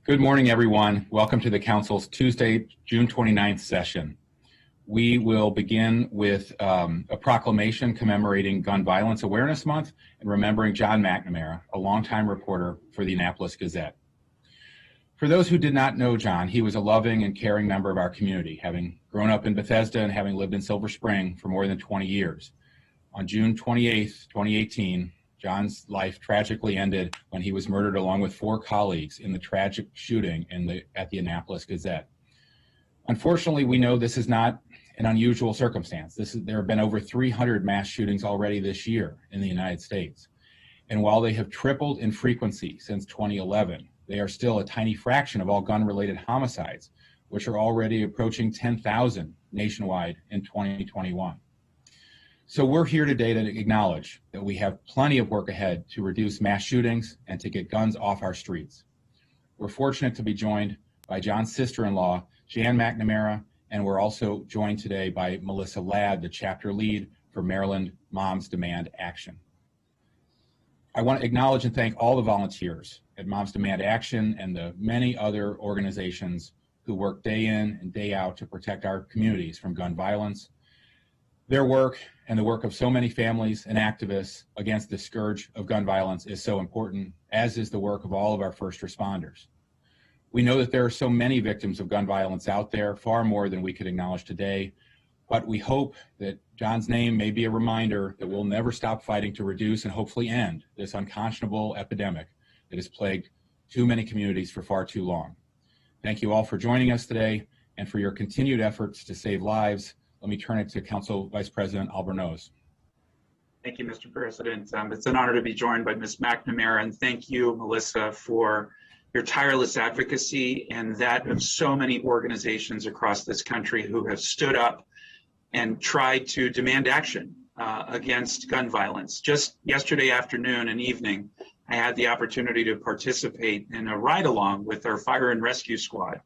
Good morning, everyone. Welcome to the Council's Tuesday, June 29th session. We will begin with a proclamation commemorating Gun Violence Awareness Month and remembering John McNamara, a longtime reporter for the Annapolis Gazette. For those who did not know John, he was a loving and caring member of our community, having grown up in Bethesda and having lived in Silver Spring for more than 20 years. On June 28th, 2018, John's life tragically ended when he was murdered along with 4 colleagues in the tragic shooting at the Annapolis Gazette. Unfortunately, we know this is not an unusual circumstance. There have been over 300 mass shootings already this year in the United States. And while they have tripled in frequency since 2011, they are still a tiny fraction of all gun-related homicides, which are already approaching 10,000 nationwide in 2021. So we're here today to acknowledge that we have plenty of work ahead to reduce mass shootings and to get guns off our streets. We're fortunate to be joined by John's sister-in-law, Jan McNamara, and we're also joined today by Melissa Ladd, the chapter lead for Maryland Moms Demand Action. I want to acknowledge and thank all the volunteers at Moms Demand Action and the many other organizations who work day in and day out to protect our communities from gun violence. Their work and the work of so many families and activists against the scourge of gun violence is so important, as is the work of all of our first responders. We know that there are so many victims of gun violence out there, far more than we could acknowledge today, but we hope that John's name may be a reminder that we'll never stop fighting to reduce and hopefully end this unconscionable epidemic that has plagued too many communities for far too long. Thank you all for joining us today and for your continued efforts to save lives. Let me turn it to Council Vice President Albornoz. Thank you, Mr. President. It's an honor to be joined by Ms. McNamara, and thank you, Melissa, for your tireless advocacy and that of so many organizations across this country who have stood up and tried to demand action against gun violence. Just yesterday afternoon and evening, I had the opportunity to participate in a ride-along with our fire and rescue squad.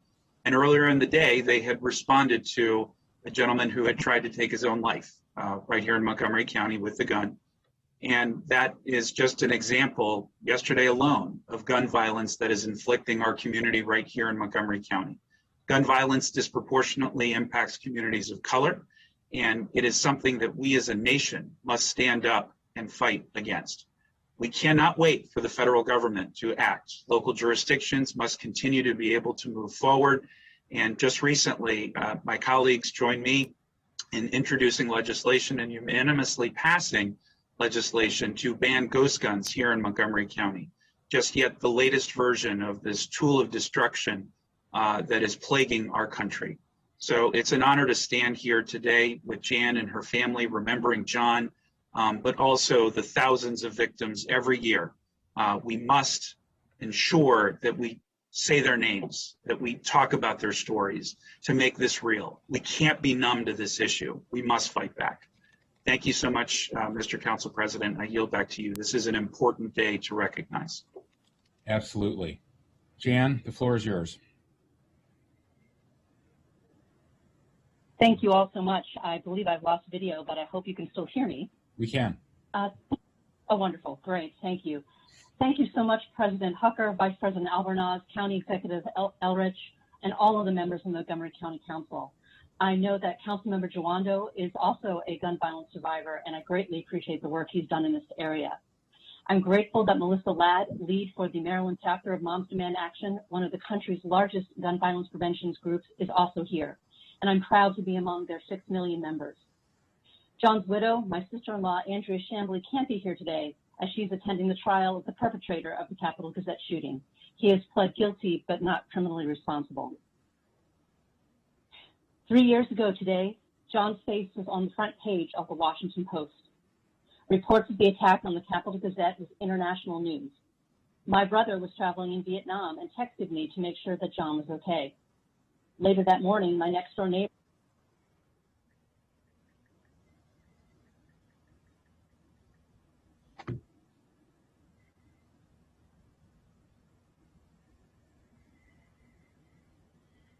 And earlier in the day, they had responded to a gentleman who had tried to take his own life right here in Montgomery County with a gun. And that is just an example, yesterday alone, of gun violence that is inflicting our community right here in Montgomery County. Gun violence disproportionately impacts communities of color, and it is something that we as a nation must stand up and fight against. We cannot wait for the federal government to act. Local jurisdictions must continue to be able to move forward. And just recently, my colleagues joined me in introducing legislation and unanimously passing legislation to ban ghost guns here in Montgomery County. Just yet the latest version of this tool of destruction that is plaguing our country. So it's an honor to stand here today with Jan and her family, remembering John, but also the thousands of victims every year. We must ensure that we say their names, that we talk about their stories to make this real. We can't be numb to this issue. We must fight back. Thank you so much, Mr. Council President. I yield back to you. This is an important day to recognize. Absolutely. Jan, the floor is yours. Thank you all so much. I believe I've lost video, but I hope you can still hear me. We can. Oh, wonderful. Great. Thank you. Thank you so much, President Hucker, Vice President Albornoz, County Executive Elrich, and all of the members of the Montgomery County Council. I know that Councilmember Jawando is also a gun violence survivor, and I greatly appreciate the work he's done in this area. I'm grateful that Melissa Ladd, lead for the Maryland chapter of Moms Demand Action, one of the country's largest gun violence prevention groups, is also here, and I'm proud to be among their 6 million members. John's widow, my sister-in-law, Andrea Chambly, can't be here today as she's attending the trial of the perpetrator of the Capitol Gazette shooting. He has pled guilty, but not criminally responsible. 3 years ago today, John's face was on the front page of the Washington Post. Reports of the attack on the Capitol Gazette was international news. My brother was traveling in Vietnam and texted me to make sure that John was okay. Later that morning, my next door neighbor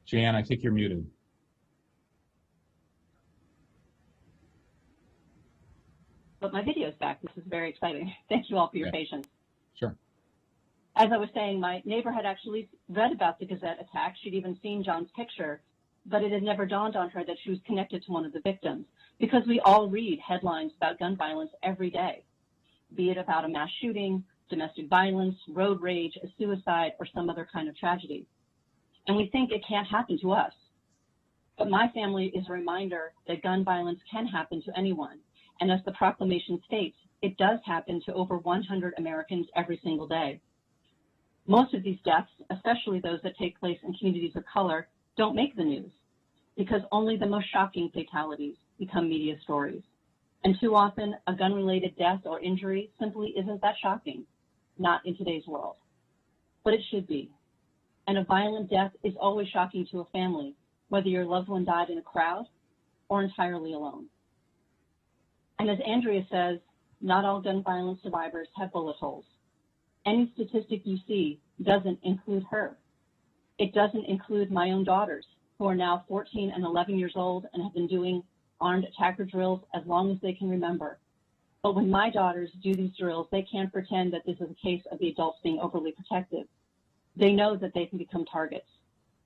Jan, I think you're muted. But my video's back. This is very exciting. Thank you all for your patience. Sure. As I was saying, my neighbor had actually read about the Gazette attack. She'd even seen John's picture, but it had never dawned on her that she was connected to one of the victims, because we all read headlines about gun violence every day, be it about a mass shooting, domestic violence, road rage, a suicide, or some other kind of tragedy. And we think it can't happen to us. But my family is a reminder that gun violence can happen to anyone. And as the proclamation states, it does happen to over 100 Americans every single day. Most of these deaths, especially those that take place in communities of color, don't make the news because only the most shocking fatalities become media stories. And too often, a gun-related death or injury simply isn't that shocking, not in today's world. But it should be. And a violent death is always shocking to a family, whether your loved one died in a crowd or entirely alone. And as Andrea says, not all gun violence survivors have bullet holes. Any statistic you see doesn't include her. It doesn't include my own daughters, who are now 14 and 11 years old and have been doing armed attacker drills as long as they can remember. But when my daughters do these drills, they can't pretend that this is a case of the adults being overly protective. They know that they can become targets,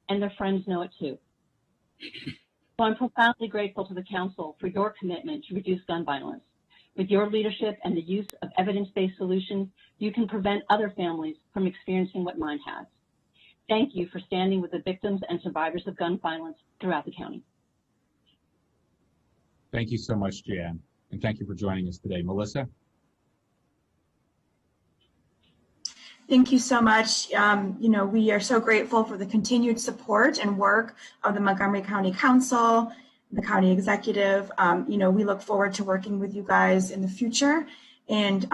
and their friends know it too. So I'm profoundly grateful to the Council for your commitment to reduce gun violence. With your leadership and the use of evidence-based solutions, you can prevent other families from experiencing what mine has. Thank you for standing with the victims and survivors of gun violence throughout the county. Thank you so much, Jan, and thank you for joining us today. Melissa? Thank you so much. We are so grateful for the continued support and work of the Montgomery County Council, the county executive. We look forward to working with you guys in the future. And,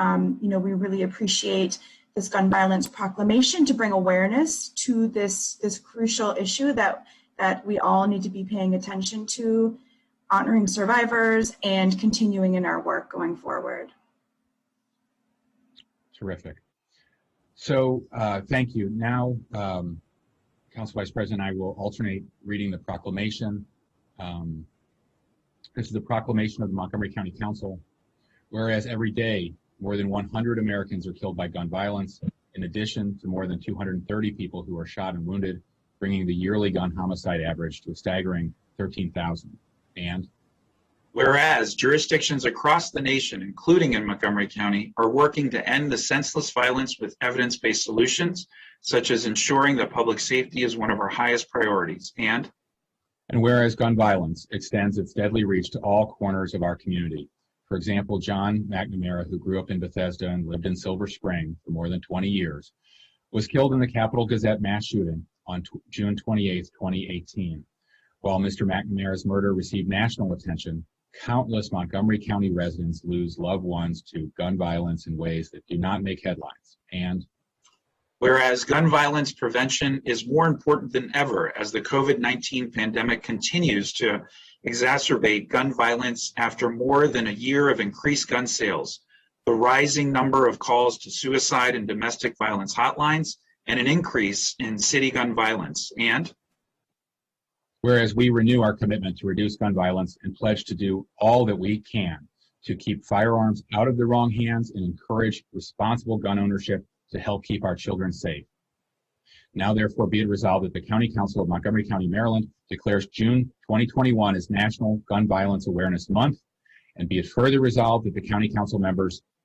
we really appreciate this gun violence proclamation to bring awareness to this crucial issue that we all need to be paying attention to, honoring survivors and continuing in our work going forward. Terrific. So thank you. Now, Council Vice President and I will alternate reading the proclamation. This is the proclamation of the Montgomery County Council. Whereas every day, more than 100 Americans are killed by gun violence, in addition to more than 230 people who are shot and wounded, bringing the yearly gun homicide average to a staggering 13,000. And whereas jurisdictions across the nation, including in Montgomery County, are working to end the senseless violence with evidence-based solutions, such as ensuring that public safety is one of our highest priorities. And whereas gun violence extends its deadly reach to all corners of our community. For example, John McNamara, who grew up in Bethesda and lived in Silver Spring for more than 20 years, was killed in the Capital Gazette mass shooting on June 28, 2018. While Mr. McNamara's murder received national attention, countless Montgomery County residents lose loved ones to gun violence in ways that do not make headlines. And whereas gun violence prevention is more important than ever as the COVID-19 pandemic continues to exacerbate gun violence after more than a year of increased gun sales, the rising number of calls to suicide and domestic violence hotlines, and an increase in city gun violence. And whereas we renew our commitment to reduce gun violence and pledge to do all that we can to keep firearms out of the wrong hands and encourage responsible gun ownership to help keep our children safe. Now, therefore, be it resolved that the County Council of Montgomery County, Maryland declares June 2021 as National Gun Violence Awareness Month, and be it further resolved that the County Council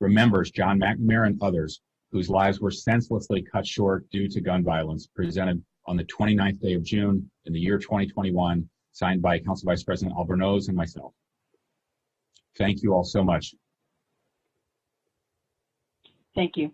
remembers John McNamara and others whose lives were senselessly cut short due to gun violence, presented on the 29th day of June in the year 2021, signed by Council Vice President Albornoz and myself. Thank you all so much. Thank you.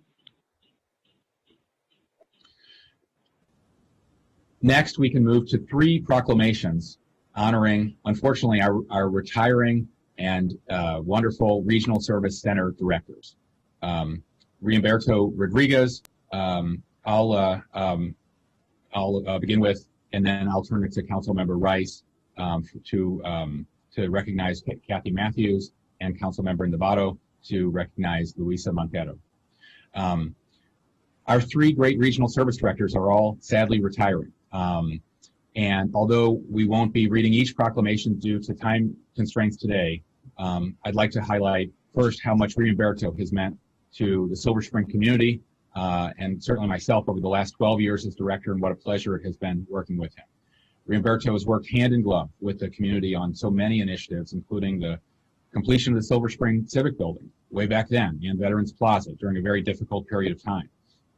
Next, we can move to 3 proclamations honoring, unfortunately, our retiring and wonderful Regional Service Center directors. Riumberto Rodriguez, I'll begin with, and then I'll turn it to Councilmember Rice to recognize Kathy Matthews, and Councilmember Novato to recognize Luisa Montero. Our 3 great regional service directors are all sadly retiring. And although we won't be reading each proclamation due to time constraints today, I'd like to highlight first how much Riumberto has meant to the Silver Spring community, and certainly myself over the last 12 years as director, and what a pleasure it has been working with him. Riumberto has worked hand in glove with the community on so many initiatives, including the completion of the Silver Spring Civic Building way back then and Veterans Plaza during a very difficult period of time.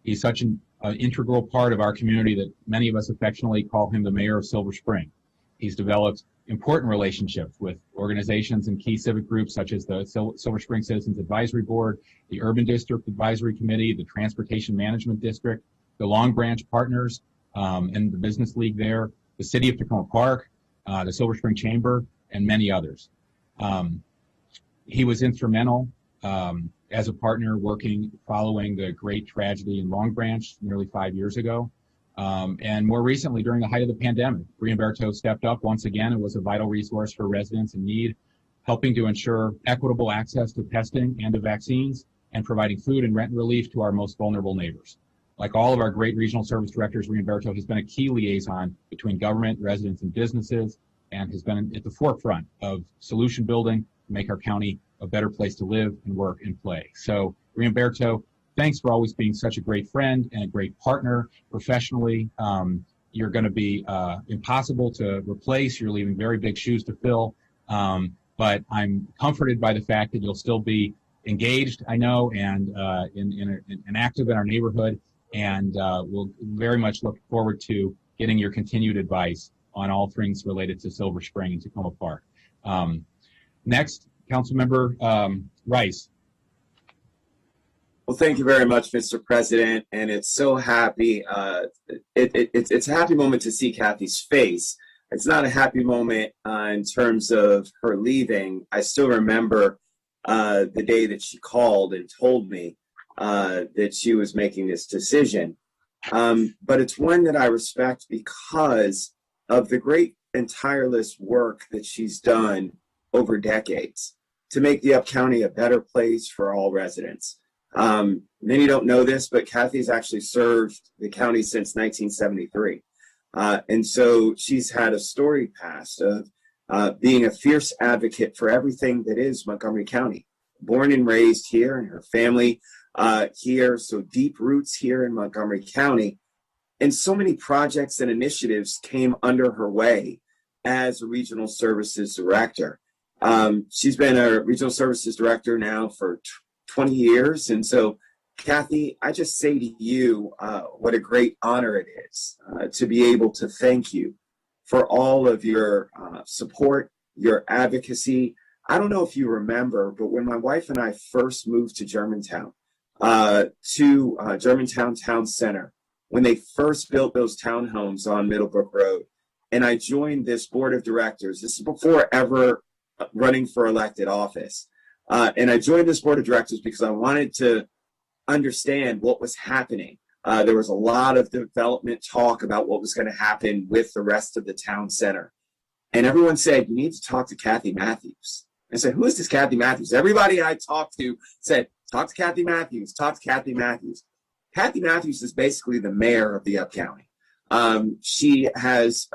He's such an integral part of our community that many of us affectionately call him the mayor of Silver Spring. He's developed important relationships with organizations and key civic groups such as the Silver Spring Citizens Advisory Board, the Urban District Advisory Committee, the Transportation Management District, the Long Branch Partners, and the Business League there, the City of Tacoma Park, the Silver Spring Chamber, and many others. He was instrumental as a partner working following the great tragedy in Long Branch nearly 5 years ago. And more recently, during the height of the pandemic, Riumberto stepped up once again and was a vital resource for residents in need, helping to ensure equitable access to testing and to vaccines, and providing food and rent relief to our most vulnerable neighbors. Like all of our great regional service directors, Riumberto has been a key liaison between government, residents, and businesses, and has been at the forefront of solution building to make our county a better place to live and work and play. So, Riumberto, thanks for always being such a great friend and a great partner professionally. You're going to be impossible to replace. You're leaving very big shoes to fill. But I'm comforted by the fact that you'll still be engaged, I know, and and active in our neighborhood. And we'll very much look forward to getting your continued advice on all things related to Silver Spring and Tacoma Park. Next, Councilmember Rice. Well, thank you very much, Mr. President. And it's so happy. It's a happy moment to see Kathy's face. It's not a happy moment in terms of her leaving. I still remember the day that she called and told me that she was making this decision. But it's one that I respect because of the great and tireless work that she's done over decades to make the Up County a better place for all residents. Many don't know this, but Kathy's actually served the county since 1973. And so she's had a storied past of being a fierce advocate for everything that is Montgomery County. Born and raised here, and her family here, so deep roots here in Montgomery County. And so many projects and initiatives came under her way as a regional services director. She's been a regional services director now for 20 years. And so, Kathy, I just say to you, what a great honor it is to be able to thank you for all of your support, your advocacy. I don't know if you remember, but when my wife and I first moved to Germantown Town Center, when they first built those townhomes on Middlebrook Road, and I joined this board of directors. This is before ever running for elected office. And I joined this board of directors because I wanted to understand what was happening. There was a lot of development talk about what was going to happen with the rest of the town center. And everyone said, you need to talk to Kathy Matthews. I said, who is this Kathy Matthews? Everybody I talked to said, talk to Kathy Matthews, talk to Kathy Matthews. Kathy Matthews is basically the mayor of the Up County. She has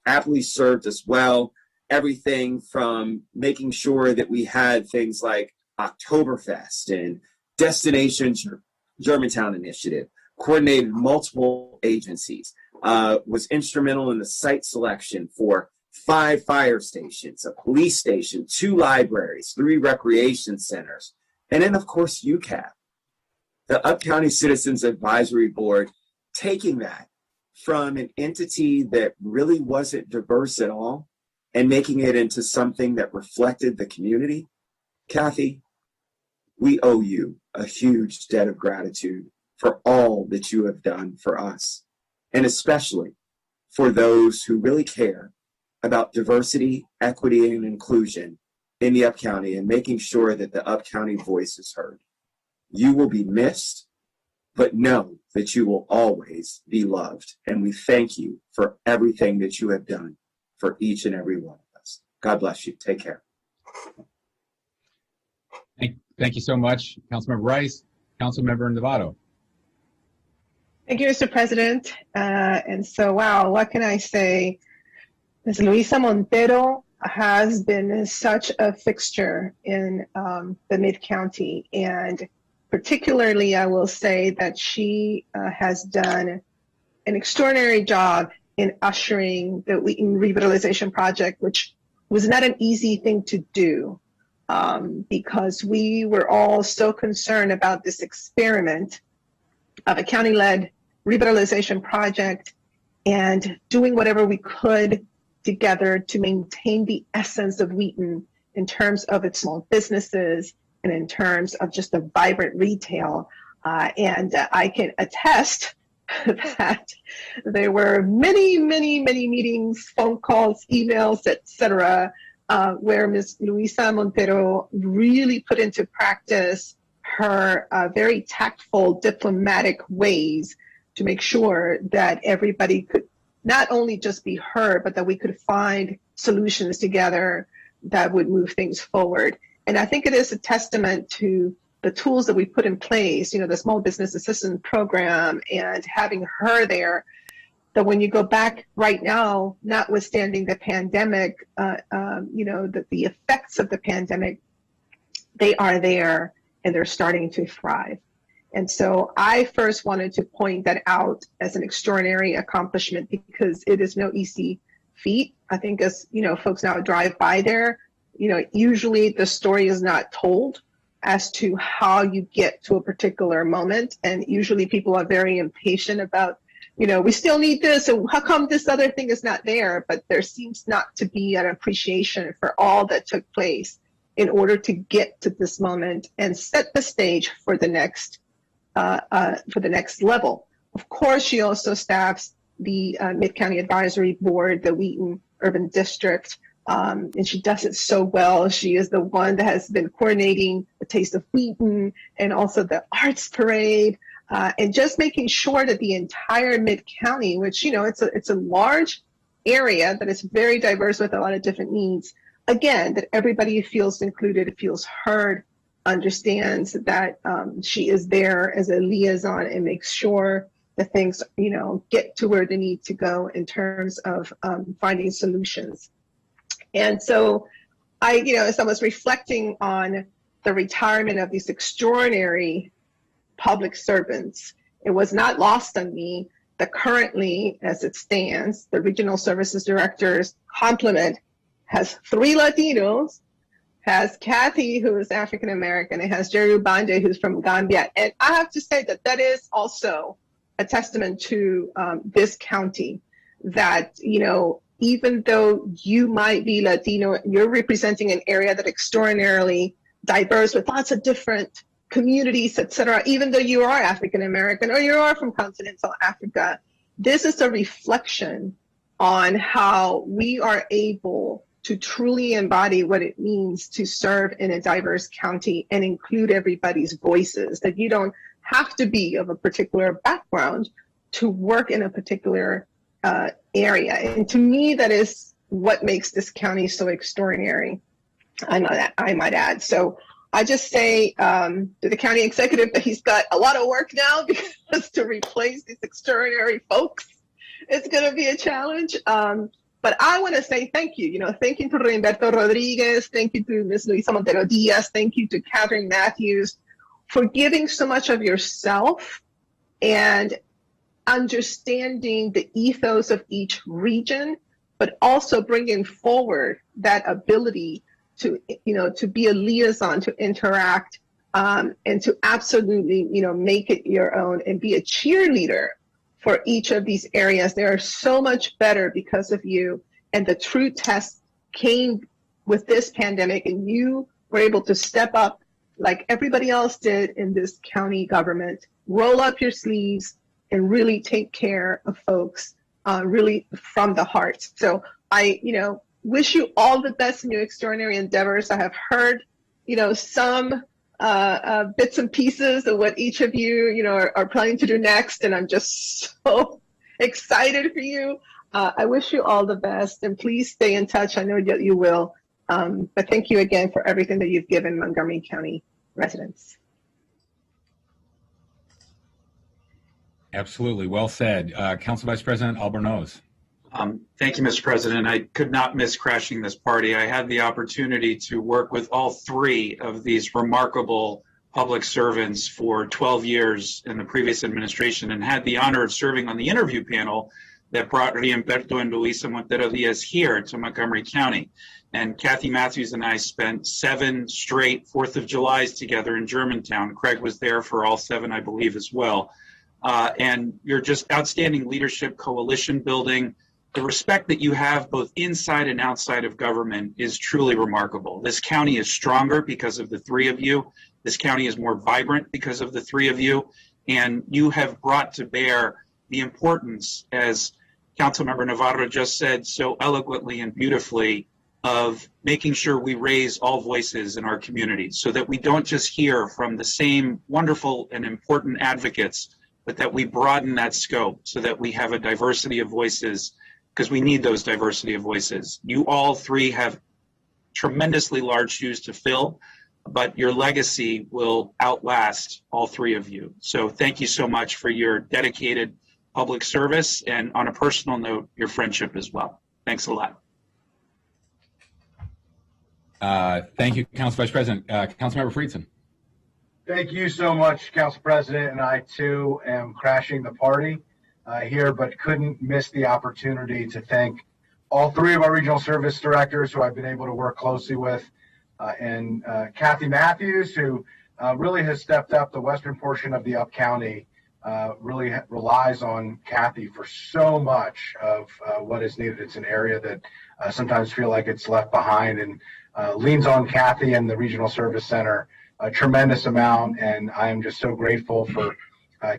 aptly served us well. Everything from making sure that we had things like Oktoberfest and Destination Germantown Initiative, coordinated multiple agencies, was instrumental in the site selection for 5 fire stations, a police station, 2 libraries, 3 recreation centers, and then, of course, UCAP, the Up County Citizens Advisory Board, taking that from an entity that really wasn't diverse at all and making it into something that reflected the community. Kathy, we owe you a huge debt of gratitude for all that you have done for us, and especially for those who really care about diversity, equity, and inclusion in the Up County and making sure that the Up County voice is heard. You will be missed, but know that you will always be loved. And we thank you for everything that you have done for each and every one of us. God bless you. Take care. Thank you so much, Councilmember Rice. Councilmember Novato. Thank you, Mr. President. And so, wow, what can I say? Ms. Luisa Montero has been such a fixture in the Mid-County, and particularly, I will say that she has done an extraordinary job in ushering the Wheaton Revitalization Project, which was not an easy thing to do because we were all so concerned about this experiment of a county-led revitalization project and doing whatever we could together to maintain the essence of Wheaton in terms of its small businesses and in terms of just a vibrant retail. And I can attest that there were many meetings, phone calls, emails, etc., where Ms. Luisa Montero really put into practice her very tactful diplomatic ways to make sure that everybody could not only just be heard, but that we could find solutions together that would move things forward. And I think it is a testament to the tools that we put in place, the Small Business Assistance Program and having her there, that when you go back right now, notwithstanding the pandemic, the effects of the pandemic, they are there and they're starting to thrive. And so I first wanted to point that out as an extraordinary accomplishment because it is no easy feat. I think as, folks now drive by there, usually the story is not told as to how you get to a particular moment. And usually people are very impatient about, we still need this, and how come this other thing is not there? But there seems not to be an appreciation for all that took place in order to get to this moment and set the stage for the next level. Of course, she also staffs the Mid-County Advisory Board, the Wheaton Urban District, and she does it so well. She is the one that has been coordinating the Taste of Wheaton and also the Arts Parade, and just making sure that the entire Mid-County, which, it's a large area that is very diverse with a lot of different needs, again, that everybody feels included, feels heard, understands that she is there as a liaison and makes sure that things, get to where they need to go in terms of finding solutions. And so as I was reflecting on the retirement of these extraordinary public servants, it was not lost on me that currently, as it stands, the Regional Services Director's complement has 3 Latinos, has Kathy, who is African American, and has Jerry Ubande, who's from Gambia. And I have to say that that is also a testament to this county, that, even though you might be Latino, you're representing an area that extraordinarily diverse with lots of different communities, et cetera, even though you are African American or you are from continental Africa. This is a reflection on how we are able to truly embody what it means to serve in a diverse county and include everybody's voices, that you don't have to be of a particular background to work in a particular area. And to me, that is what makes this county so extraordinary, I might add. So I just say to the county executive that he's got a lot of work now, because to replace these extraordinary folks, it's going to be a challenge. But I want to say thank you. Thank you to Roberto Rodriguez. Thank you to Ms. Luisa Montero Diaz. Thank you to Catherine Matthews for giving so much of yourself and understanding the ethos of each region, but also bringing forward that ability to, to be a liaison, to interact, and to absolutely, make it your own and be a cheerleader for each of these areas. They are so much better because of you. And the true test came with this pandemic, and you were able to step up like everybody else did in this county government, roll up your sleeves and really take care of folks, really from the heart. So I, wish you all the best in your extraordinary endeavors. I have heard, some bits and pieces of what each of you, are planning to do next. And I'm just so excited for you. I wish you all the best, and please stay in touch. I know that you will. But thank you again for everything that you've given Montgomery County residents. Absolutely. Well said. Council Vice President Albornoz. Thank you, Mr. President. I could not miss crashing this party. I had the opportunity to work with all 3 of these remarkable public servants for 12 years in the previous administration and had the honor of serving on the interview panel that brought Rienberto and Luisa Montero Diaz here to Montgomery County. And Kathy Matthews and I spent 7 straight 4th of Julys together in Germantown. Craig was there for all 7, I believe, as well. And you're just outstanding leadership, coalition building. The respect that you have both inside and outside of government is truly remarkable. This county is stronger because of the 3 of you. This county is more vibrant because of the 3 of you. And you have brought to bear the importance, as Councilmember Navarro just said so eloquently and beautifully, of making sure we raise all voices in our community so that we don't just hear from the same wonderful and important advocates, but that we broaden that scope so that we have a diversity of voices, because we need those diversity of voices. You all 3 have tremendously large shoes to fill, but your legacy will outlast all 3 of you. So thank you so much for your dedicated public service, and on a personal note, your friendship as well. Thanks a lot. Thank you, Council Vice President. Councilmember Friedson. Thank you so much, Council President, and I too am crashing the party here, but couldn't miss the opportunity to thank all 3 of our regional service directors who I've been able to work closely with, and Kathy Matthews, who really has stepped up. The western portion of the Up County really relies on Kathy for so much of what is needed. It's an area that sometimes feel like it's left behind, and leans on Kathy and the Regional Service Center a tremendous amount. And I am just so grateful for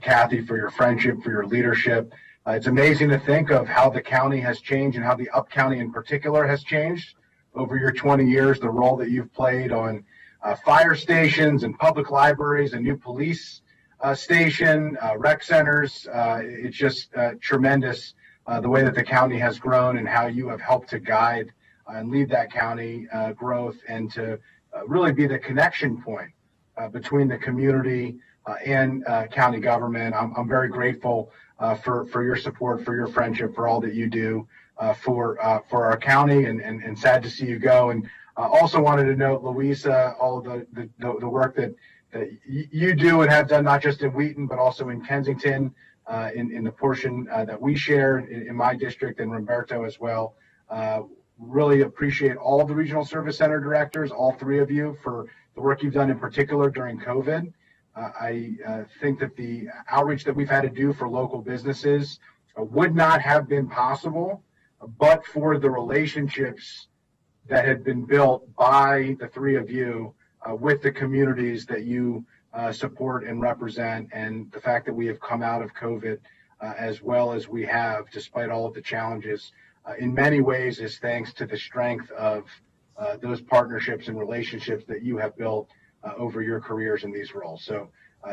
Kathy, for your friendship, for your leadership. It's amazing to think of how the county has changed and how the Up County in particular has changed over your 20 years, the role that you've played on fire stations and public libraries, a new police station, rec centers. It's just tremendous the way that the county has grown and how you have helped to guide and lead that county growth, and to really be the connection point between the community and county government. I'm very grateful for your support, for your friendship, for all that you do for our county, and sad to see you go. And also wanted to note, Louisa, all of the work that you do and have done, not just in Wheaton, but also in Kensington, in the portion that we share in my district, and Roberto as well. Really appreciate all the regional service center directors, all 3 of you, for the work you've done in particular during COVID. I think that the outreach that we've had to do for local businesses would not have been possible but for the relationships that had been built by the 3 of you with the communities that you support and represent, and the fact that we have come out of COVID as well as we have, despite all of the challenges, in many ways is thanks to the strength of those partnerships and relationships that you have built over your careers in these roles. So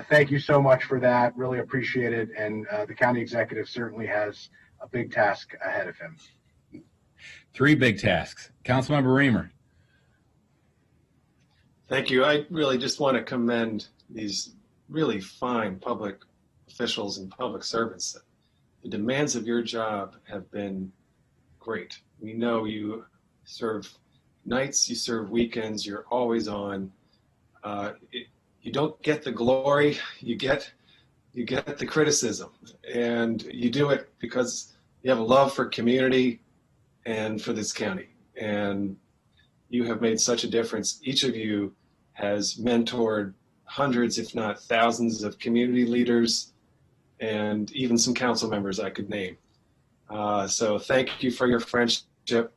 thank you so much for that. Really appreciate it. And the county executive certainly has a big task ahead of him. 3 big tasks. Councilmember Reamer. Thank you. I really just want to commend these really fine public officials and public servants. The demands of your job have been great. We know you serve nights, you serve weekends, you're always on. You don't get the glory, you get the criticism, and you do it because you have a love for community and for this county. And you have made such a difference. Each of you has mentored hundreds, if not thousands, of community leaders and even some council members I could name. So thank you for your friendship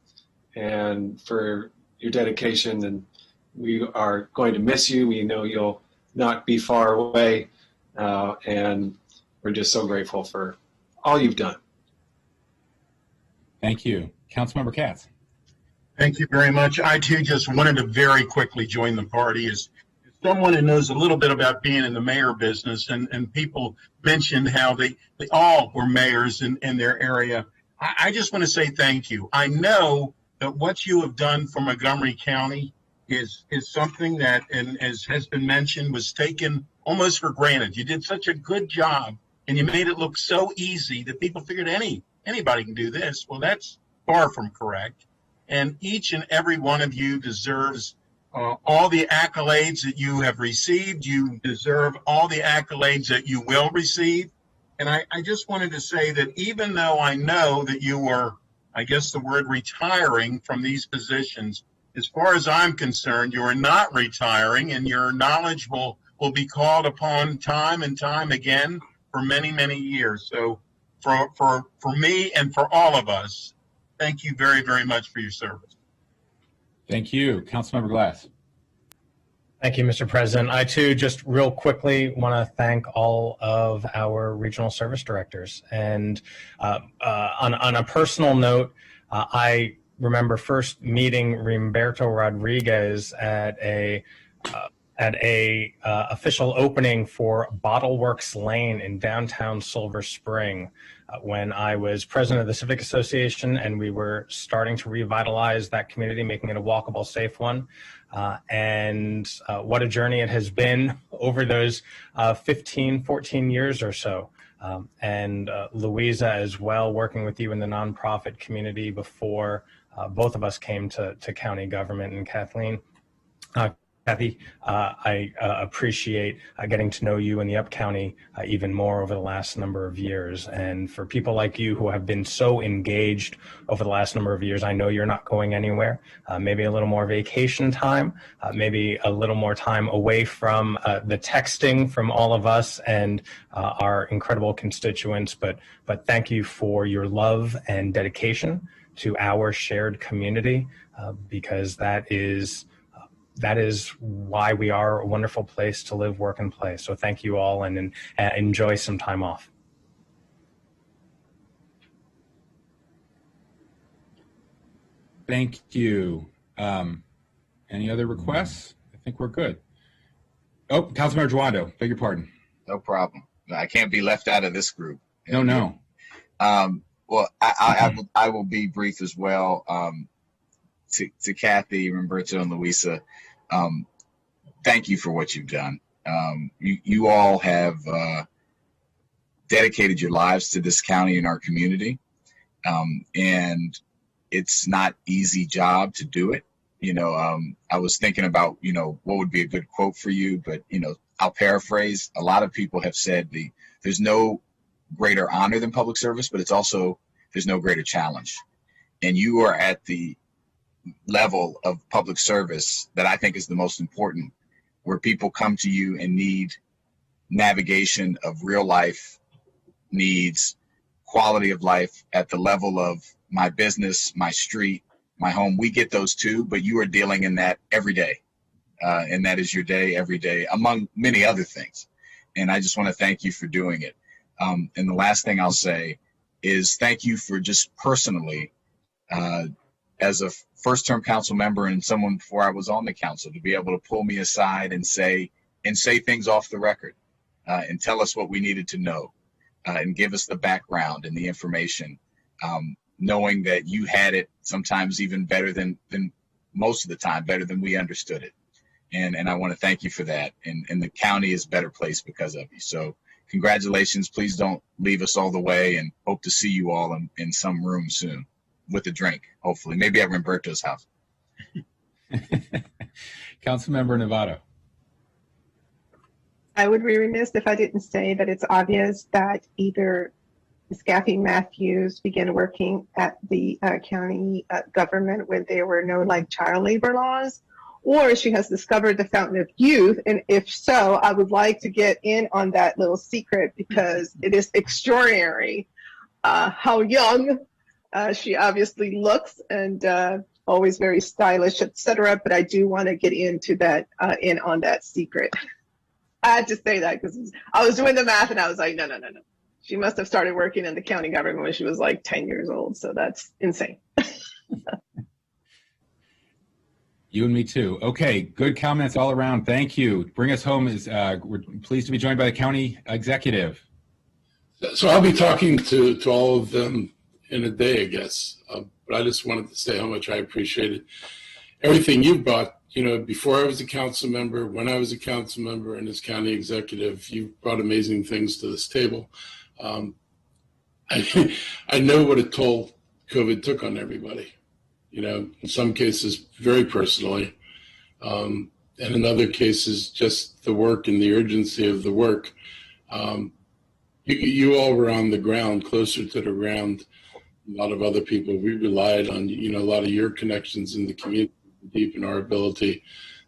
and for your dedication. And we are going to miss you. We know you'll not be far away. And we're just so grateful for all you've done. Thank you. Councilmember Katz. Thank you very much. I too just wanted to very quickly join the party as someone who knows a little bit about being in the mayor business, and people mentioned how they all were mayors in their area. I just want to say thank you. I know that what you have done for Montgomery County is something that, and as has been mentioned, was taken almost for granted. You did such a good job, and you made it look so easy that people figured anybody can do this. Well, that's far from correct. And each and every one of you deserves all the accolades that you have received. You deserve all the accolades that you will receive. And I just wanted to say that even though I know that you were, I guess the word retiring from these positions, as far as I'm concerned, you are not retiring, and your knowledge will be called upon time and time again for many, many years. So for me and for all of us, thank you very, very much for your service. Thank you. Councilmember Glass. Thank you, Mr. President. I too just real quickly want to thank all of our regional service directors. And on a personal note, I remember first meeting Humberto Rodriguez at a official opening for Bottle Works Lane in downtown Silver Spring when I was president of the Civic Association, and we were starting to revitalize that community, making it a walkable, safe one. And what a journey it has been over those 14 years or so. And Louisa as well, working with you in the nonprofit community before both of us came to county government. And Kathleen, Kathy, I appreciate getting to know you in the Up County even more over the last number of years. And for people like you who have been so engaged over the last number of years, I know you're not going anywhere. Maybe a little more vacation time, maybe a little more time away from the texting from all of us and our incredible constituents. But thank you for your love and dedication to our shared community, because that is why we are a wonderful place to live, work, and play. So thank you all, and enjoy some time off. Thank you. Any other requests? I think we're good. Oh, Councilmember Joando, beg your pardon. No problem. I can't be left out of this group. No. Well, I will be brief as well. To Kathy, Humberto, and Louisa, thank you for what you've done. You all have dedicated your lives to this county and our community, and it's not easy job to do it. I was thinking about, what would be a good quote for you, but, I'll paraphrase. A lot of people have said there's no greater honor than public service, but there's no greater challenge. And you are at the level of public service that I think is the most important, where people come to you and need navigation of real life needs, quality of life at the level of my business, my street, my home. We get those too, but you are dealing in that every day. And that is your day every day, among many other things. And I just want to thank you for doing it. And the last thing I'll say is thank you for just personally, as a first-term council member and someone before I was on the council, to be able to pull me aside and say things off the record, and tell us what we needed to know, and give us the background and the information, knowing that you had it sometimes even better than most of the time, better than we understood it. And I want to thank you for that. And the county is a better place because of you. So congratulations. Please don't leave us all the way, and hope to see you all in some room soon with a drink, hopefully, maybe at Humberto's house. Councilmember Novato. I would be remiss if I didn't say that it's obvious that either Ms. Kathy Matthews began working at the county government when there were no child labor laws, or she has discovered the fountain of youth. And if so, I would like to get in on that little secret, because it is extraordinary how young she obviously looks, and always very stylish, etc. But I do want to get into that, in on that secret. I had to say that because I was doing the math and I was like, no. She must have started working in the county government when she was 10 years old. So that's insane. You and me too. Okay, good comments all around. Thank you. Bring us home is we're pleased to be joined by the county executive. So I'll be talking to all of them in a day, I guess. But I just wanted to say how much I appreciated everything you brought. Before I was a council member, when I was a council member, and as county executive, you brought amazing things to this table. I know what a toll COVID took on everybody. In some cases, very personally. and in other cases, just the work and the urgency of the work. You all were on the ground, closer to the ground. A lot of other people, we relied on, a lot of your connections in the community to deepen our ability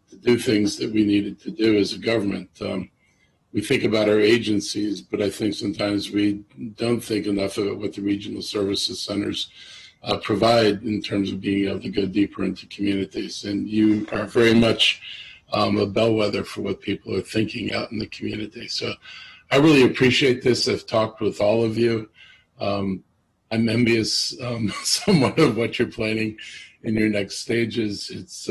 to do things that we needed to do as a government. We think about our agencies, but I think sometimes we don't think enough about what the regional services centers provide in terms of being able to go deeper into communities. And you are very much a bellwether for what people are thinking out in the community. So I really appreciate this. I've talked with all of you. I'm envious somewhat of what you're planning in your next stages. It's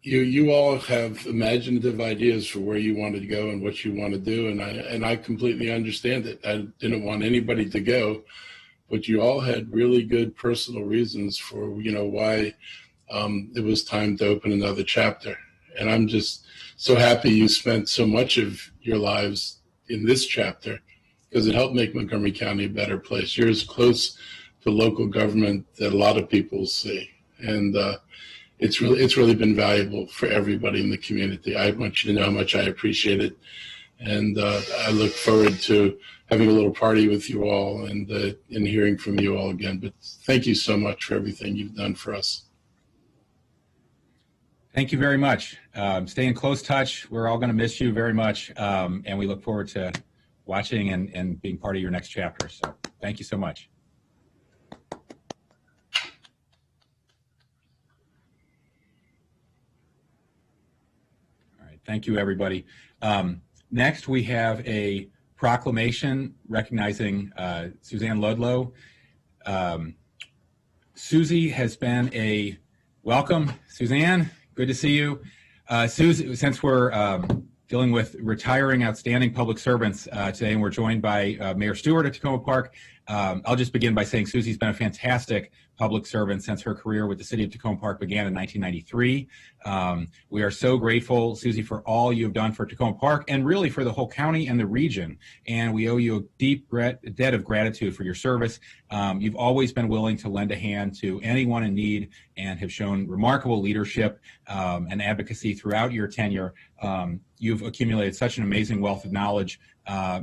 you all have imaginative ideas for where you want to go and what you want to do, and I completely understand it. I didn't want anybody to go, but you all had really good personal reasons for why it was time to open another chapter. And I'm just so happy you spent so much of your lives in this chapter, because it helped make Montgomery County a better place. You're as close to local government that a lot of people see, and it's really been valuable for everybody in the community. I want you to know how much I appreciate it, and I look forward to having a little party with you all and hearing from you all again. But thank you so much for everything you've done for us. Thank you very much. Stay in close touch. We're all going to miss you very much, and we look forward to watching and being part of your next chapter. So thank you so much. All right, thank you, everybody. Next, we have a proclamation recognizing Suzanne Ludlow. Susie has been a welcome. Suzanne, good to see you. Susie, since we're dealing with retiring outstanding public servants today, and we're joined by Mayor Stewart at Tacoma Park. I'll just begin by saying Susie's been a fantastic public servant since her career with the city of Tacoma Park began in 1993. We are so grateful, Susie, for all you've done for Tacoma Park and really for the whole county and the region. And we owe you a deep debt of gratitude for your service. You've always been willing to lend a hand to anyone in need and have shown remarkable leadership and advocacy throughout your tenure. You've accumulated such an amazing wealth of knowledge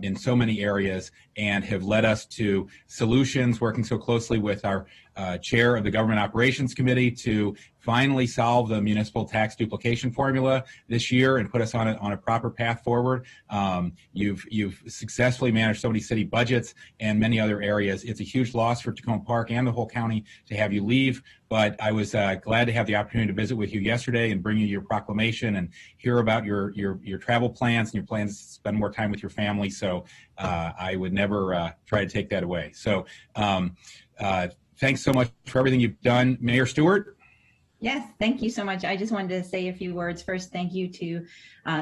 in so many areas and have led us to solutions, working so closely with our chair of the Government Operations Committee to finally solve the municipal tax duplication formula this year and put us on a proper path forward. You've successfully managed so many city budgets and many other areas. It's a huge loss for Tacoma Park and the whole county to have you leave, but I was glad to have the opportunity to visit with you yesterday and bring you your proclamation and hear about your travel plans and your plans to spend more time with your family. So I would never try to take that away. So thanks so much for everything you've done. Mayor Stewart? Yes, thank you so much. I just wanted to say a few words. First, thank you to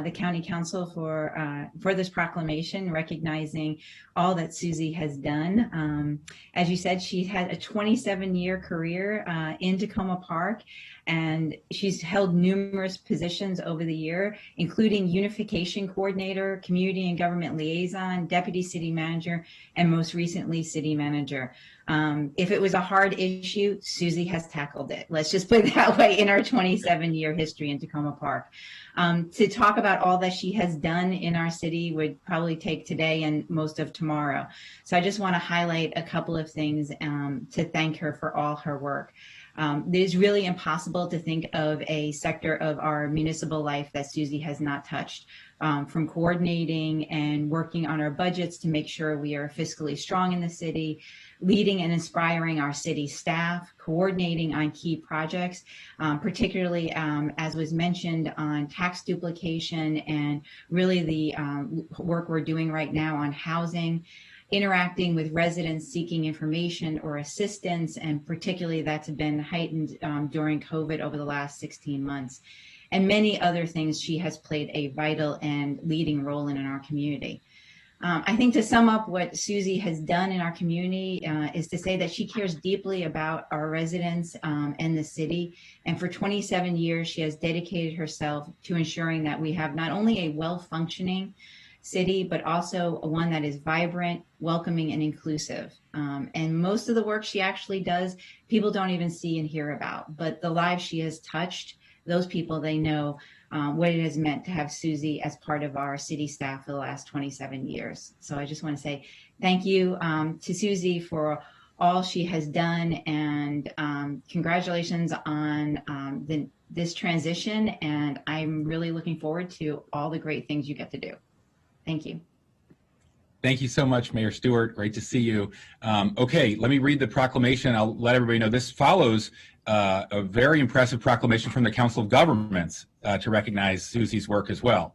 the County Council for this proclamation, recognizing all that Susie has done. As you said, she's had a 27-year career in Tacoma Park, and she's held numerous positions over the year, including Unification Coordinator, Community and Government Liaison, Deputy City Manager, and most recently, City Manager. If it was a hard issue, Susie has tackled it. Let's just put it that way in our 27-year history in Tacoma Park. To talk about all that she has done in our city would probably take today and most of tomorrow. So I just want to highlight a couple of things to thank her for all her work. It is really impossible to think of a sector of our municipal life that Susie has not touched, from coordinating and working on our budgets to make sure we are fiscally strong in the city, leading and inspiring our city staff, coordinating on key projects, particularly as was mentioned on tax duplication and really the work we're doing right now on housing, interacting with residents seeking information or assistance, and particularly that's been heightened during COVID over the last 16 months, and many other things she has played a vital and leading role in our community. I think to sum up what Susie has done in our community is to say that she cares deeply about our residents and the city. And for 27 years, she has dedicated herself to ensuring that we have not only a well-functioning city, but also one that is vibrant, welcoming, and inclusive. And most of the work she actually does, people don't even see and hear about, but the lives she has touched, those people, they know what it has meant to have Susie as part of our city staff for the last 27 years. So I just want to say thank you to Susie for all she has done, and congratulations on this transition. And I'm really looking forward to all the great things you get to do. Thank you. Thank you so much, Mayor Stewart. Great to see you. Okay, let me read the proclamation. I'll let everybody know this follows a very impressive proclamation from the Council of Governments to recognize Susie's work as well.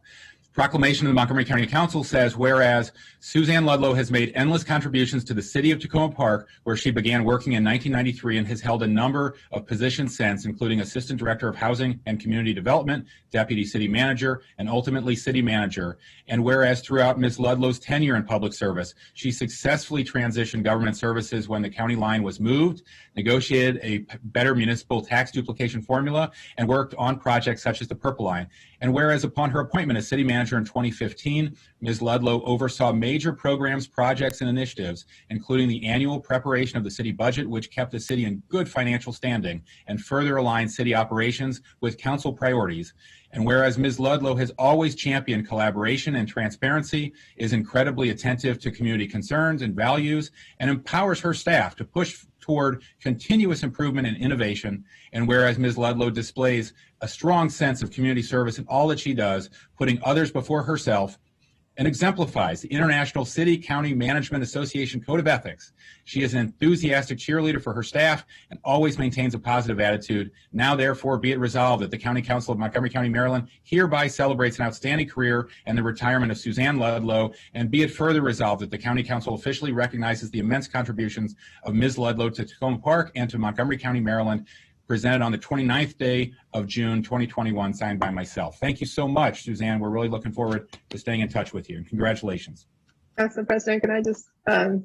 Proclamation of the Montgomery County Council says, whereas Suzanne Ludlow has made endless contributions to the city of Tacoma Park, where she began working in 1993 and has held a number of positions since, including Assistant Director of Housing and Community Development, Deputy City Manager, and ultimately City Manager. And whereas throughout Ms. Ludlow's tenure in public service, she successfully transitioned government services when the county line was moved, negotiated a better municipal tax duplication formula, and worked on projects such as the Purple Line. And whereas upon her appointment as City Manager in 2015, Ms. Ludlow oversaw major programs, projects, and initiatives, including the annual preparation of the city budget, which kept the city in good financial standing and further aligned city operations with council priorities. And whereas Ms. Ludlow has always championed collaboration and transparency, is incredibly attentive to community concerns and values, and empowers her staff to push toward continuous improvement and innovation, and whereas Ms. Ludlow displays a strong sense of community service in all that she does, putting others before herself, and exemplifies the International City County Management Association Code of Ethics. She is an enthusiastic cheerleader for her staff and always maintains a positive attitude. Now, therefore, be it resolved that the County Council of Montgomery County, Maryland hereby celebrates an outstanding career and the retirement of Suzanne Ludlow, and be it further resolved that the County Council officially recognizes the immense contributions of Ms. Ludlow to Tacoma Park and to Montgomery County, Maryland, presented on the 29th day of June 2021, signed by myself. Thank you so much, Suzanne. We're really looking forward to staying in touch with you, and congratulations. Council President, can I just?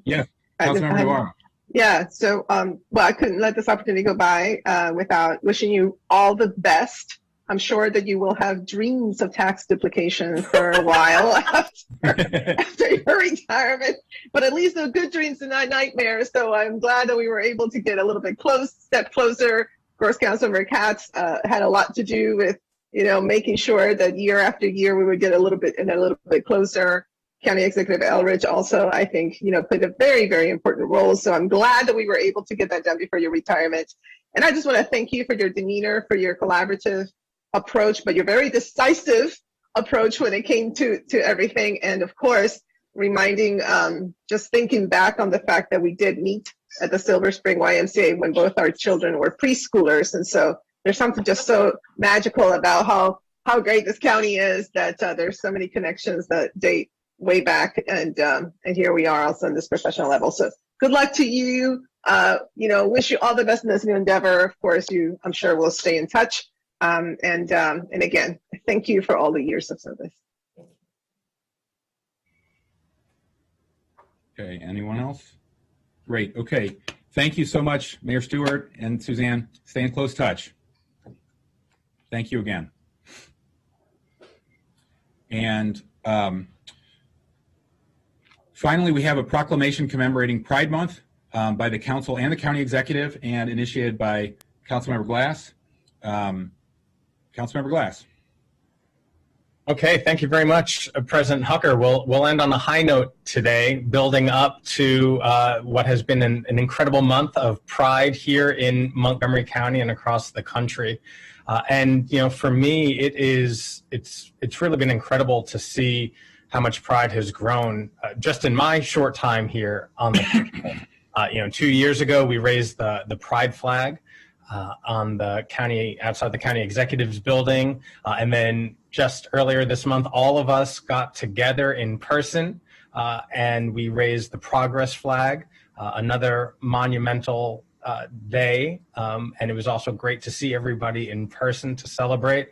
Yes, Councilmember Navarro. Yeah, so, well, I couldn't let this opportunity go by without wishing you all the best. I'm sure that you will have dreams of tax duplication for a while after your retirement, but at least the good dreams and not nightmares. So I'm glad that we were able to get a little bit step closer. Of course, Councilmember Katz had a lot to do with, making sure that year after year we would get a little bit closer. County Executive Elrich also, I think, played a very, very important role. So I'm glad that we were able to get that done before your retirement. And I just want to thank you for your demeanor, for your collaborative approach, but your very decisive approach when it came to everything. And of course, reminding, just thinking back on the fact that we did meet at the Silver Spring YMCA when both our children were preschoolers. And so there's something just so magical about how great this county is, that there's so many connections that date way back. And here we are also on this professional level. So good luck to you. Wish you all the best in this new endeavor. Of course, I'm sure we'll stay in touch. And again, thank you for all the years of service. Okay, anyone else? Great, okay. Thank you so much, Mayor Stewart and Suzanne. Stay in close touch. Thank you again. And finally, we have a proclamation commemorating Pride Month by the council and the county executive, and initiated by Councilmember Glass. Councilmember Glass. Okay, thank you very much, President Hucker. We'll end on a high note today, building up to what has been an incredible month of Pride here in Montgomery County and across the country. And for me, it's really been incredible to see how much Pride has grown just in my short time here on the council. 2 years ago, we raised the Pride flag on the county, outside the county executive's building. And then just earlier this month, all of us got together in person and we raised the Progress flag, another monumental day. And it was also great to see everybody in person to celebrate.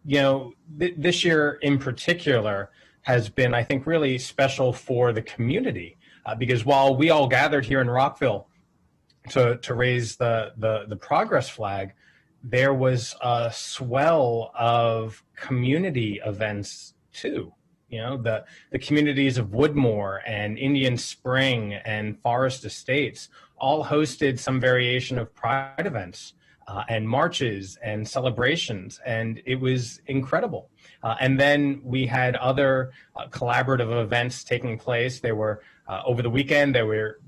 This year in particular has been, I think, really special for the community because while we all gathered here in Rockville to raise the Progress flag, there was a swell of community events too. You know, the communities of Woodmore and Indian Spring and Forest Estates all hosted some variation of Pride events and marches and celebrations, and it was incredible. And then we had other collaborative events taking place. There were, over the weekend, there were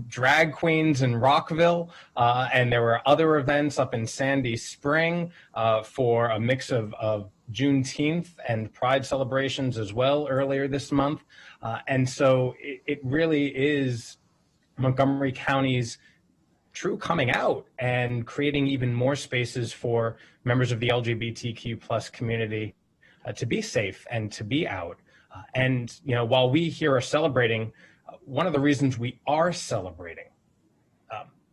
drag queens in Rockville, and there were other events up in Sandy Spring for a mix of Juneteenth and Pride celebrations as well earlier this month. And so it really is Montgomery County's true coming out and creating even more spaces for members of the LGBTQ plus community to be safe and to be out. And, you know, while we here are celebrating, one of the reasons we are celebrating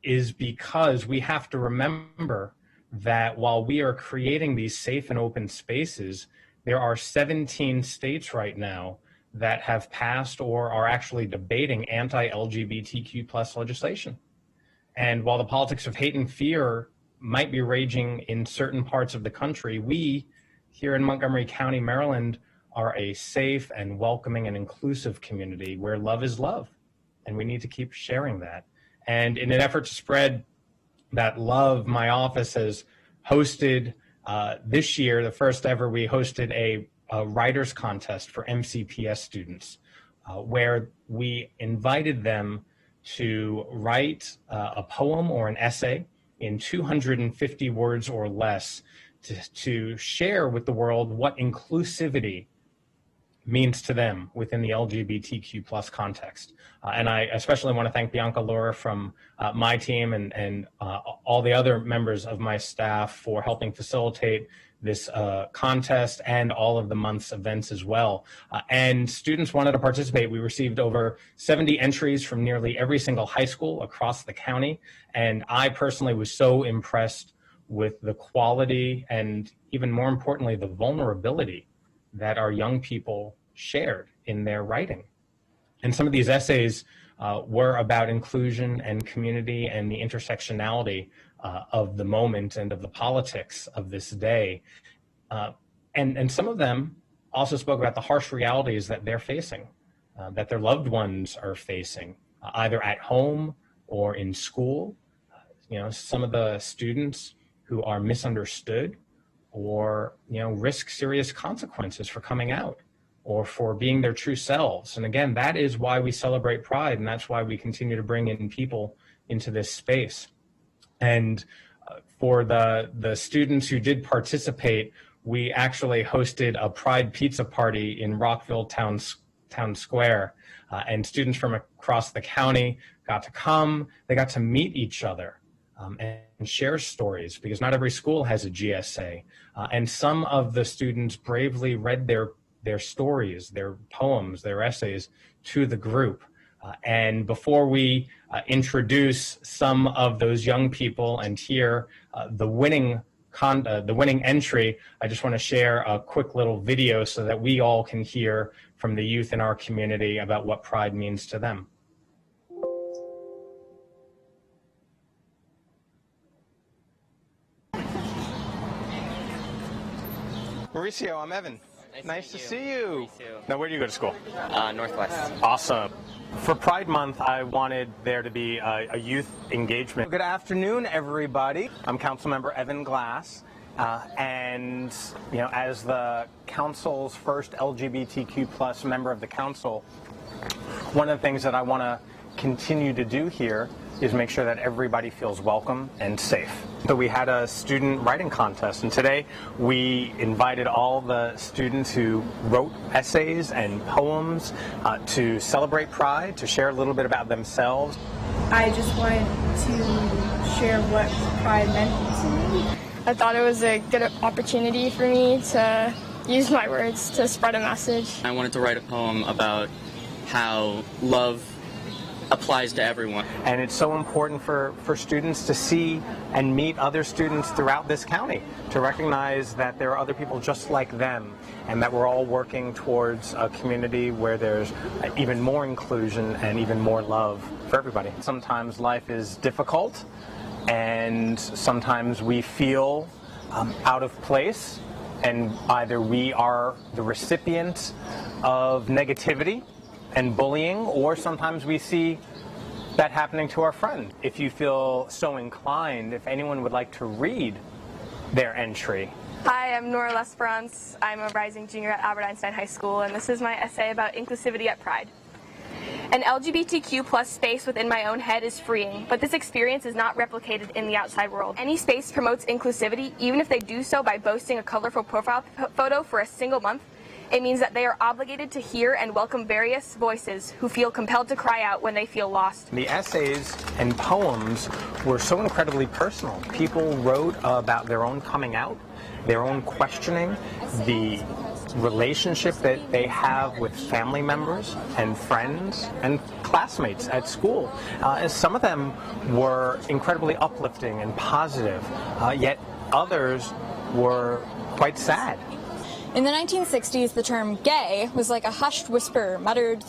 is because we have to remember that while we are creating these safe and open spaces, there are 17 states right now that have passed or are actually debating anti-LGBTQ plus legislation. And while the politics of hate and fear might be raging in certain parts of the country, we here in Montgomery County, Maryland, are a safe and welcoming and inclusive community where love is love. And we need to keep sharing that. And in an effort to spread that love, my office has hosted this year, the first ever, we hosted a writers contest for MCPS students where we invited them to write a poem or an essay in 250 words or less to share with the world what inclusivity means to them within the LGBTQ plus context. And I especially want to thank Bianca Laura from my team and all the other members of my staff for helping facilitate this contest and all of the month's events as well. And students wanted to participate. We received over 70 entries from nearly every single high school across the county. And I personally was so impressed with the quality and, even more importantly, the vulnerability that our young people shared in their writing. And some of these essays were about inclusion and community and the intersectionality of the moment and of the politics of this day. And some of them also spoke about the harsh realities that they're facing, that their loved ones are facing, either at home or in school. You know, some of the students who are misunderstood or, you know, risk serious consequences for coming out or for being their true selves. And again, that is why we celebrate Pride, and that's why we continue to bring in people into this space. And for the students who did participate, we actually hosted a Pride pizza party in Rockville Town Square, and students from across the county got to come. They got to meet each other and share stories, because not every school has a GSA. And some of the students bravely read their stories, their poems, their essays to the group. And before we introduce some of those young people and hear the winning entry, I just want to share a quick little video so that we all can hear from the youth in our community about what Pride means to them. Mauricio, I'm Evan. Nice to see you. Now, where do you go to school? Northwest. Awesome. For Pride Month, I wanted there to be a youth engagement. Good afternoon, everybody. I'm Councilmember Evan Glass, and you know, as the council's first LGBTQ plus member of the council, one of the things that I want to continue to do here is make sure that everybody feels welcome and safe. So we had a student writing contest, and today we invited all the students who wrote essays and poems to celebrate Pride, to share a little bit about themselves. I just wanted to share what Pride meant to me. I thought it was a good opportunity for me to use my words to spread a message. I wanted to write a poem about how love applies to everyone. And it's so important for students to see and meet other students throughout this county, to recognize that there are other people just like them, and that we're all working towards a community where there's even more inclusion and even more love for everybody. Sometimes life is difficult, and sometimes we feel out of place, and either we are the recipient of negativity and bullying, or sometimes we see that happening to our friend. If you feel so inclined, if anyone would like to read their entry. Hi, I'm Nora Lesperance. I'm a rising junior at Albert Einstein High School, and this is my essay about inclusivity at Pride. An LGBTQ plus space within my own head is freeing, but this experience is not replicated in the outside world. Any space promotes inclusivity, even if they do so by boasting a colorful profile photo for a single month. It means that they are obligated to hear and welcome various voices who feel compelled to cry out when they feel lost. The essays and poems were so incredibly personal. People wrote about their own coming out, their own questioning, the relationship that they have with family members and friends and classmates at school. Some of them were incredibly uplifting and positive, yet others were quite sad. In the 1960s, the term gay was like a hushed whisper muttered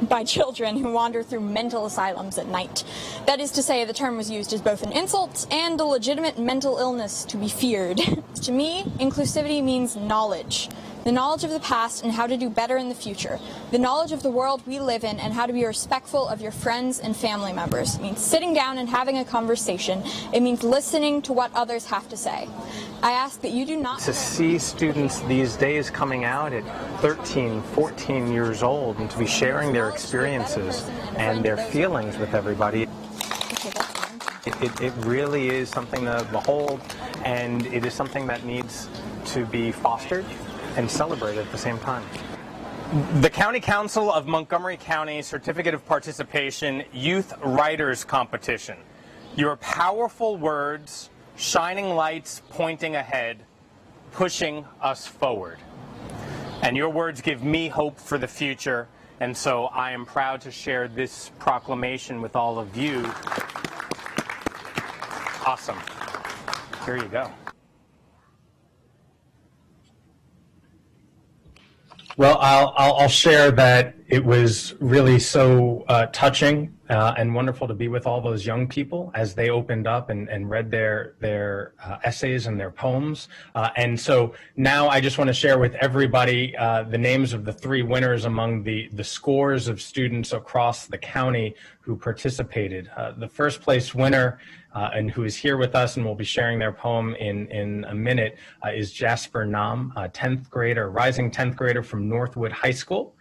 by children who wander through mental asylums at night. That is to say, the term was used as both an insult and a legitimate mental illness to be feared. To me, inclusivity means knowledge. The knowledge of the past and how to do better in the future. The knowledge of the world we live in and how to be respectful of your friends and family members. It means sitting down and having a conversation. It means listening to what others have to say. I ask that you do not... To see students these days coming out at 13, 14 years old and to be sharing their experiences and their feelings with everybody, it really is something to behold, and it is something that needs to be fostered and celebrate at the same time. The County Council of Montgomery County Certificate of Participation Youth Writers Competition. Your powerful words, shining lights pointing ahead, pushing us forward. And your words give me hope for the future, and so I am proud to share this proclamation with all of you. Awesome. Here you go. Well, I'll share that it was really so touching and wonderful to be with all those young people as they opened up and read their essays and their poems. And so now I just want to share with everybody the names of the three winners among the scores of students across the county who participated. The first place winner and who is here with us and will be sharing their poem in a minute is Jasper Nam, a 10th grader, rising 10th grader from Northwood High School.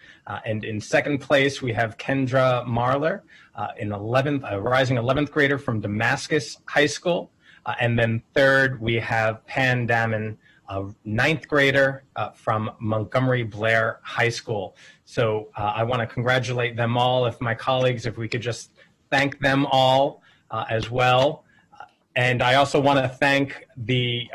And in second place, we have Kendra Marler, a rising 11th grader from Damascus High School. And then third, we have Pan Damon, a 9th grader from Montgomery Blair High School. So I want to congratulate them all. If my colleagues, if we could just thank them all as well. And I also want to thank the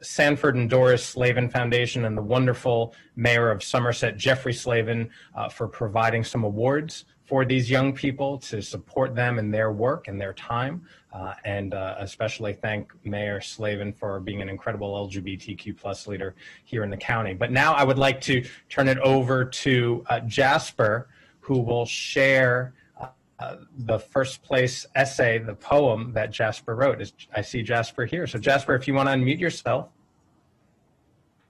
Sanford and Doris Slavin Foundation and the wonderful Mayor of Somerset, Jeffrey Slavin, for providing some awards for these young people to support them in their work and their time. And especially thank Mayor Slavin for being an incredible LGBTQ plus leader here in the county. But now I would like to turn it over to Jasper, who will share the first place essay, the poem that Jasper wrote. I see Jasper here. So Jasper, if you want to unmute yourself.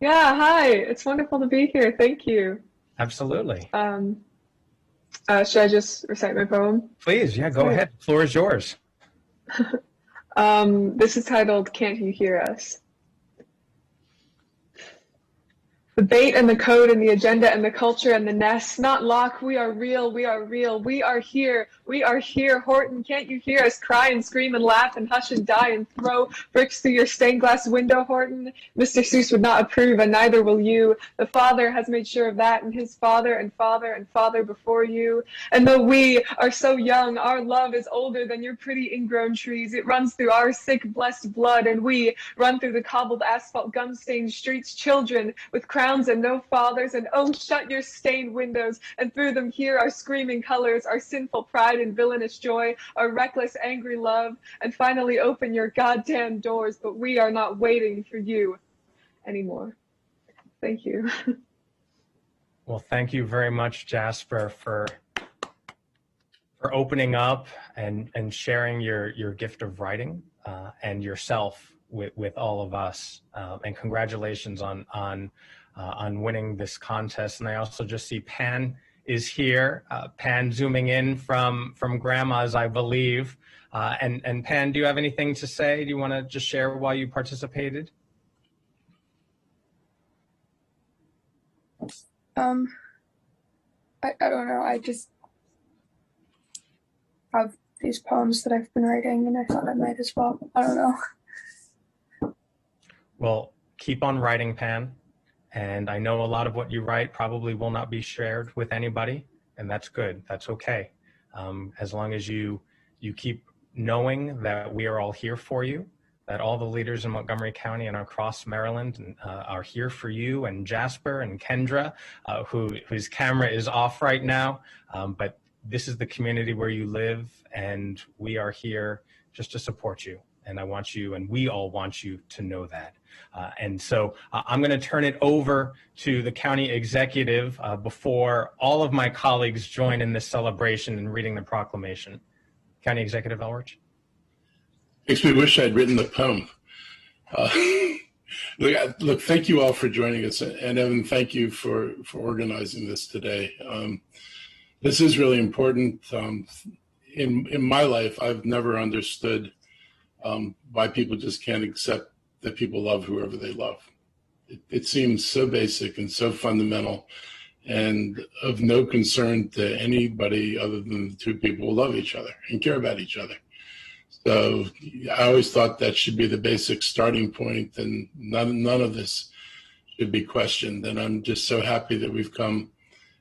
Yeah, hi. It's wonderful to be here. Thank you. Absolutely. Should I just recite my poem? Please, yeah, go ahead. The floor is yours. This is titled, Can't You Hear Us? The bait and the code and the agenda and the culture and the nest, not Locke, we are real, we are real, we are here, Horton, can't you hear us cry and scream and laugh and hush and die and throw bricks through your stained glass window, Horton? Mr. Seuss would not approve and neither will you. The Father has made sure of that and his father and father and father before you. And though we are so young, our love is older than your pretty ingrown trees. It runs through our sick, blessed blood and we run through the cobbled asphalt, gum-stained streets, children with crowns and no fathers, and oh, shut your stained windows, and through them hear our screaming colors, our sinful pride and villainous joy, our reckless, angry love, and finally open your goddamn doors, but we are not waiting for you anymore. Thank you. Well, thank you very much, Jasper, for opening up and sharing your gift of writing and yourself with all of us. And congratulations on winning this contest. And I also just see Pan is here. Pan zooming in from Grandma's, I believe. And Pan, do you have anything to say? Do you want to just share why you participated? I don't know. I just have these poems that I've been writing, and I thought I might as well. I don't know. Well, keep on writing, Pan. And I know a lot of what you write probably will not be shared with anybody, and that's good. That's okay. As long as you keep knowing that we are all here for you, that all the leaders in Montgomery County and across Maryland are here for you, and Jasper and Kendra, whose camera is off right now. But this is the community where you live, and we are here just to support you. And I want you, and we all want you to know that. And so I'm going to turn it over to the county executive before all of my colleagues join in this celebration and reading the proclamation. County Executive Elrich. Makes me wish I'd written the poem. Look, thank you all for joining us. And Evan, thank you for organizing this today. This is really important. In my life, I've never understood why people just can't accept that people love whoever they love. It seems so basic and so fundamental and of no concern to anybody other than the two people who love each other and care about each other. So I always thought that should be the basic starting point, and none of this should be questioned. And I'm just so happy that we've come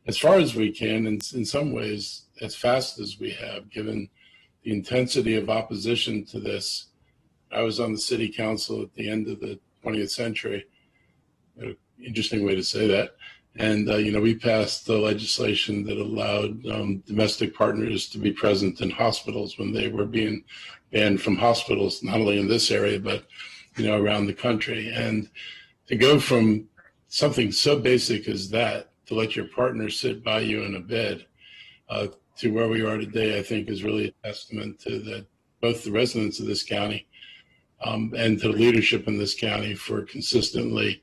as far as we can, and in some ways as fast as we have, given the intensity of opposition to this. I was on the city council at the end of the 20th century. Interesting way to say that. And, we passed the legislation that allowed domestic partners to be present in hospitals when they were being banned from hospitals, not only in this area, but, around the country. And to go from something so basic as that, to let your partner sit by you in a bed, to where we are today, I think is really a testament to both the residents of this county and to the leadership in this county for consistently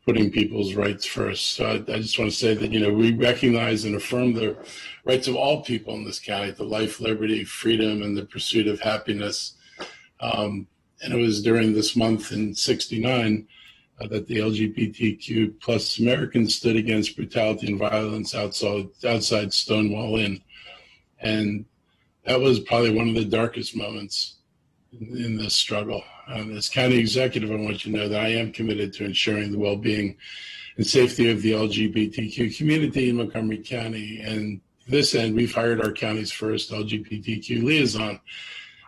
putting people's rights first. So I just want to say that, we recognize and affirm the rights of all people in this county to life, liberty, freedom, and the pursuit of happiness. And it was during this month in '69 that the LGBTQ plus Americans stood against brutality and violence outside Stonewall Inn. And that was probably one of the darkest moments in this struggle. As county executive, I want you to know that I am committed to ensuring the well-being and safety of the LGBTQ community in Montgomery County. And to this end, we've hired our county's first LGBTQ liaison,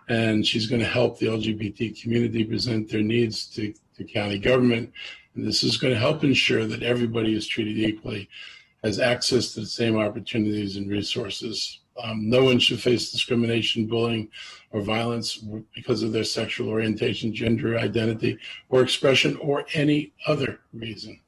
and she's going to help the LGBT community present their needs to county government. And this is going to help ensure that everybody is treated equally, has access to the same opportunities and resources. No one should face discrimination, bullying, or violence because of their sexual orientation, gender identity, or expression, or any other reason.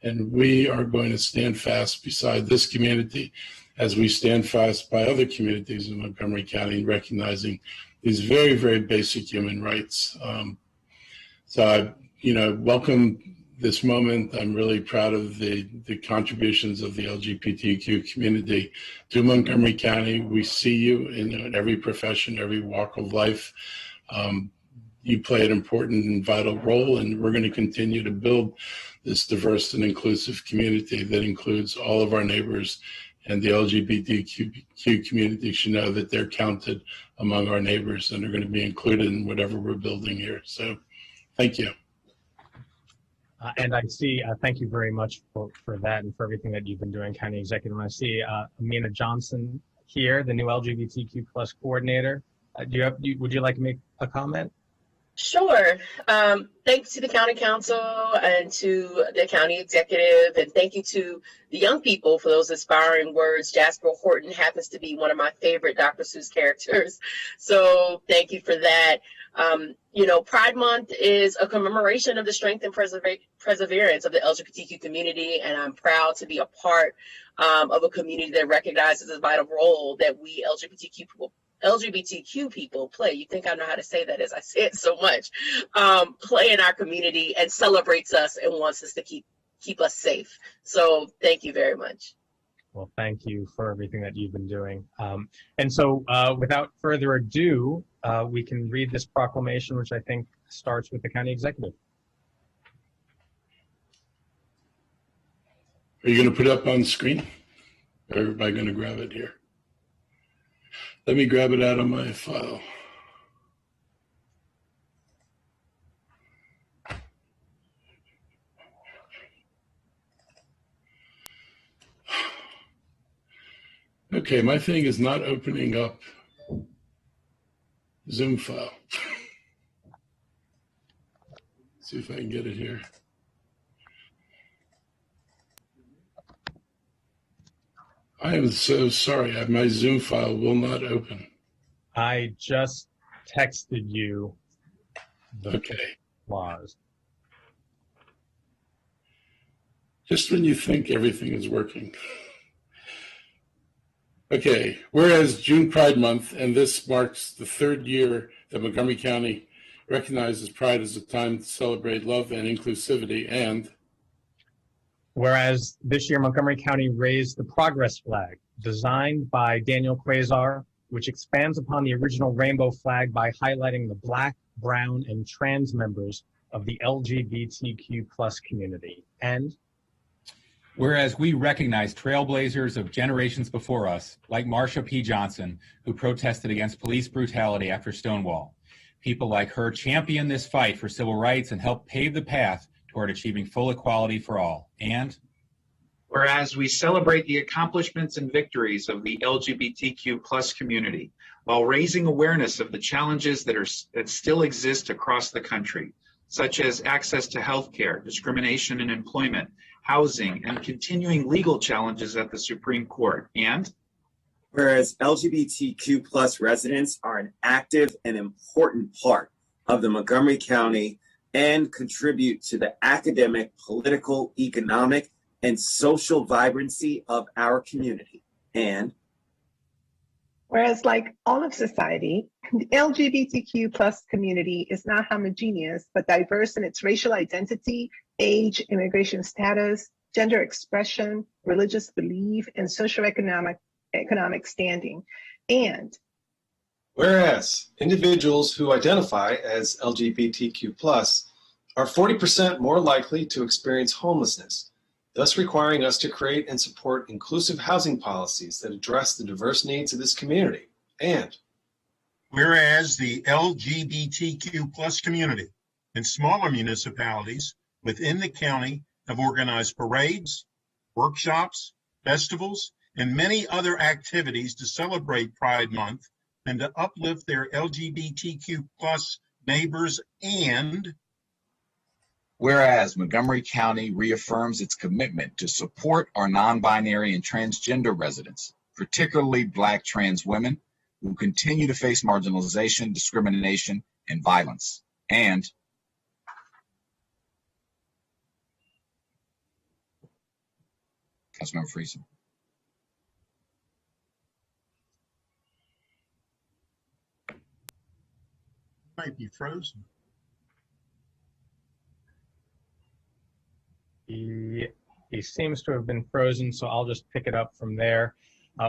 And we are going to stand fast beside this community as we stand fast by other communities in Montgomery County in recognizing these very, very basic human rights. So I, welcome this moment. I'm really proud of the contributions of the LGBTQ community to Montgomery County. We see you in every profession, every walk of life. You play an important and vital role, and we're going to continue to build this diverse and inclusive community that includes all of our neighbors, and the LGBTQ community should know that they're counted among our neighbors and are going to be included in whatever we're building here. So thank you. And I see, thank you very much for that and for everything that you've been doing, County Executive. And I see Amina Johnson here, the new LGBTQ plus coordinator. Would you like to make a comment? Sure. Thanks to the county council and to the county executive, and thank you to the young people for those inspiring words. Jasper Horton happens to be one of my favorite Dr. Seuss characters, so thank you for that. Pride Month is a commemoration of the strength and perseverance of the LGBTQ community, and I'm proud to be a part of a community that recognizes the vital role that we LGBTQ LGBTQ people play. You think I know how to say that as I say it so much. Play in our community and celebrates us and wants us to keep us safe. So thank you very much. Well, thank you for everything that you've been doing. And so without further ado, we can read this proclamation, which I think starts with the county executive. Are you going to put it up on the screen? Or am I going to grab it here? Let me grab it out of my file. Okay, my thing is not opening up Zoom file. See if I can get it here. I am so sorry. My Zoom file will not open. I just texted you the laws. Just when you think everything is working. Okay, whereas June Pride Month, and this marks the third year that Montgomery County recognizes Pride as a time to celebrate love and inclusivity, and whereas this year Montgomery County raised the Progress flag, designed by Daniel Quasar, which expands upon the original rainbow flag by highlighting the Black, brown, and trans members of the LGBTQ plus community. And whereas we recognize trailblazers of generations before us, like Marsha P. Johnson, who protested against police brutality after Stonewall. People like her champion this fight for civil rights and help pave the path toward achieving full equality for all. And whereas we celebrate the accomplishments and victories of the LGBTQ plus community while raising awareness of the challenges that still exist across the country, such as access to health care, discrimination in employment, housing, and continuing legal challenges at the Supreme Court. And whereas LGBTQ plus residents are an active and important part of the Montgomery County and contribute to the academic, political, economic, and social vibrancy of our community. And whereas, like all of society, the LGBTQ plus community is not homogeneous, but diverse in its racial identity, age, immigration status, gender expression, religious belief, and socioeconomic standing. And whereas individuals who identify as LGBTQ plus are 40% more likely to experience homelessness, thus requiring us to create and support inclusive housing policies that address the diverse needs of this community. And whereas the LGBTQ plus community in smaller municipalities within the county have organized parades, workshops, festivals, and many other activities to celebrate Pride Month and to uplift their LGBTQ plus neighbors. And whereas Montgomery County reaffirms its commitment to support our non-binary and transgender residents, particularly Black trans women who continue to face marginalization, discrimination, and violence. And Councilmember Friesen. Might be frozen. He seems to have been frozen, so I'll just pick it up from there.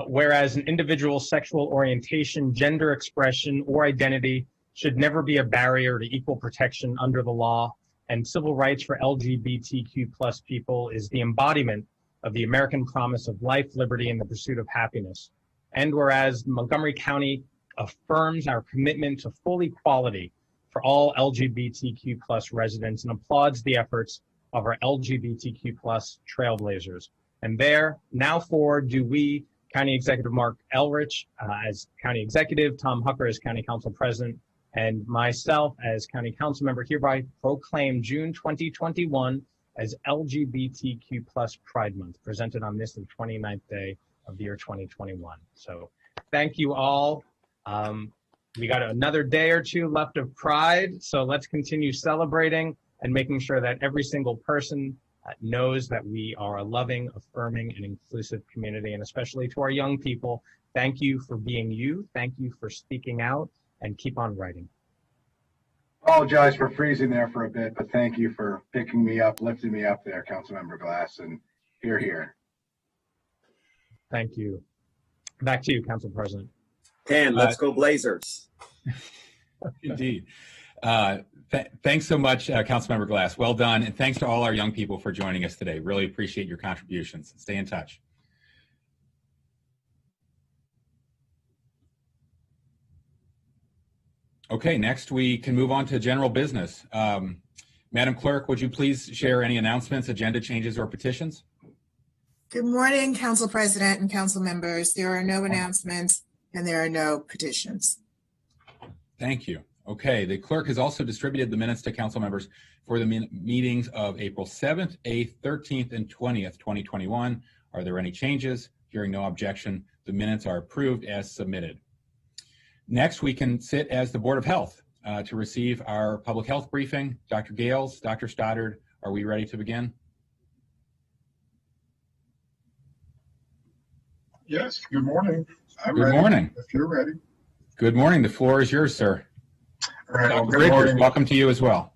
Whereas an individual's sexual orientation, gender expression, or identity should never be a barrier to equal protection under the law, and civil rights for LGBTQ plus people is the embodiment of the American promise of life, liberty, and the pursuit of happiness. And whereas Montgomery County affirms our commitment to full equality for all LGBTQ plus residents and applauds the efforts of our LGBTQ plus trailblazers. And there, now for do we, County Executive Mark Elrich as County Executive, Tom Hucker as County Council President, and myself as County Council Member hereby proclaim June 2021 as LGBTQ plus Pride Month, presented on this, the 29th day of the year 2021. So thank you all. We got another day or two left of Pride, so let's continue celebrating and making sure that every single person knows that we are a loving, affirming, and inclusive community. And especially to our young people, thank you for being you. Thank you for speaking out, and keep on writing. Apologize for freezing there for a bit, but thank you for picking me up, lifting me up there, Councilmember Glass, and here. Thank you. Back to you, Council President. And let's go Blazers. Indeed. Thanks so much, Councilmember Glass. Well done. And thanks to all our young people for joining us today. Really appreciate your contributions. Stay in touch. Okay, next we can move on to general business. Madam Clerk, would you please share any announcements, agenda changes, or petitions? Good morning, Council President and Council members. There are no announcements and there are no petitions. Thank you. Okay, the clerk has also distributed the minutes to council members for the meetings of April 7th, 8th, 13th, and 20th, 2021. Are there any changes? Hearing no objection, the minutes are approved as submitted. Next, we can sit as the Board of Health to receive our public health briefing. Dr. Gales, Dr. Stoddard, are we ready to begin? Yes, good morning. Good morning. If you're ready. Good morning. The floor is yours, sir. All right. Well, Dr. good Bridges, morning. welcome to you as well.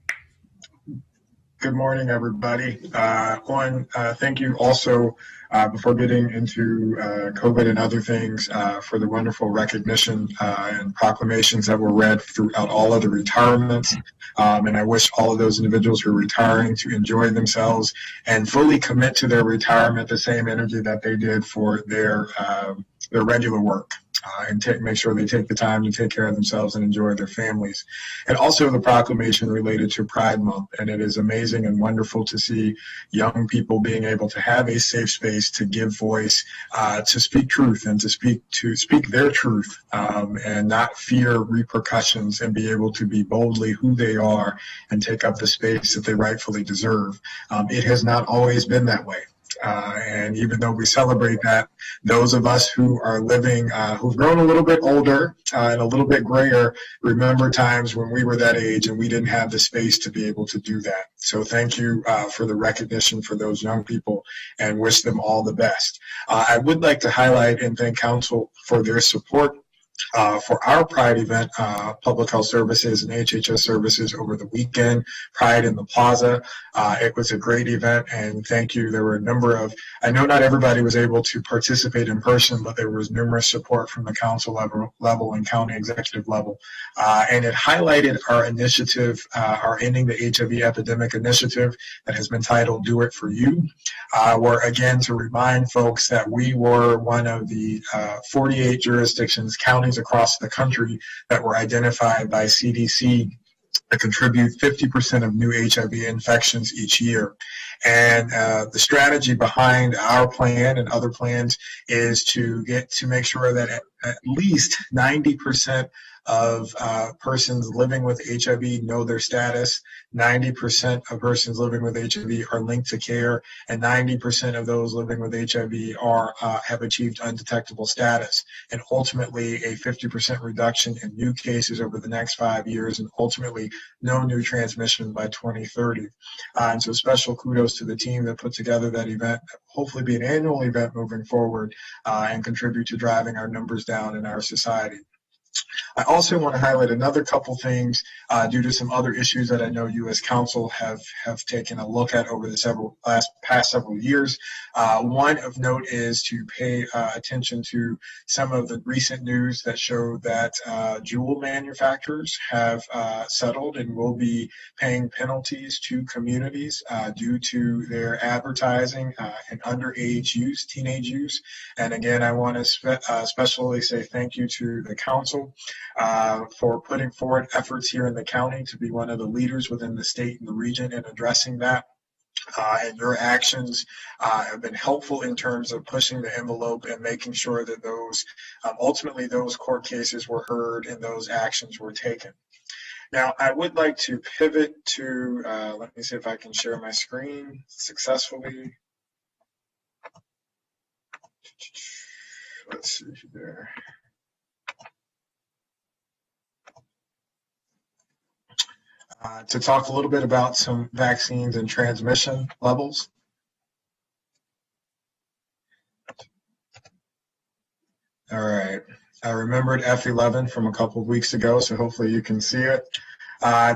Good morning, everybody. Thank you also, before getting into COVID and other things, for the wonderful recognition and proclamations that were read throughout all of the retirements. And I wish all of those individuals who are retiring to enjoy themselves and fully commit to their retirement the same energy that they did for their regular work. And make sure they take the time to take care of themselves and enjoy their families. And also the proclamation related to Pride Month. And it is amazing and wonderful to see young people being able to have a safe space to give voice, to speak truth and to speak their truth, and not fear repercussions, and be able to be boldly who they are and take up the space that they rightfully deserve. It has not always been that way. And even though we celebrate that, those of us who are living, who've grown a little bit older and a little bit grayer, remember times when we were that age and we didn't have the space to be able to do that. So thank you for the recognition for those young people, and wish them all the best. I would like to highlight and thank Council for their support for our Pride event, Public Health Services and HHS Services over the weekend, Pride in the Plaza. It was a great event, and thank you. There were a number of, I know not everybody was able to participate in person, but there was numerous support from the council level and county executive level. And it highlighted our initiative, our Ending the HIV Epidemic initiative that has been titled Do It For You, where again, to remind folks that we were one of the 48 jurisdictions, counties across the country that were identified by CDC to contribute 50% of new HIV infections each year. And the strategy behind our plan and other plans is to make sure that at least 90% of persons living with HIV know their status, 90% of persons living with HIV are linked to care, and 90% of those living with HIV have achieved undetectable status, and ultimately a 50% reduction in new cases over the next 5 years, and ultimately no new transmission by 2030. And so special kudos to the team that put together that event, hopefully be an annual event moving forward, and contribute to driving our numbers down in our society. I also want to highlight another couple things due to some other issues that I know you as council have taken a look at over the past several years. One of note is to pay attention to some of the recent news that show that jewel manufacturers have settled and will be paying penalties to communities due to their advertising and underage use, teenage use. And again, I want to especially say thank you to the council for putting forward efforts here in the county to be one of the leaders within the state and the region in addressing that. And your actions have been helpful in terms of pushing the envelope and making sure that those, ultimately those court cases were heard and those actions were taken. Now, I would like to pivot to, let me see if I can share my screen successfully. Let's see there. To talk a little bit about some vaccines and transmission levels. All right. I remembered F11 from a couple of weeks ago, so hopefully you can see it.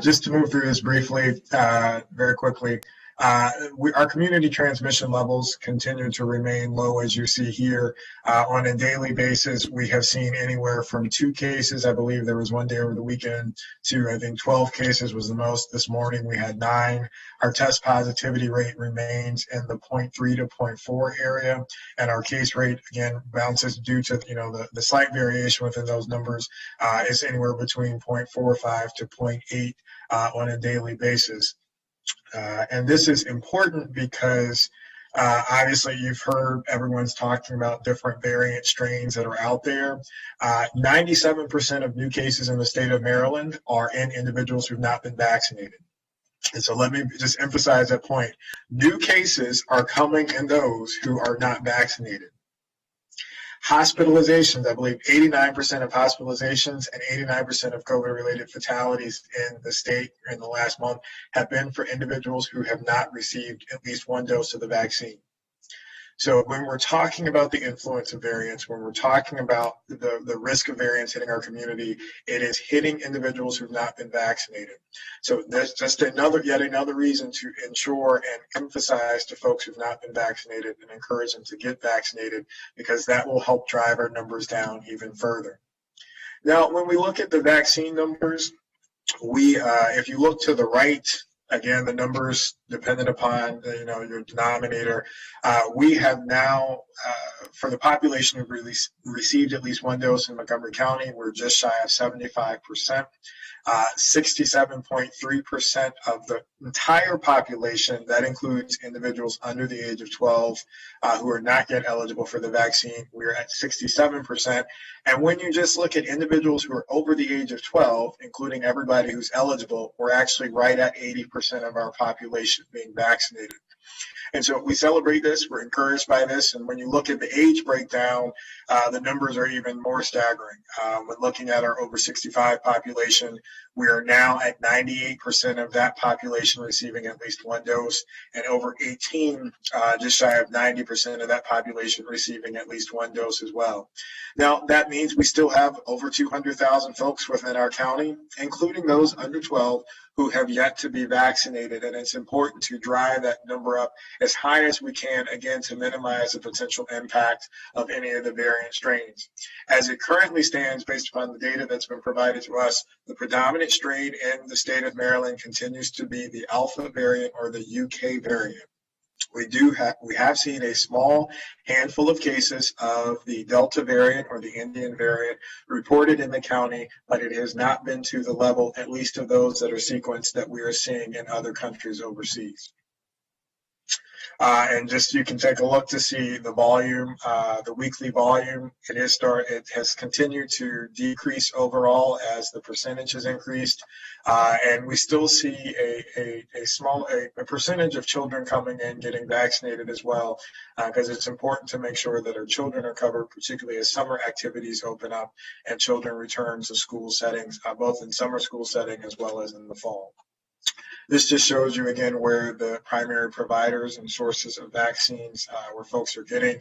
Just to move through this briefly, very quickly, our community transmission levels continue to remain low, as you see here. On a daily basis, we have seen anywhere from 2 cases. I believe there was one day over the weekend to, I think, 12 cases was the most. This morning we had 9. Our test positivity rate remains in the 0.3 to 0.4 area, and our case rate, again, bounces due to the slight variation within those numbers, is anywhere between 0.45 to 0.8 on a daily basis. And this is important because obviously you've heard everyone's talking about different variant strains that are out there. 97% of new cases in the state of Maryland are in individuals who've not been vaccinated. And so let me just emphasize that point. New cases are coming in those who are not vaccinated. Hospitalizations, I believe 89% of hospitalizations and 89% of COVID-related fatalities in the state in the last month have been for individuals who have not received at least 1 dose of the vaccine. So when we're talking about the influence of variants, when we're talking about the risk of variants hitting our community, it is hitting individuals who've not been vaccinated. So there's just yet another reason to ensure and emphasize to folks who've not been vaccinated and encourage them to get vaccinated, because that will help drive our numbers down even further. Now, when we look at the vaccine numbers, if you look to the right, again, the numbers dependent upon your denominator. We have now, for the population who received at least 1 dose in Montgomery County, we're just shy of 75%. 67.3% of the entire population, that includes individuals under the age of 12 who are not yet eligible for the vaccine. We're at 67%. And when you just look at individuals who are over the age of 12, including everybody who's eligible, we're actually right at 80% of our population being vaccinated. And so we celebrate this, we're encouraged by this, and when you look at the age breakdown, the numbers are even more staggering. When looking at our over 65 population, we are now at 98% of that population receiving at least 1 dose, and over 18, just shy of 90% of that population receiving at least 1 dose as well. Now, that means we still have over 200,000 folks within our county, including those under 12, who have yet to be vaccinated, and it's important to drive that number up as high as we can, again, to minimize the potential impact of any of the variant strains. As it currently stands, based upon the data that's been provided to us, the predominant strain in the state of Maryland continues to be the Alpha variant, or the UK variant. We have seen a small handful of cases of the Delta variant or the Indian variant reported in the county, but it has not been to the level, at least of those that are sequenced, that we are seeing in other countries overseas. And just you can take a look to see the volume, the weekly volume. It has continued to decrease overall as the percentage has increased, and we still see a percentage of children coming in getting vaccinated as well, because it's important to make sure that our children are covered, particularly as summer activities open up and children return to school settings, both in summer school setting as well as in the fall. This just shows you again where the primary providers and sources of vaccines, where folks are getting.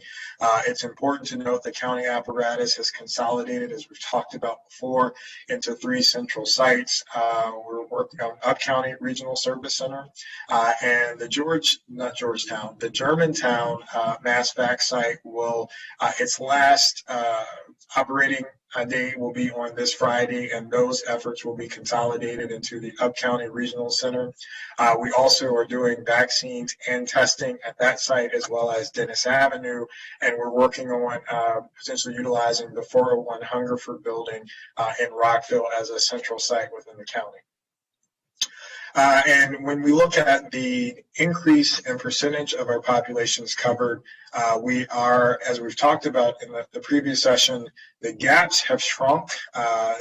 It's important to note the county apparatus has consolidated, as we've talked about before, into 3 central sites. We're working on Up County Regional Service Center and the Germantown Mass Vac site will, its last operating day will be on this Friday, and those efforts will be consolidated into the Up County Regional Center. We also are doing vaccines and testing at that site as well as Dennis Avenue, and we're working on potentially utilizing the 401 Hungerford building in Rockville as a central site within the county. And when we look at the increase in percentage of our populations covered, we are, as we've talked about in the previous session, the gaps have shrunk.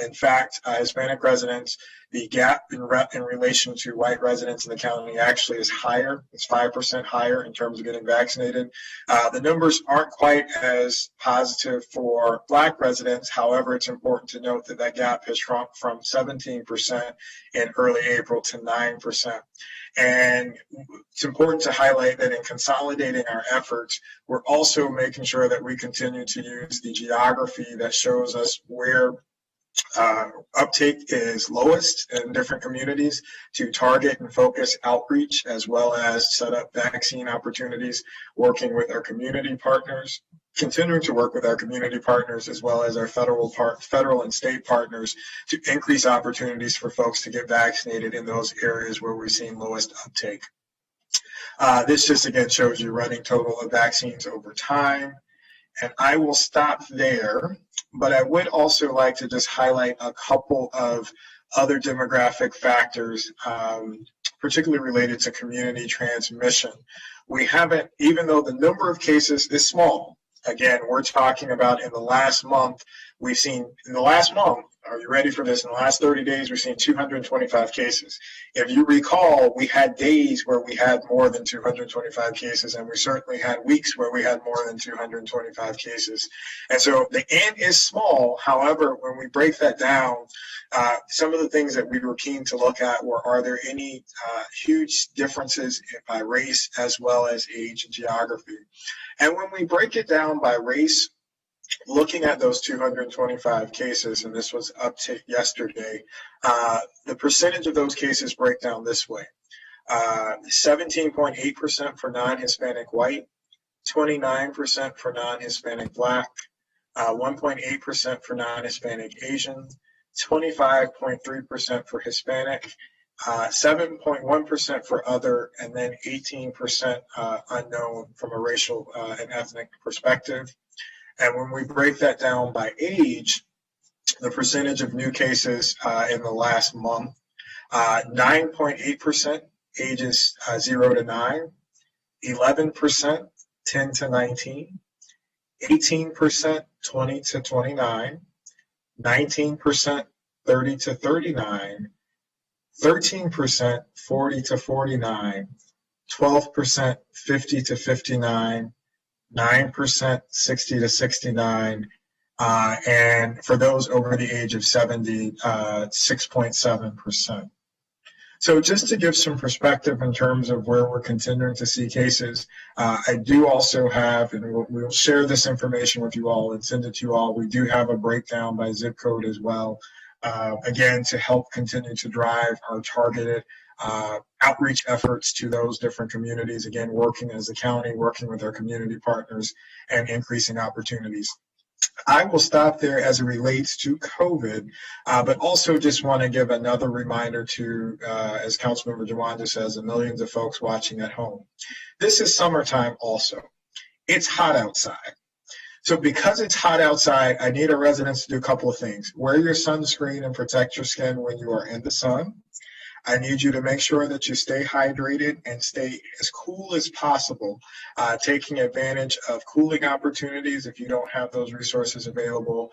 In fact, Hispanic residents, the gap in relation to white residents in the county actually is higher. It's 5% higher in terms of getting vaccinated. The numbers aren't quite as positive for Black residents. However, it's important to note that that gap has shrunk from 17% in early April to 9%. And it's important to highlight that in consolidating our efforts, we're also making sure that we continue to use the geography that shows us where uptake is lowest in different communities to target and focus outreach, as well as set up vaccine opportunities, working with our community partners, continuing to work with our community partners, as well as our federal and state partners to increase opportunities for folks to get vaccinated in those areas where we're seeing lowest uptake. This just again shows you running total of vaccines over time. And I will stop there, but I would also like to just highlight a couple of other demographic factors, particularly related to community transmission. We haven't, even though the number of cases is small, again, we're talking about in the last month, we've seen, in the last month, are you ready for this? In the last 30 days, we've seen 225 cases. If you recall, we had days where we had more than 225 cases, and we certainly had weeks where we had more than 225 cases. And so the N is small. However, when we break that down, some of the things that we were keen to look at were, are there any huge differences by race as well as age and geography? And when we break it down by race, looking at those 225 cases, and this was up to yesterday, the percentage of those cases break down this way. 17.8% for non-Hispanic white, 29% for non-Hispanic black, 1.8% for non-Hispanic Asian, 25.3% for Hispanic, 7.1% for other, and then 18% unknown from a racial and ethnic perspective. And when we break that down by age, the percentage of new cases in the last month, 9.8% ages 0 to 9, 11% 10 to 19, 18% 20 to 29, 19% 30 to 39, 13% 40 to 49, 12% 50 to 59, 9% 60 to 69, and for those over the age of 70, 6.7%. So just to give some perspective in terms of where we're continuing to see cases, I do also have, and we'll share this information with you all and send it to you all, we do have a breakdown by zip code as well, again, to help continue to drive our targeted outreach efforts to those different communities, again, working as a county, working with our community partners, and increasing opportunities. I will stop there as it relates to COVID, but also just want to give another reminder to, as Councilmember Jawanda says, the millions of folks watching at home. This is summertime also. It's hot outside. So because it's hot outside, I need our residents to do a couple of things. Wear your sunscreen and protect your skin when you are in the sun. I need you to make sure that you stay hydrated and stay as cool as possible, taking advantage of cooling opportunities if you don't have those resources available,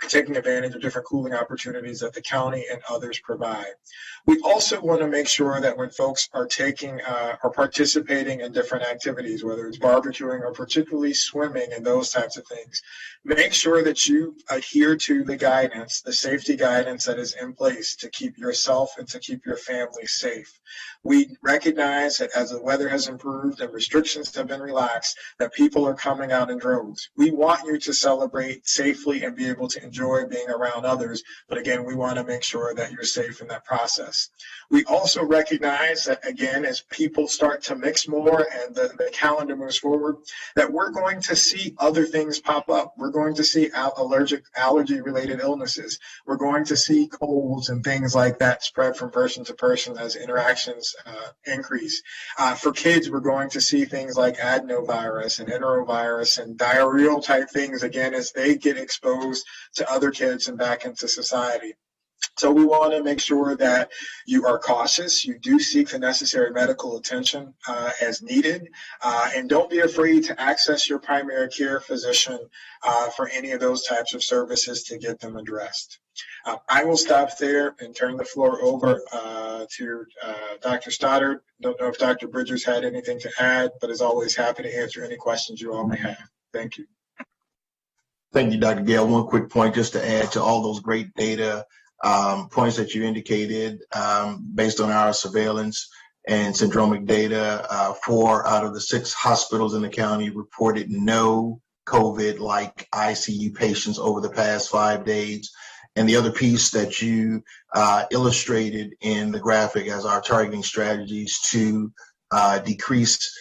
taking advantage of different cooling opportunities that the county and others provide. We also want to make sure that when folks are taking or participating in different activities, whether it's barbecuing or particularly swimming and those types of things, make sure that you adhere to the guidance, the safety guidance that is in place to keep yourself and to keep your family safe. We recognize that as the weather has improved and restrictions have been relaxed, that people are coming out in droves. We want you to celebrate safely and be able to enjoy being around others, but again, we want to make sure that you're safe in that process. We also recognize that, again, as people start to mix more and the calendar moves forward, that we're going to see other things pop up. We're going to see allergy-related illnesses. We're going to see colds and things like that spread from person to person as interactions increase. For kids, we're going to see things like adenovirus and enterovirus and diarrheal type things, again, as they get exposed to other kids and back into society. So we want to make sure that you are cautious, you do seek the necessary medical attention as needed, and don't be afraid to access your primary care physician for any of those types of services to get them addressed. I will stop there and turn the floor over to Dr. Stoddard. Don't know if Dr. Bridgers had anything to add, but as always, happy to answer any questions you all may have. Thank you. Thank you, Dr. Gale. One quick point just to add to all those great data points that you indicated based on our surveillance and syndromic data. 4 out of the 6 hospitals in the county reported no COVID-like ICU patients over the past 5 days. And the other piece that you illustrated in the graphic as our targeting strategies to decrease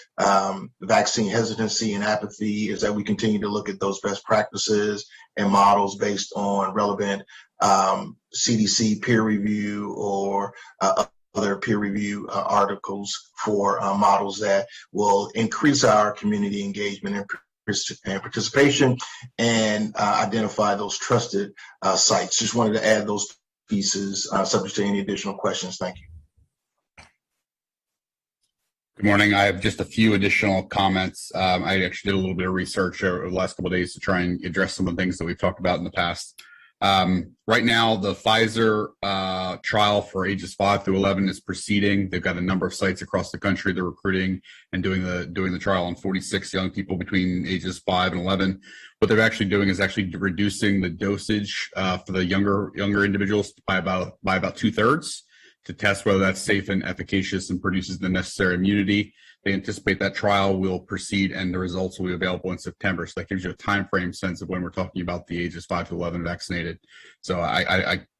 vaccine hesitancy and apathy is that we continue to look at those best practices and models based on relevant CDC peer review or other peer review articles for models that will increase our community engagement and participation and identify those trusted sites. Just wanted to add those pieces subject to any additional questions. Thank you. Good morning. I have just a few additional comments. I actually did a little bit of research over the last couple of days to try and address some of the things that we've talked about in the past. Right now, the Pfizer trial for ages 5 through 11 is proceeding. They've got a number of sites across the country. They're recruiting and doing the trial on 46 young people between ages 5 and 11. What they're actually doing is actually reducing the dosage for the younger individuals by about 2/3 to test whether that's safe and efficacious and produces the necessary immunity. They anticipate that trial will proceed and the results will be available in September. So that gives you a time frame sense of when we're talking about the ages 5 to 11 vaccinated. So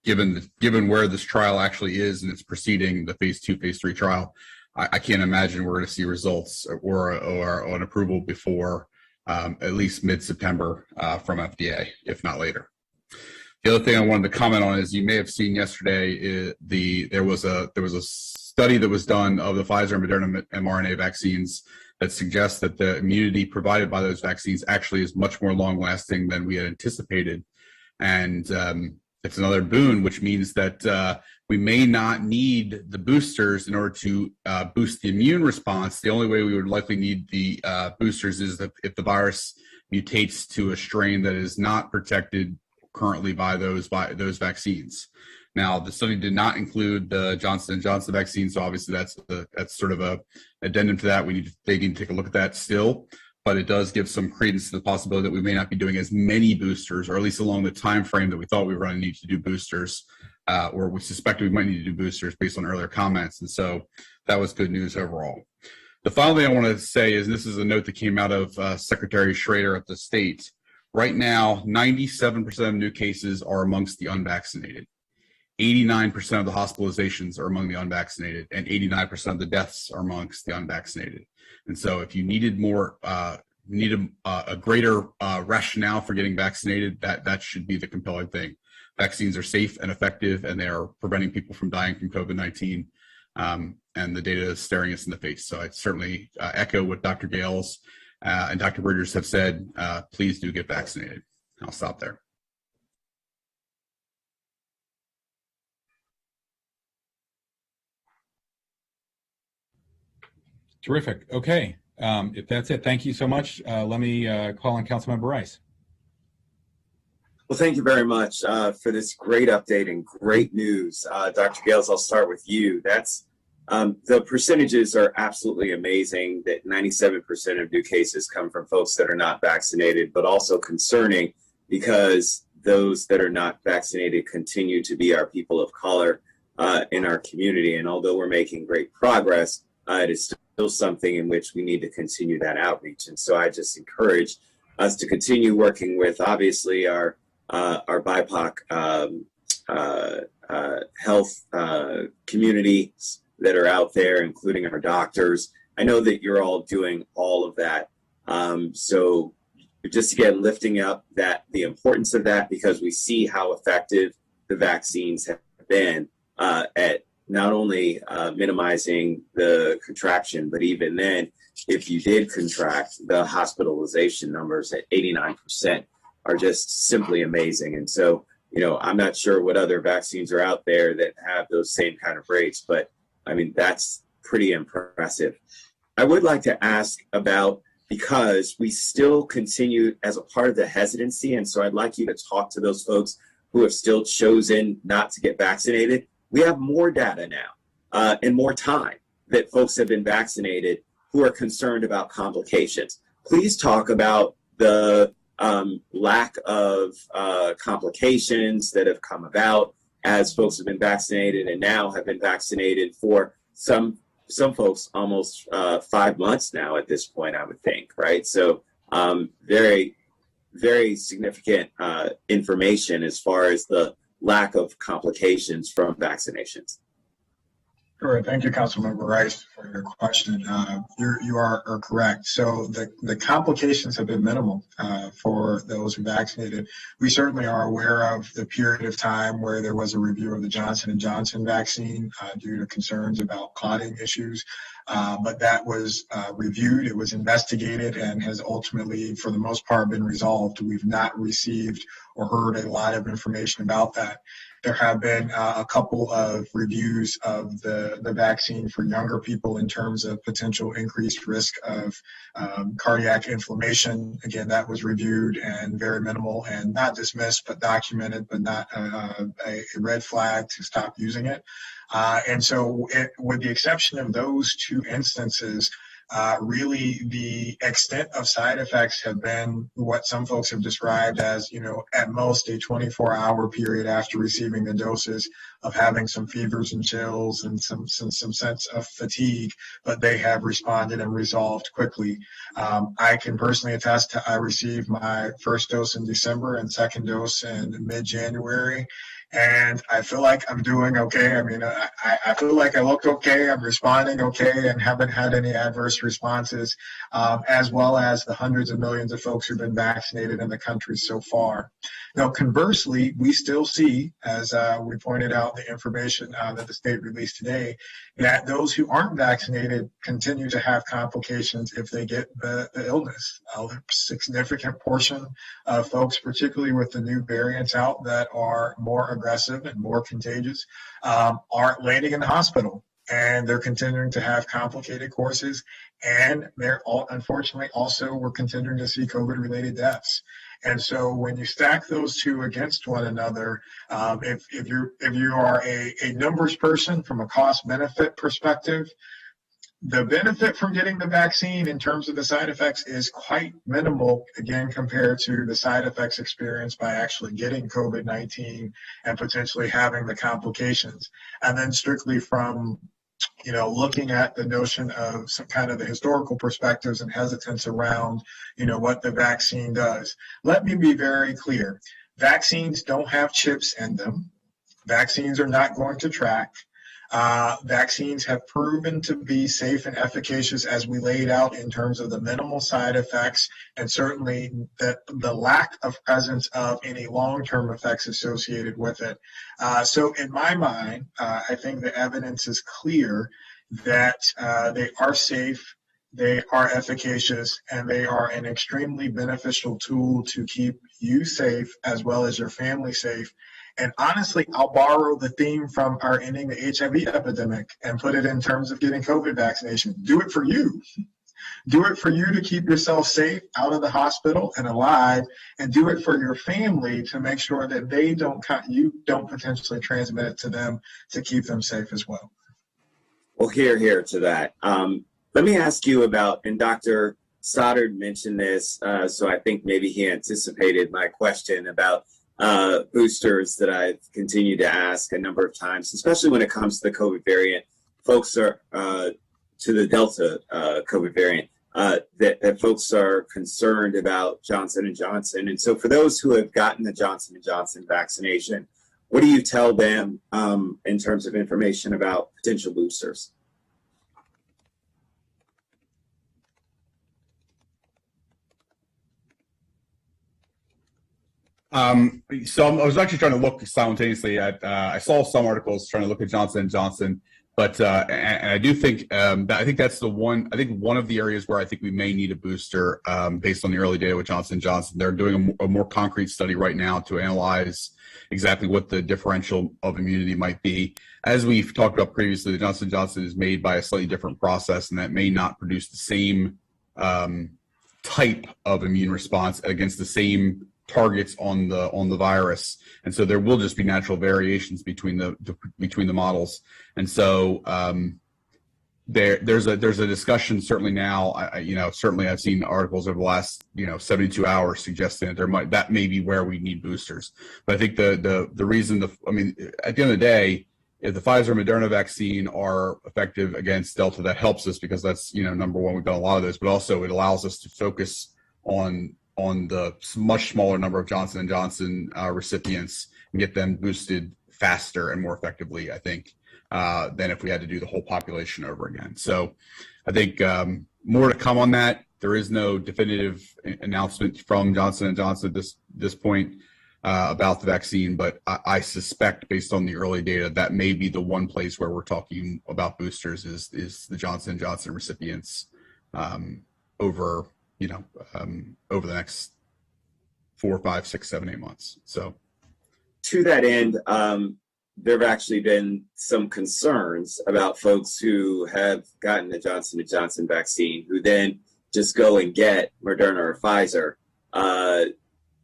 given where this trial actually is and it's proceeding, the phase 2, phase 3 trial, I can't imagine we're going to see results or an approval before at least mid-September from FDA, if not later. The other thing I wanted to comment on is you may have seen yesterday there was a study that was done of the Pfizer and Moderna mRNA vaccines that suggests that the immunity provided by those vaccines actually is much more long-lasting than we had anticipated. And it's another boon, which means that we may not need the boosters in order to boost the immune response. The only way we would likely need the boosters is if the virus mutates to a strain that is not protected currently by those vaccines. Now, the study did not include the Johnson & Johnson vaccine, so obviously that's sort of a addendum to that. They need to take a look at that still, but it does give some credence to the possibility that we may not be doing as many boosters, or at least along the time frame that we thought we were going to need to do boosters, or we suspected we might need to do boosters based on earlier comments, and so that was good news overall. The final thing I want to say is, this is a note that came out of Secretary Schrader at the state. Right now, 97% of new cases are amongst the unvaccinated. 89% of the hospitalizations are among the unvaccinated, and 89% of the deaths are amongst the unvaccinated. And so if you needed a greater rationale for getting vaccinated, that should be the compelling thing. Vaccines are safe and effective, and they are preventing people from dying from COVID-19, and the data is staring us in the face. So I'd certainly echo what Dr. Gales and Dr. Bridgers have said. Please do get vaccinated. I'll stop there. Terrific. Okay. If that's it, thank you so much. Let me call on Councilmember Rice. Well, thank you very much for this great update and great news. Dr. Gales, I'll start with you. The percentages are absolutely amazing, that 97% of new cases come from folks that are not vaccinated, but also concerning because those that are not vaccinated continue to be our people of color in our community. And although we're making great progress, it is still something in which we need to continue that outreach. And so I just encourage us to continue working with, obviously, our BIPOC health communities that are out there, including our doctors. I know that you're all doing all of that. So just again, lifting up the importance of that, because we see how effective the vaccines have been at not only minimizing the contraction, but even then, if you did contract, the hospitalization numbers at 89% are just simply amazing. And so, I'm not sure what other vaccines are out there that have those same kind of rates, but I mean, that's pretty impressive. I would like to ask about, because we still continue as a part of the hesitancy, and so I'd like you to talk to those folks who have still chosen not to get vaccinated. We have more data now and more time that folks have been vaccinated who are concerned about complications. Please talk about the lack of complications that have come about as folks have been vaccinated and now have been vaccinated for some some folks almost 5 months now at this point, I would think, right? So very, very significant information as far as the lack of complications from vaccinations. Sure. Thank you, Councilmember Rice, for your question. You are correct. So the complications have been minimal for those who vaccinated. We certainly are aware of the period of time where there was a review of the Johnson & Johnson vaccine due to concerns about clotting issues. But that was reviewed, it was investigated, and has ultimately, for the most part, been resolved. We've not received or heard a lot of information about that. There have been a couple of reviews of the vaccine for younger people in terms of potential increased risk of cardiac inflammation. Again, that was reviewed and very minimal and not dismissed, but documented, but not a red flag to stop using it. And so with the exception of those two instances, really the extent of side effects have been what some folks have described as, at most a 24-hour period after receiving the doses of having some fevers and chills and some sense of fatigue, but they have responded and resolved quickly. I can personally attest to I received my first dose in December and second dose in mid-January. And I feel like I'm doing okay. I mean, I feel like I look okay. I'm responding okay and haven't had any adverse responses, as well as the hundreds of millions of folks who've been vaccinated in the country so far. Now, conversely, we still see, as we pointed out, the information that the state released today, that those who aren't vaccinated continue to have complications if they get the illness. A significant portion of folks, particularly with the new variants out that are more aggressive and more contagious, are landing in the hospital, and they're continuing to have complicated courses, and they're unfortunately also we're continuing to see COVID-related deaths. And so when you stack those two against one another, if you are a numbers person from a cost benefit perspective, the benefit from getting the vaccine in terms of the side effects is quite minimal, again, compared to the side effects experienced by actually getting COVID-19 and potentially having the complications. And then strictly from looking at the notion of some kind of the historical perspectives and hesitance around, what the vaccine does. Let me be very clear. Vaccines don't have chips in them. Vaccines are not going to track. Vaccines have proven to be safe and efficacious as we laid out in terms of the minimal side effects and certainly the lack of presence of any long-term effects associated with it. So in my mind, I think the evidence is clear that they are safe, they are efficacious, and they are an extremely beneficial tool to keep you safe as well as your family safe. And honestly, I'll borrow the theme from our Ending the HIV Epidemic and put it in terms of getting COVID vaccination. Do it for you. Do it for you to keep yourself safe out of the hospital and alive, and do it for your family to make sure that you don't potentially transmit it to them to keep them safe as well. Well, here to that. Let me ask you about, and Dr. Stoddard mentioned this, so I think maybe he anticipated my question about boosters that I've continued to ask a number of times, especially when it comes to the COVID variant. Folks are to the Delta COVID variant, that folks are concerned about Johnson & Johnson. And so for those who have gotten the Johnson & Johnson vaccination, what do you tell them in terms of information about potential boosters? So I was actually trying to look simultaneously at, I saw some articles trying to look at Johnson & Johnson, but and I do think I think that's one of the areas where I think we may need a booster based on the early data with Johnson & Johnson. They're doing a more concrete study right now to analyze exactly what the differential of immunity might be. As we've talked about previously, the Johnson & Johnson is made by a slightly different process, and that may not produce the same type of immune response against the same targets on the virus, and so there will just be natural variations between the models. And so there's a discussion certainly now. Certainly I've seen articles over the last 72 hours suggesting that that may be where we need boosters. But I think the reason at the end of the day, if the Pfizer and Moderna vaccine are effective against Delta, that helps us because that's, number one, we've done a lot of those, but also it allows us to focus on the much smaller number of Johnson & Johnson recipients and get them boosted faster and more effectively, I think, than if we had to do the whole population over again. So I think more to come on that. There is no definitive announcement from Johnson & Johnson at this point about the vaccine, but I suspect based on the early data that may be the one place where we're talking about boosters is the Johnson & Johnson recipients over the next 4, 5, 6, 7, 8 months. So to that end, there have actually been some concerns about folks who have gotten the Johnson & Johnson vaccine who then just go and get Moderna or Pfizer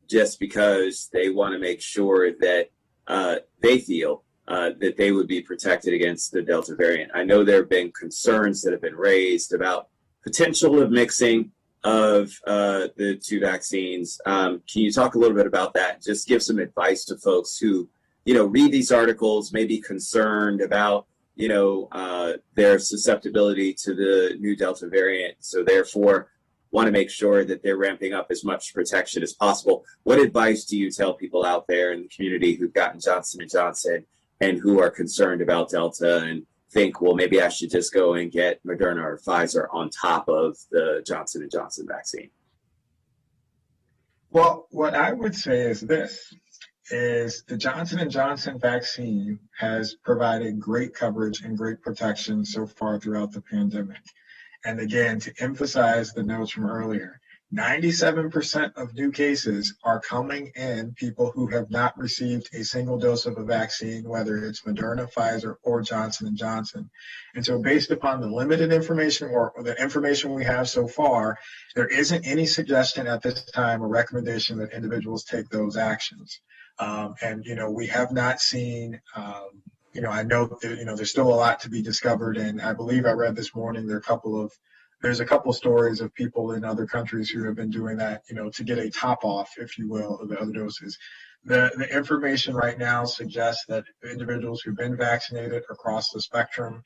just because they want to make sure that they feel that they would be protected against the Delta variant. I know there have been concerns that have been raised about potential of mixing of the two vaccines. Can you talk a little bit about that? Just give some advice to folks who, read these articles, may be concerned about, their susceptibility to the new Delta variant. So therefore, want to make sure that they're ramping up as much protection as possible. What advice do you tell people out there in the community who've gotten Johnson & Johnson and who are concerned about Delta and think, well, maybe I should just go and get Moderna or Pfizer on top of the Johnson & Johnson vaccine? Well, what I would say is this, is the Johnson & Johnson vaccine has provided great coverage and great protection so far throughout the pandemic. And again, to emphasize the notes from earlier, 97% of new cases are coming in people who have not received a single dose of a vaccine, whether it's Moderna, Pfizer, or Johnson & Johnson. And so based upon the limited information or the information we have so far, there isn't any suggestion at this time or recommendation that individuals take those actions. We have not seen, I know that, there's still a lot to be discovered. And I believe I read this morning, there's a couple stories of people in other countries who have been doing that, to get a top off, if you will, of the other doses. The information right now suggests that individuals who've been vaccinated across the spectrum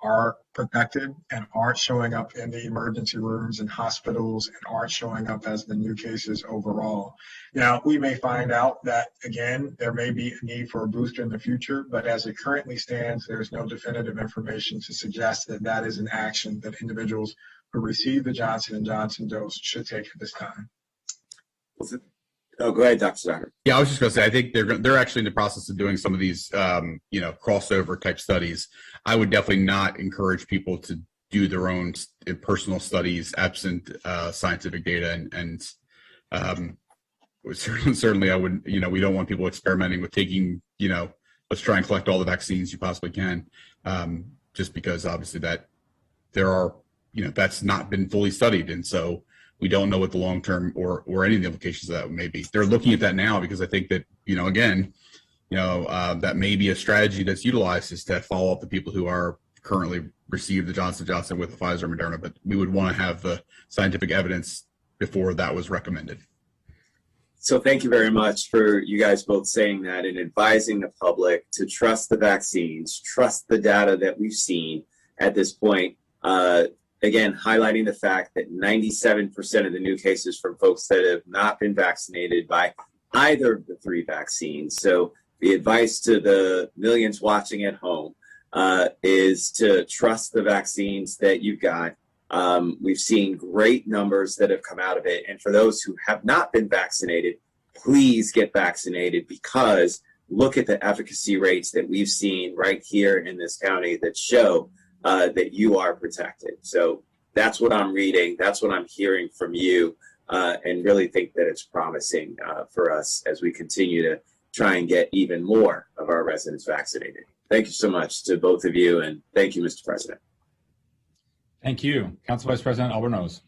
are protected and aren't showing up in the emergency rooms and hospitals and aren't showing up as the new cases overall. Now, we may find out that, again, there may be a need for a booster in the future, but as it currently stands, there's no definitive information to suggest that that is an action that individuals who receive the Johnson & Johnson dose should take at this time. Oh, go ahead, Dr. Steiner. Yeah, I was just going to say, I think they're actually in the process of doing some of these, crossover type studies. I would definitely not encourage people to do their own personal studies absent scientific data, and certainly I wouldn't. We don't want people experimenting with taking. Let's try and collect all the vaccines you possibly can, just because obviously that there are, that's not been fully studied, and so we don't know what the long-term or any of the implications of that may be. They're looking at that now because I think that, that may be a strategy that's utilized is to follow up the people who are currently received the Johnson & Johnson with the Pfizer and Moderna, but we would want to have the scientific evidence before that was recommended. So thank you very much for you guys both saying that and advising the public to trust the vaccines, trust the data that we've seen at this point. Again, highlighting the fact that 97% of the new cases from folks that have not been vaccinated by either of the 3 vaccines. So the advice to the millions watching at home is to trust the vaccines that you've got. We've seen great numbers that have come out of it. And for those who have not been vaccinated, please get vaccinated, because look at the efficacy rates that we've seen right here in this county that show that you are protected. So that's what I'm reading. That's what I'm hearing from you, and really think that it's promising for us as we continue to try and get even more of our residents vaccinated. Thank you so much to both of you, and thank you, Mr. President. Thank you. Council Vice President Albornoz.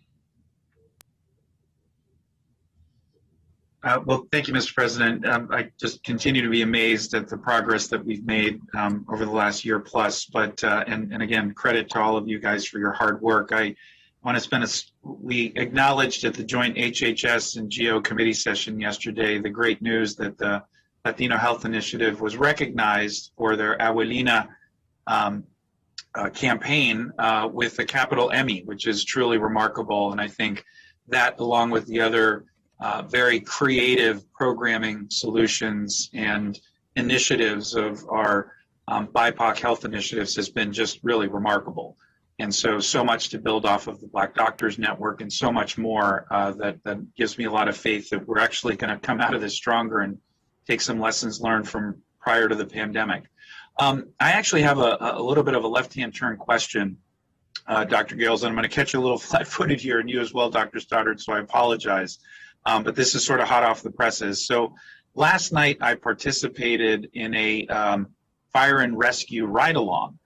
Well, thank you, Mr. President. I just continue to be amazed at the progress that we've made over the last year plus. But and again, credit to all of you guys for your hard work. I want to spend we acknowledged at the joint HHS and GO committee session yesterday the great news that the Latino Health Initiative was recognized for their Abuelina campaign with the capital Emmy, which is truly remarkable. And I think that, along with the other very creative programming solutions and initiatives of our BIPOC health initiatives, has been just really remarkable. And so much to build off of the Black Doctors Network and so much more that gives me a lot of faith that we're actually going to come out of this stronger and take some lessons learned from prior to the pandemic. I actually have a little bit of a left-hand turn question, Dr. Gales, and I'm going to catch you a little flat-footed here, and you as well, Dr. Stoddard, so I apologize. But this is sort of hot off the presses. So last night I participated in a fire and rescue ride-along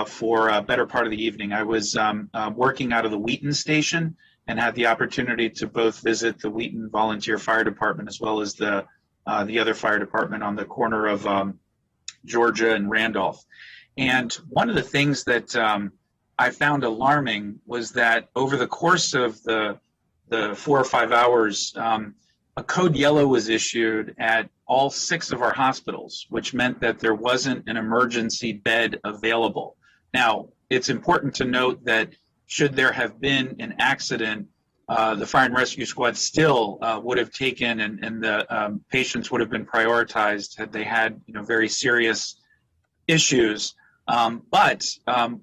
for a better part of the evening. I was working out of the Wheaton station and had the opportunity to both visit the Wheaton Volunteer Fire Department as well as the other fire department on the corner of Georgia and Randolph. And one of the things that I found alarming was that over the course of the 4 or 5 hours, a code yellow was issued at all 6 of our hospitals, which meant that there wasn't an emergency bed available. Now, it's important to note that should there have been an accident, the fire and rescue squad still would have taken, and the patients would have been prioritized had they had very serious issues. But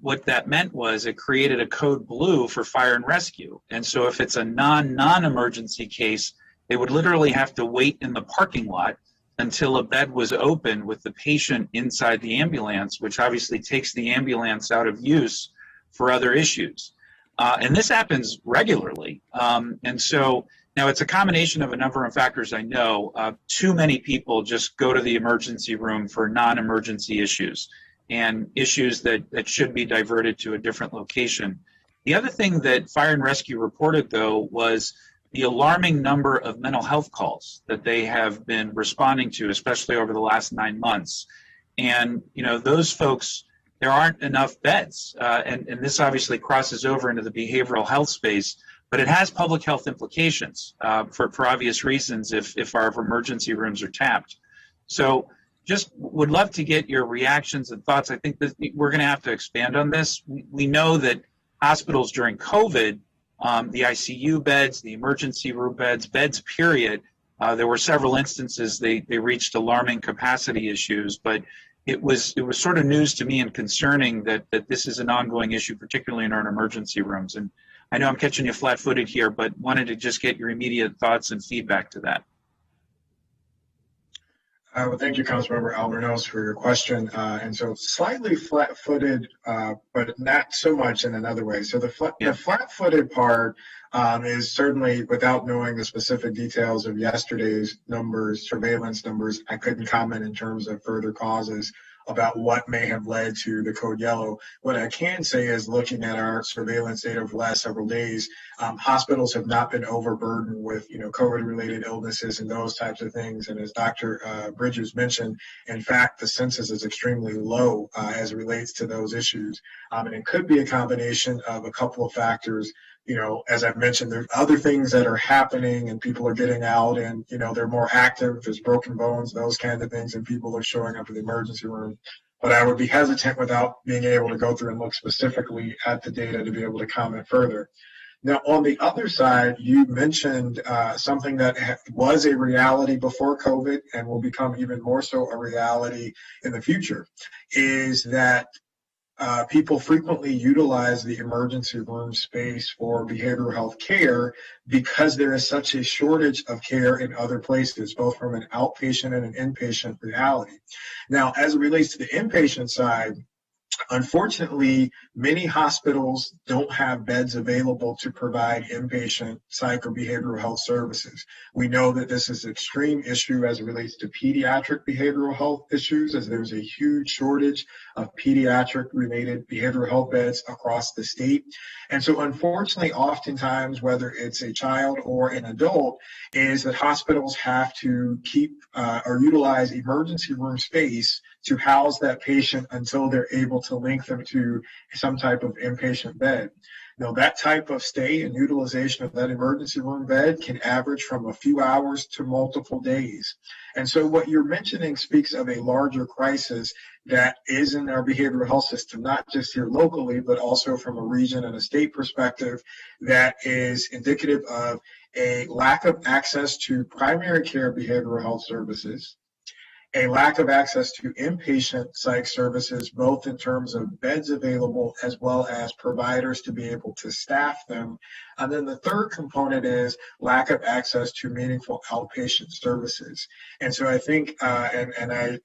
what that meant was it created a code blue for fire and rescue. And so if it's a non-emergency case, they would literally have to wait in the parking lot until a bed was open with the patient inside the ambulance, which obviously takes the ambulance out of use for other issues. And this happens regularly. And so now it's a combination of a number of factors. I know too many people just go to the emergency room for non-emergency issues and issues that should be diverted to a different location. The other thing that Fire and Rescue reported, though, was the alarming number of mental health calls that they have been responding to, especially over the last 9 months. And, those folks, there aren't enough beds. And this obviously crosses over into the behavioral health space, but it has public health implications for obvious reasons if our emergency rooms are tapped. So just would love to get your reactions and thoughts. I think that we're going to have to expand on this. We know that hospitals during COVID, the ICU beds, the emergency room beds, period, there were several instances they reached alarming capacity issues, but it was sort of news to me and concerning that this is an ongoing issue, particularly in our emergency rooms. And I know I'm catching you flat-footed here, but wanted to just get your immediate thoughts and feedback to that. Well, thank you, Councilmember Albornoz, for your question. And so slightly flat-footed, but not so much in another way. So the flat-footed part is certainly, without knowing the specific details of yesterday's numbers, surveillance numbers, I couldn't comment in terms of further causes about what may have led to the code yellow. What I can say is, looking at our surveillance data over the last several days, hospitals have not been overburdened with COVID-related illnesses and those types of things. And as Dr. Bridges mentioned, in fact, the census is extremely low as it relates to those issues. And it could be a combination of a couple of factors. As I've mentioned, there's other things that are happening and people are getting out and, they're more active. There's broken bones, those kinds of things, and people are showing up in the emergency room. But I would be hesitant without being able to go through and look specifically at the data to be able to comment further. Now, on the other side, you mentioned something that was a reality before COVID and will become even more so a reality in the future, is that people frequently utilize the emergency room space for behavioral health care because there is such a shortage of care in other places, both from an outpatient and an inpatient reality. Now, as it relates to the inpatient side, unfortunately, many hospitals don't have beds available to provide inpatient psych or behavioral health services. We know that this is an extreme issue as it relates to pediatric behavioral health issues, as there's a huge shortage of pediatric-related behavioral health beds across the state. And so, unfortunately, oftentimes, whether it's a child or an adult, is that hospitals have to keep or utilize emergency room space to house that patient until they're able to link them to some type of inpatient bed. That type of stay and utilization of that emergency room bed can average from a few hours to multiple days. And so what you're mentioning speaks of a larger crisis that is in our behavioral health system, not just here locally, but also from a region and a state perspective, that is indicative of a lack of access to primary care behavioral health services, a lack of access to inpatient psych services, both in terms of beds available as well as providers to be able to staff them. And then the third component is lack of access to meaningful outpatient services. And so I think, I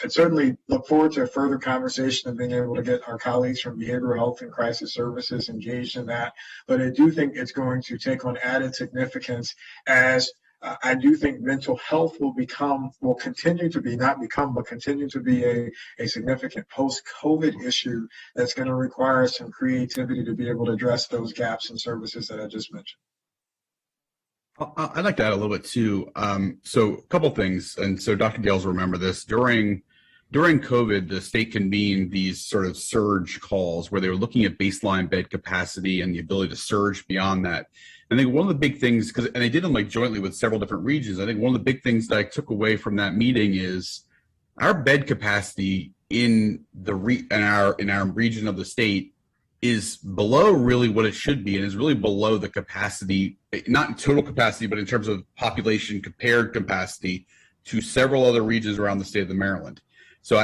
certainly look forward to a further conversation and being able to get our colleagues from behavioral health and crisis services engaged in that. But I do think it's going to take on added significance as I do think mental health will continue to be a significant post-COVID issue that's going to require some creativity to be able to address those gaps in services that I just mentioned. I'd like to add a little bit too. So a couple things, and so Dr. Gales will remember this. During COVID, the state convened these sort of surge calls where they were looking at baseline bed capacity and the ability to surge beyond that. I think one of the big things, and they did them like jointly with several different regions. I think one of the big things that I took away from that meeting is our bed capacity in our region of the state is below really what it should be, and is really below the capacity, not in total capacity, but in terms of population compared capacity to several other regions around the state of Maryland. So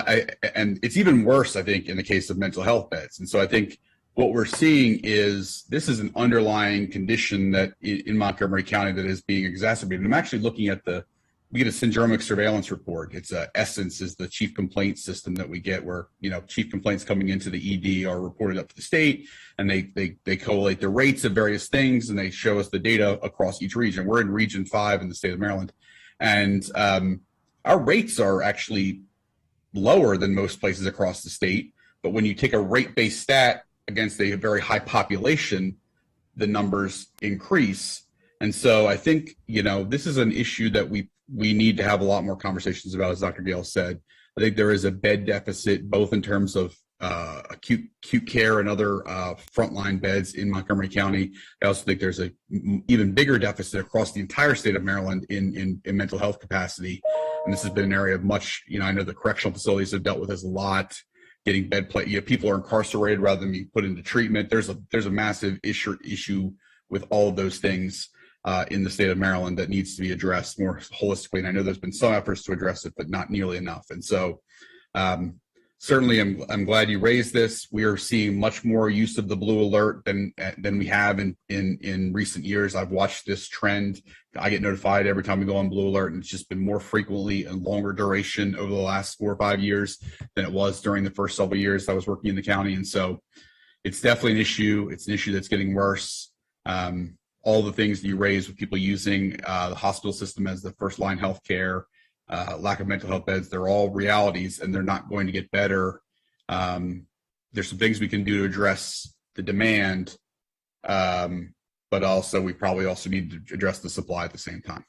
and it's even worse, I think, in the case of mental health beds. And so I think what we're seeing is this is an underlying condition that in Montgomery County that is being exacerbated. I'm actually looking at we get a syndromic surveillance report. It's Essence is the chief complaint system that we get where, chief complaints coming into the ED are reported up to the state, and they collate the rates of various things, and they show us the data across each region. We're in region 5 in the state of Maryland. And our rates are actually lower than most places across the state. But when you take a rate-based stat against a very high population, the numbers increase. And so I think, this is an issue that we need to have a lot more conversations about, as Dr. Gale said. I think there is a bed deficit, both in terms of acute care and other frontline beds in Montgomery County. I also think there's a even bigger deficit across the entire state of Maryland in mental health capacity. And this has been an area of much, I know the correctional facilities have dealt with this a lot, getting bed play. People are incarcerated rather than being put into treatment. There's a massive issue with all of those things in the state of Maryland that needs to be addressed more holistically. And I know there's been some efforts to address it, but not nearly enough. And so certainly I'm glad you raised this. We are seeing much more use of the blue alert than we have in recent years. I've watched this trend. I get notified every time we go on blue alert, and it's just been more frequently and longer duration over the last 4 or 5 years than it was during the first several years I was working in the county. And so it's definitely an issue. It's an issue that's getting worse. All the things that you raised with people using the hospital system as the first line health care, lack of mental health beds, they're all realities, and they're not going to get better. There's some things we can do to address the demand, but also we probably also need to address the supply at the same time.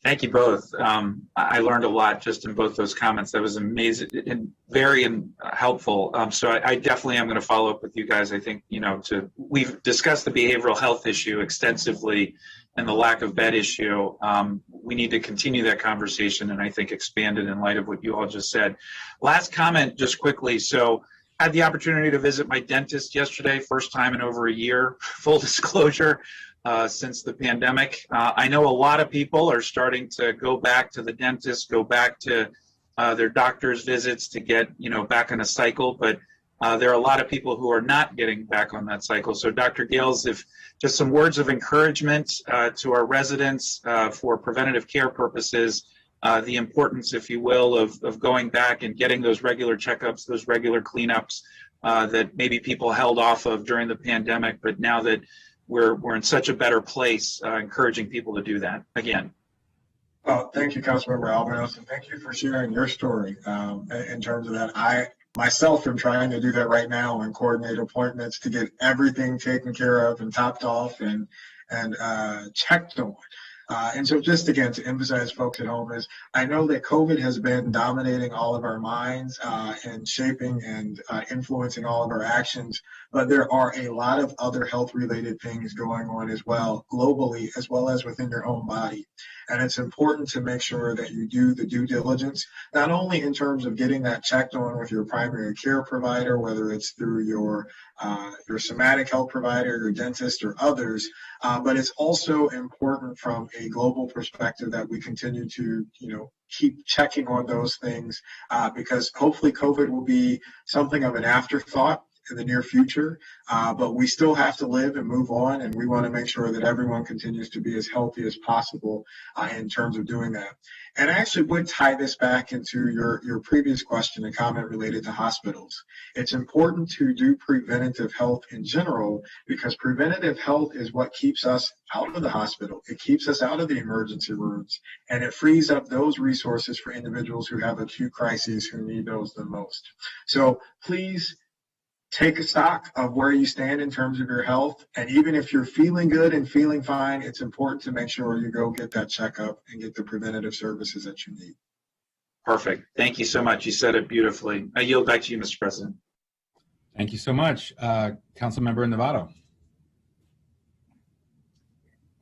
Thank you both. I learned a lot just in both those comments. That was amazing and very helpful. So I definitely am going to follow up with you guys. I think, we've discussed the behavioral health issue extensively and the lack of bed issue. We need to continue that conversation and I think expand it in light of what you all just said. Last comment, just quickly. So I had the opportunity to visit my dentist yesterday, first time in over a year, full disclosure. Since the pandemic. I know a lot of people are starting to go back to the dentist, go back to their doctor's visits to get, back on a cycle, but there are a lot of people who are not getting back on that cycle. So Dr. Gales, if just some words of encouragement to our residents for preventative care purposes, the importance, if you will, of going back and getting those regular checkups, those regular cleanups that maybe people held off of during the pandemic, but now that we're in such a better place, encouraging people to do that again. Well, thank you, Councilmember Alvarez, and thank you for sharing your story in terms of that. I myself am trying to do that right now and coordinate appointments to get everything taken care of and topped off and checked on. And so just again, to emphasize folks at home is I know that COVID has been dominating all of our minds and shaping and influencing all of our actions but there are a lot of other health-related things going on as well, globally, as well as within your own body. And it's important to make sure that you do the due diligence, not only in terms of getting that checked on with your primary care provider, whether it's through your somatic health provider, your dentist, or others, but it's also important from a global perspective that we continue to, keep checking on those things because hopefully COVID will be something of an afterthought in the near future, but we still have to live and move on, and we want to make sure that everyone continues to be as healthy as possible in terms of doing that. And I actually would tie this back into your previous question and comment related to hospitals. It's important to do preventative health in general because preventative health is what keeps us out of the hospital. It keeps us out of the emergency rooms, and it frees up those resources for individuals who have acute crises who need those the most. So please take a stock of where you stand in terms of your health. And even if you're feeling good and feeling fine, it's important to make sure you go get that checkup and get the preventative services that you need. Perfect. Thank you so much. You said it beautifully. I yield back to you, Mr. President. Thank you so much. Councilmember Novato.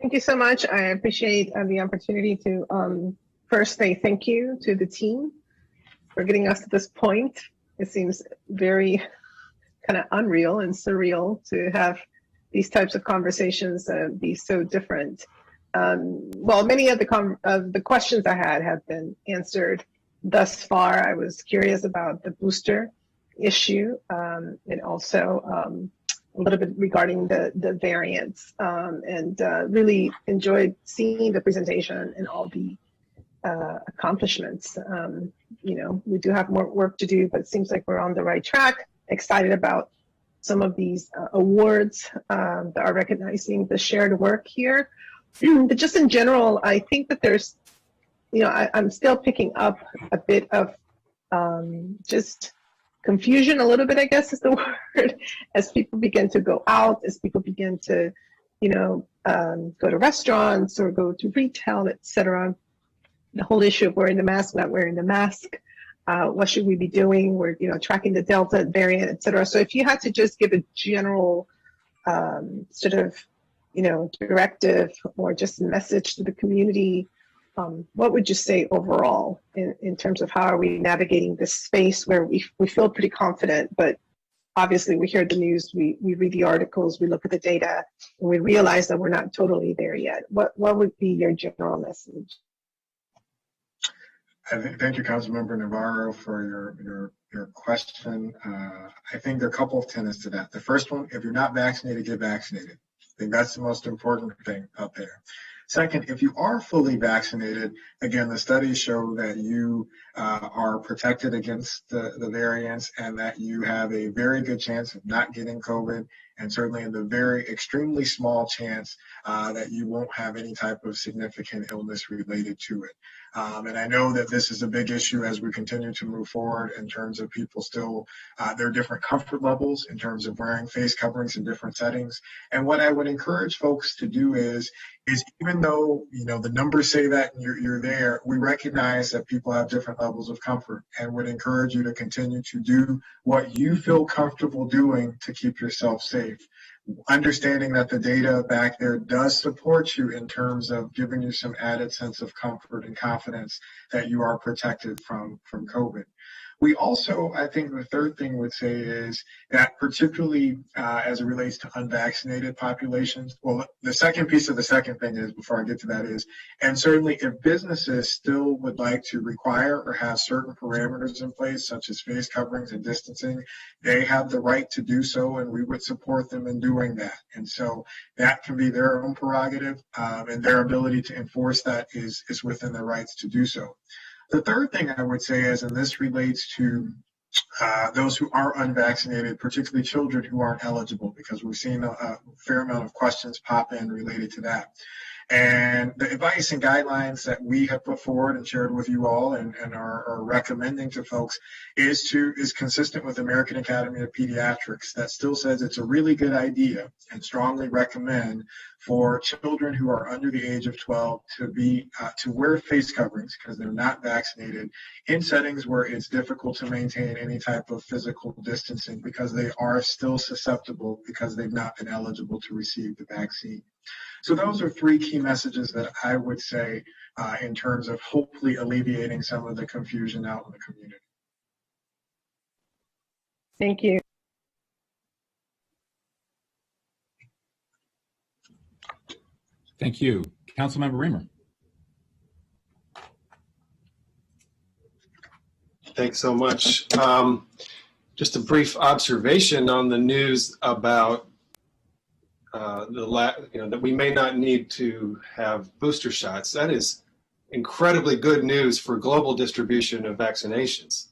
Thank you so much. I appreciate the opportunity to first say thank you to the team for getting us to this point. It seems very kind of unreal and surreal to have these types of conversations be so different. Well, many of the questions I had have been answered thus far. I was curious about the booster issue and also a little bit regarding the variants and really enjoyed seeing the presentation and all the accomplishments. We do have more work to do, but it seems like we're on the right track. Excited about some of these awards that are recognizing the shared work here. But just in general, I think that there's, I'm still picking up a bit of just confusion, a little bit, I guess is the word, as people begin to go out, as people begin to, go to restaurants or go to retail, etc. The whole issue of wearing the mask, not wearing the mask. What should we be doing? We're, tracking the Delta variant, et cetera. So if you had to just give a general sort of, directive or just message to the community, what would you say overall in terms of how are we navigating this space where we feel pretty confident, but obviously we hear the news, we read the articles, we look at the data, and we realize that we're not totally there yet. What would be your general message? Thank you, Councilmember Navarro, for your question. I think there are a couple of tenets to that. The first one, if you're not vaccinated, get vaccinated. I think that's the most important thing out there. Second, if you are fully vaccinated, again, the studies show that you are protected against the variants and that you have a very good chance of not getting COVID, and certainly in the very extremely small chance that you won't have any type of significant illness related to it. And I know that this is a big issue as we continue to move forward in terms of people still, there are different comfort levels in terms of wearing face coverings in different settings. And what I would encourage folks to do is even though, the numbers say that you're there, we recognize that people have different levels of comfort and would encourage you to continue to do what you feel comfortable doing to keep yourself safe. Understanding that the data back there does support you in terms of giving you some added sense of comfort and confidence that you are protected from COVID. We also, I think the third thing would say is that particularly as it relates to unvaccinated populations, well, the second piece of the second thing is, before I get to that is, and certainly if businesses still would like to require or have certain parameters in place, such as face coverings and distancing, they have the right to do so, and we would support them in doing that. And so that can be their own prerogative, and their ability to enforce that is within their rights to do so. The third thing I would say is, and this relates to those who are unvaccinated, particularly children who aren't eligible, because we've seen a fair amount of questions pop in related to that. And the advice and guidelines that we have put forward and shared with you all and are recommending to folks is consistent with the American Academy of Pediatrics that still says it's a really good idea and strongly recommend for children who are under the age of 12 to wear face coverings because they're not vaccinated in settings where it's difficult to maintain any type of physical distancing because they are still susceptible because they've not been eligible to receive the vaccine. So those are three key messages that I would say in terms of hopefully alleviating some of the confusion out in the community. Thank you. Thank you. Councilmember Reamer. Thanks so much. Just a brief observation on the news about that we may not need to have booster shots. That is incredibly good news for global distribution of vaccinations.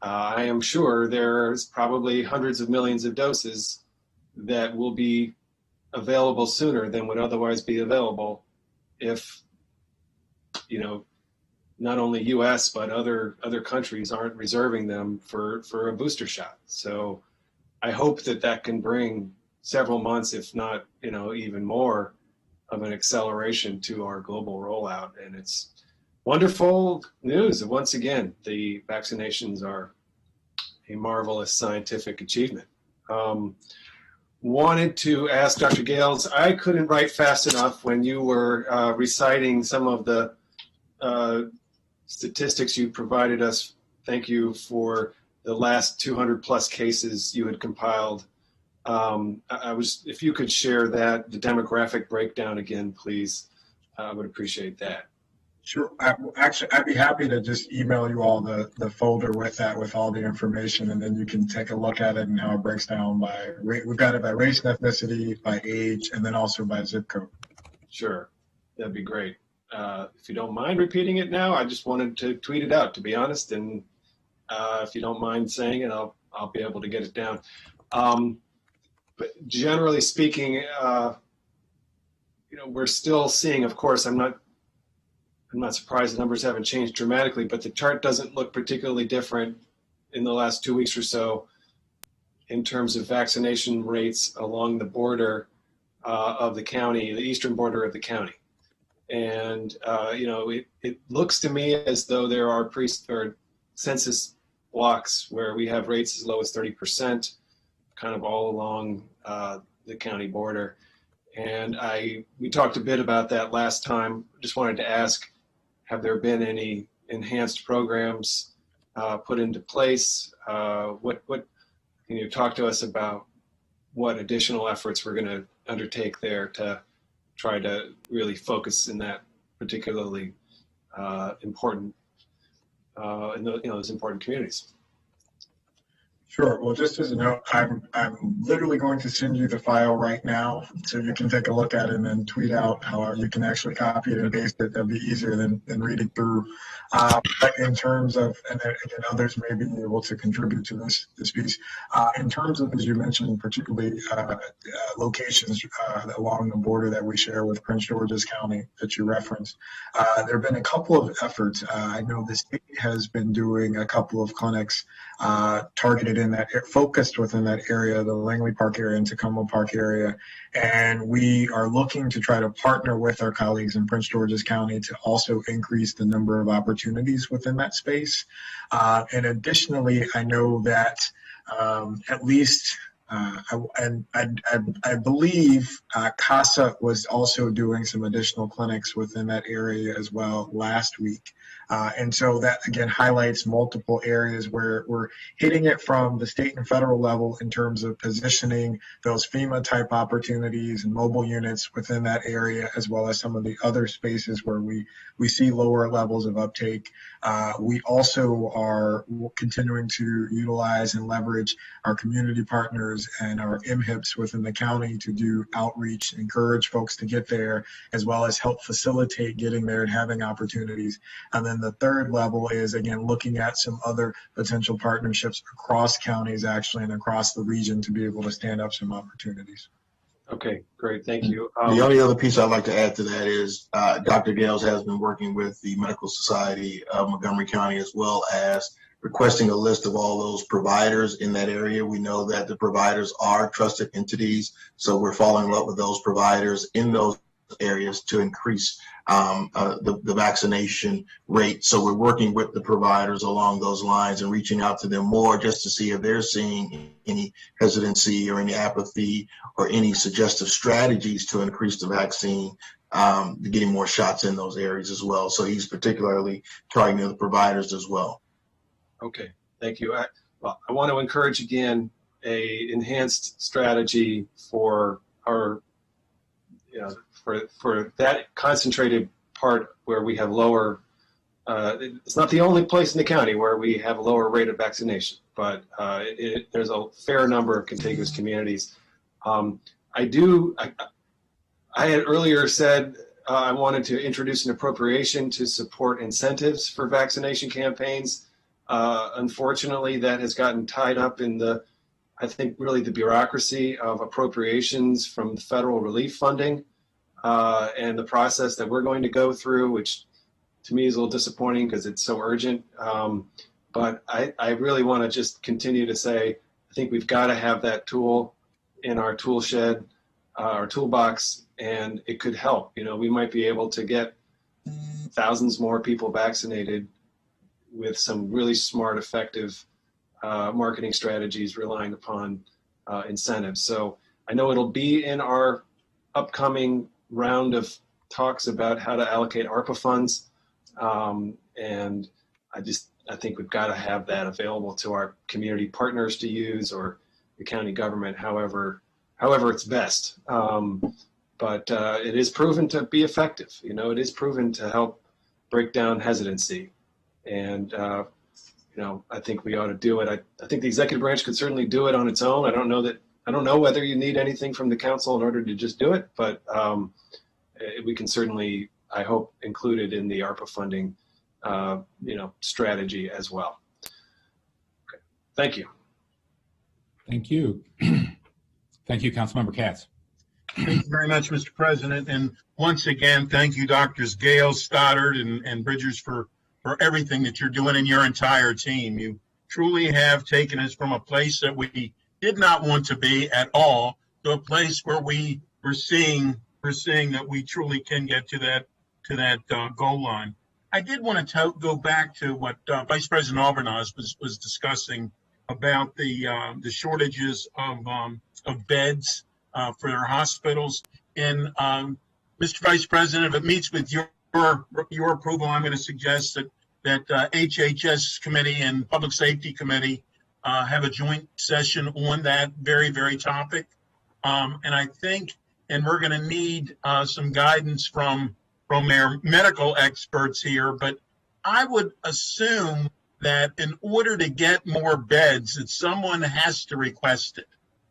I am sure there's probably hundreds of millions of doses that will be available sooner than would otherwise be available if, not only U.S. but other countries aren't reserving them for a booster shot. So I hope that can bring several months, if not, even more of an acceleration to our global rollout. And it's wonderful news. Once again, the vaccinations are a marvelous scientific achievement. Wanted to ask Dr. Gales, I couldn't write fast enough when you were reciting some of the statistics you provided us. Thank you for the last 200 plus cases you had compiled. If you could share the demographic breakdown again, please, I would appreciate that. Sure. I'd be happy to just email you all the folder with all the information, and then you can take a look at it and how it breaks down by we've got it by race and ethnicity, by age, and then also by zip code. Sure, that'd be great. If you don't mind repeating it now, I just wanted to tweet it out, to be honest, and if you don't mind saying it, I'll be able to get it down. But generally speaking, we're still seeing, of course, I'm not surprised the numbers haven't changed dramatically, but the chart doesn't look particularly different in the last 2 weeks or so in terms of vaccination rates along the border of the county, the eastern border of the county. And, it looks to me as though there are census blocks where we have rates as low as 30%, kind of all along the county border. And we talked a bit about that last time. Just wanted to ask, have there been any enhanced programs put into place? What can you talk to us about what additional efforts we're going to undertake there to try to really focus in that particularly important in those important communities? Sure. Well, just as a note, I'm literally going to send you the file right now so you can take a look at it and then tweet out how you can actually copy it and paste it. That'll be easier than reading through. But in terms of, and again, others may be able to contribute to this piece. In terms of, as you mentioned, particularly locations along the border that we share with Prince George's County that you referenced, there have been a couple of efforts. I know the state has been doing a couple of clinics targeted focused within that area, the Langley Park area and Tacoma Park area. And we are looking to try to partner with our colleagues in Prince George's County to also increase the number of opportunities within that space. And additionally, I know that at least I believe CASA was also doing some additional clinics within that area as well last week. And so that, again, highlights multiple areas where we're hitting it from the state and federal level in terms of positioning those FEMA-type opportunities and mobile units within that area, as well as some of the other spaces where we see lower levels of uptake. We also are continuing to utilize and leverage our community partners and our MHIPs within the county to do outreach, encourage folks to get there, as well as help facilitate getting there and having opportunities. And then the third level is, again, looking at some other potential partnerships across counties, actually, and across the region to be able to stand up some opportunities. Okay, great. Thank you. The only other piece I'd like to add to that is Dr. Gales has been working with the Medical Society of Montgomery County, as well as requesting a list of all those providers in that area. We know that the providers are trusted entities, so we're following up with those providers in those areas to increase the vaccination rate. So we're working with the providers along those lines and reaching out to them more just to see if they're seeing any hesitancy or any apathy or any suggestive strategies to increase the vaccine, getting more shots in those areas as well. So he's particularly targeting the providers as well. Okay, thank you. I want to encourage again a enhanced strategy for our, for that concentrated part where we have lower. It's not the only place in the county where we have a lower rate of vaccination, but there's a fair number of contiguous communities. I had earlier said I wanted to introduce an appropriation to support incentives for vaccination campaigns. Unfortunately, that has gotten tied up in I think really the bureaucracy of appropriations from federal relief funding and the process that we're going to go through, which to me is a little disappointing because it's so urgent. But I really want to just continue to say, I think we've got to have that tool in our tool shed, our toolbox, and it could help. We might be able to get thousands more people vaccinated with some really smart, effective marketing strategies relying upon incentives. So I know it'll be in our upcoming round of talks about how to allocate ARPA funds. And I think we've got to have that available to our community partners to use, or the county government, however it's best. But it is proven to be effective. It is proven to help break down hesitancy. And, I think we ought to do it. I think the executive branch could certainly do it on its own. I don't know whether you need anything from the council in order to just do it, but we can certainly, I hope, include it in the ARPA funding, strategy as well. Okay. Thank you. Thank you. Thank you, Councilmember Katz. Thank you very much, Mr. President. And once again, thank you, Drs. Gales, Stoddard, and Bridgers for everything that you're doing and your entire team. You truly have taken us from a place that we did not want to be at all to a place where we're seeing that we truly can get to that goal line. I did want to go back to what Vice President Albornoz was discussing about the shortages of beds for our hospitals. And Mr. Vice President, if it meets with your approval, I'm going to suggest that HHS committee and Public Safety Committee have a joint session on that very, very topic. And I think, and we're going to need some guidance from our medical experts here, but I would assume that in order to get more beds, that someone has to request it,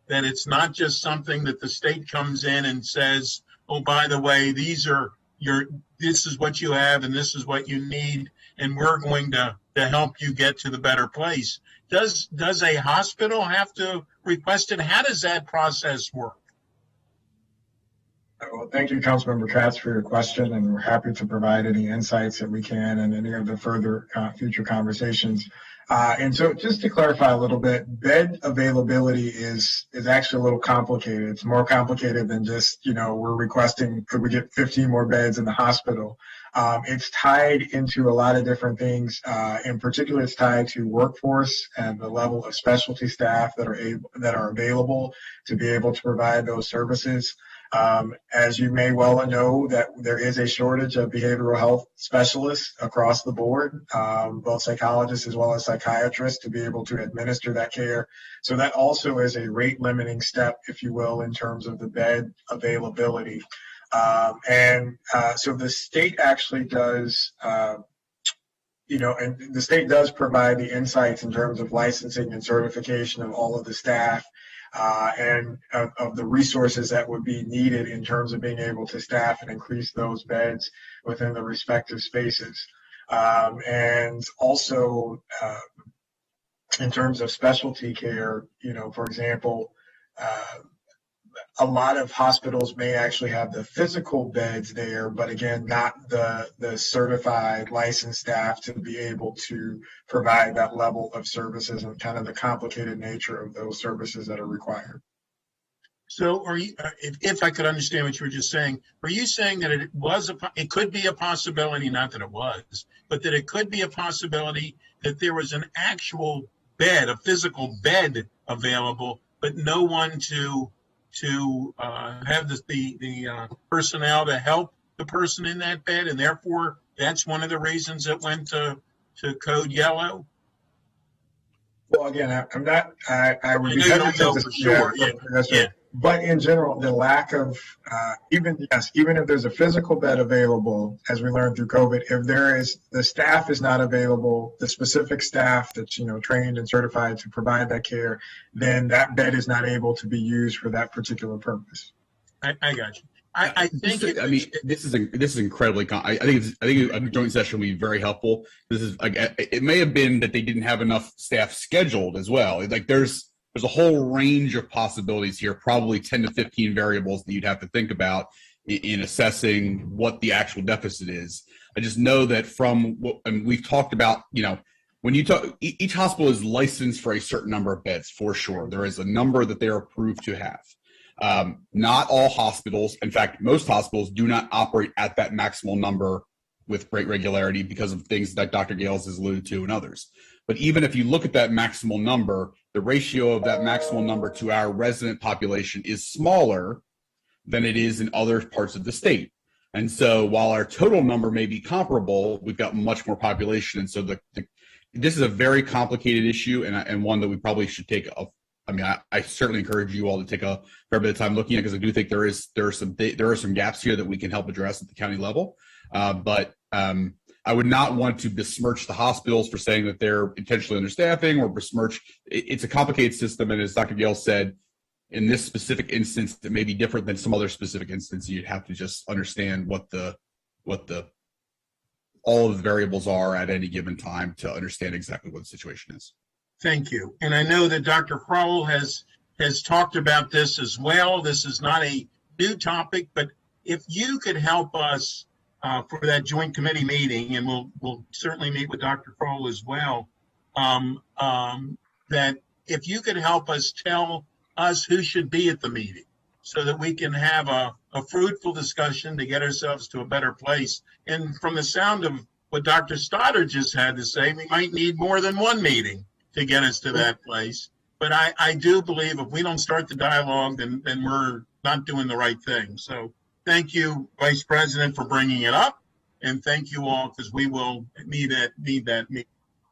that it's not just something that the state comes in and says, oh, by the way, this is what you have and this is what you need, and we're going to help you get to the better place. Does a hospital have to request it? How does that process work? Well, thank you, Councilmember Katz, for your question, and we're happy to provide any insights that we can and any of the further future conversations. And so just to clarify a little bit, bed availability is actually a little complicated. It's more complicated than just, we're requesting, could we get 15 more beds in the hospital? It's tied into a lot of different things. In particular, it's tied to workforce and the level of specialty staff that are available to be able to provide those services. As you may well know, that there is a shortage of behavioral health specialists across the board, both psychologists as well as psychiatrists, to be able to administer that care. So that also is a rate limiting step, if you will, in terms of the bed availability. So the state actually does, and the state does provide the insights in terms of licensing and certification of all of the staff. And of the resources that would be needed in terms of being able to staff and increase those beds within the respective spaces. And also, in terms of specialty care, for example, a lot of hospitals may actually have the physical beds there, but again, not the certified licensed staff to be able to provide that level of services and kind of the complicated nature of those services that are required. So are you, if I could understand what you were just saying, are you saying that it could be a possibility, not that it was, but that it could be a possibility that there was an actual bed, a physical bed available, but no one to have the personnel to help the person in that bed, and therefore that's one of the reasons it went to code yellow? Well, again, I would be I know you don't know hesitant for to sure. yeah, that's right. But in general, the lack of even if there's a physical bed available, as we learned through COVID, if the staff is not available, the specific staff that's trained and certified to provide that care, then that bed is not able to be used for that particular purpose. I got you. I think this is incredibly. I think a joint session will be very helpful. This is like, it may have been that they didn't have enough staff scheduled as well. Like there's a whole range of possibilities here, probably 10 to 15 variables that you'd have to think about in assessing what the actual deficit is. I just know that from what we've talked about, when you talk, each hospital is licensed for a certain number of beds for sure. There is a number that they're approved to have. Not all hospitals, in fact, most hospitals do not operate at that maximal number with great regularity because of things that Dr. Gales has alluded to and others. But even if you look at that maximal number, the ratio of that maximal number to our resident population is smaller than it is in other parts of the state. And so while our total number may be comparable, we've got much more population. And so this is a very complicated issue and one that we probably should take I certainly encourage you all to take a fair bit of time looking at it, because I do think there are some gaps here that we can help address at the county level. But I would not want to besmirch the hospitals for saying that they're intentionally understaffing or besmirch. It's a complicated system, and as Dr. Gale said, in this specific instance, it may be different than some other specific instance. You'd have to just understand what all of the variables are at any given time to understand exactly what the situation is. Thank you. And I know that Dr. Crowell has talked about this as well. This is not a new topic, but if you could help us for that joint committee meeting, and we'll certainly meet with Dr. Crowell as well, that if you could help us tell us who should be at the meeting so that we can have a fruitful discussion to get ourselves to a better place. And from the sound of what Dr. Stoddard just had to say, we might need more than one meeting to get us to that place. But I do believe if we don't start the dialogue, then we're not doing the right thing. So thank you, Vice President, for bringing it up. And thank you all, because we will need that meeting.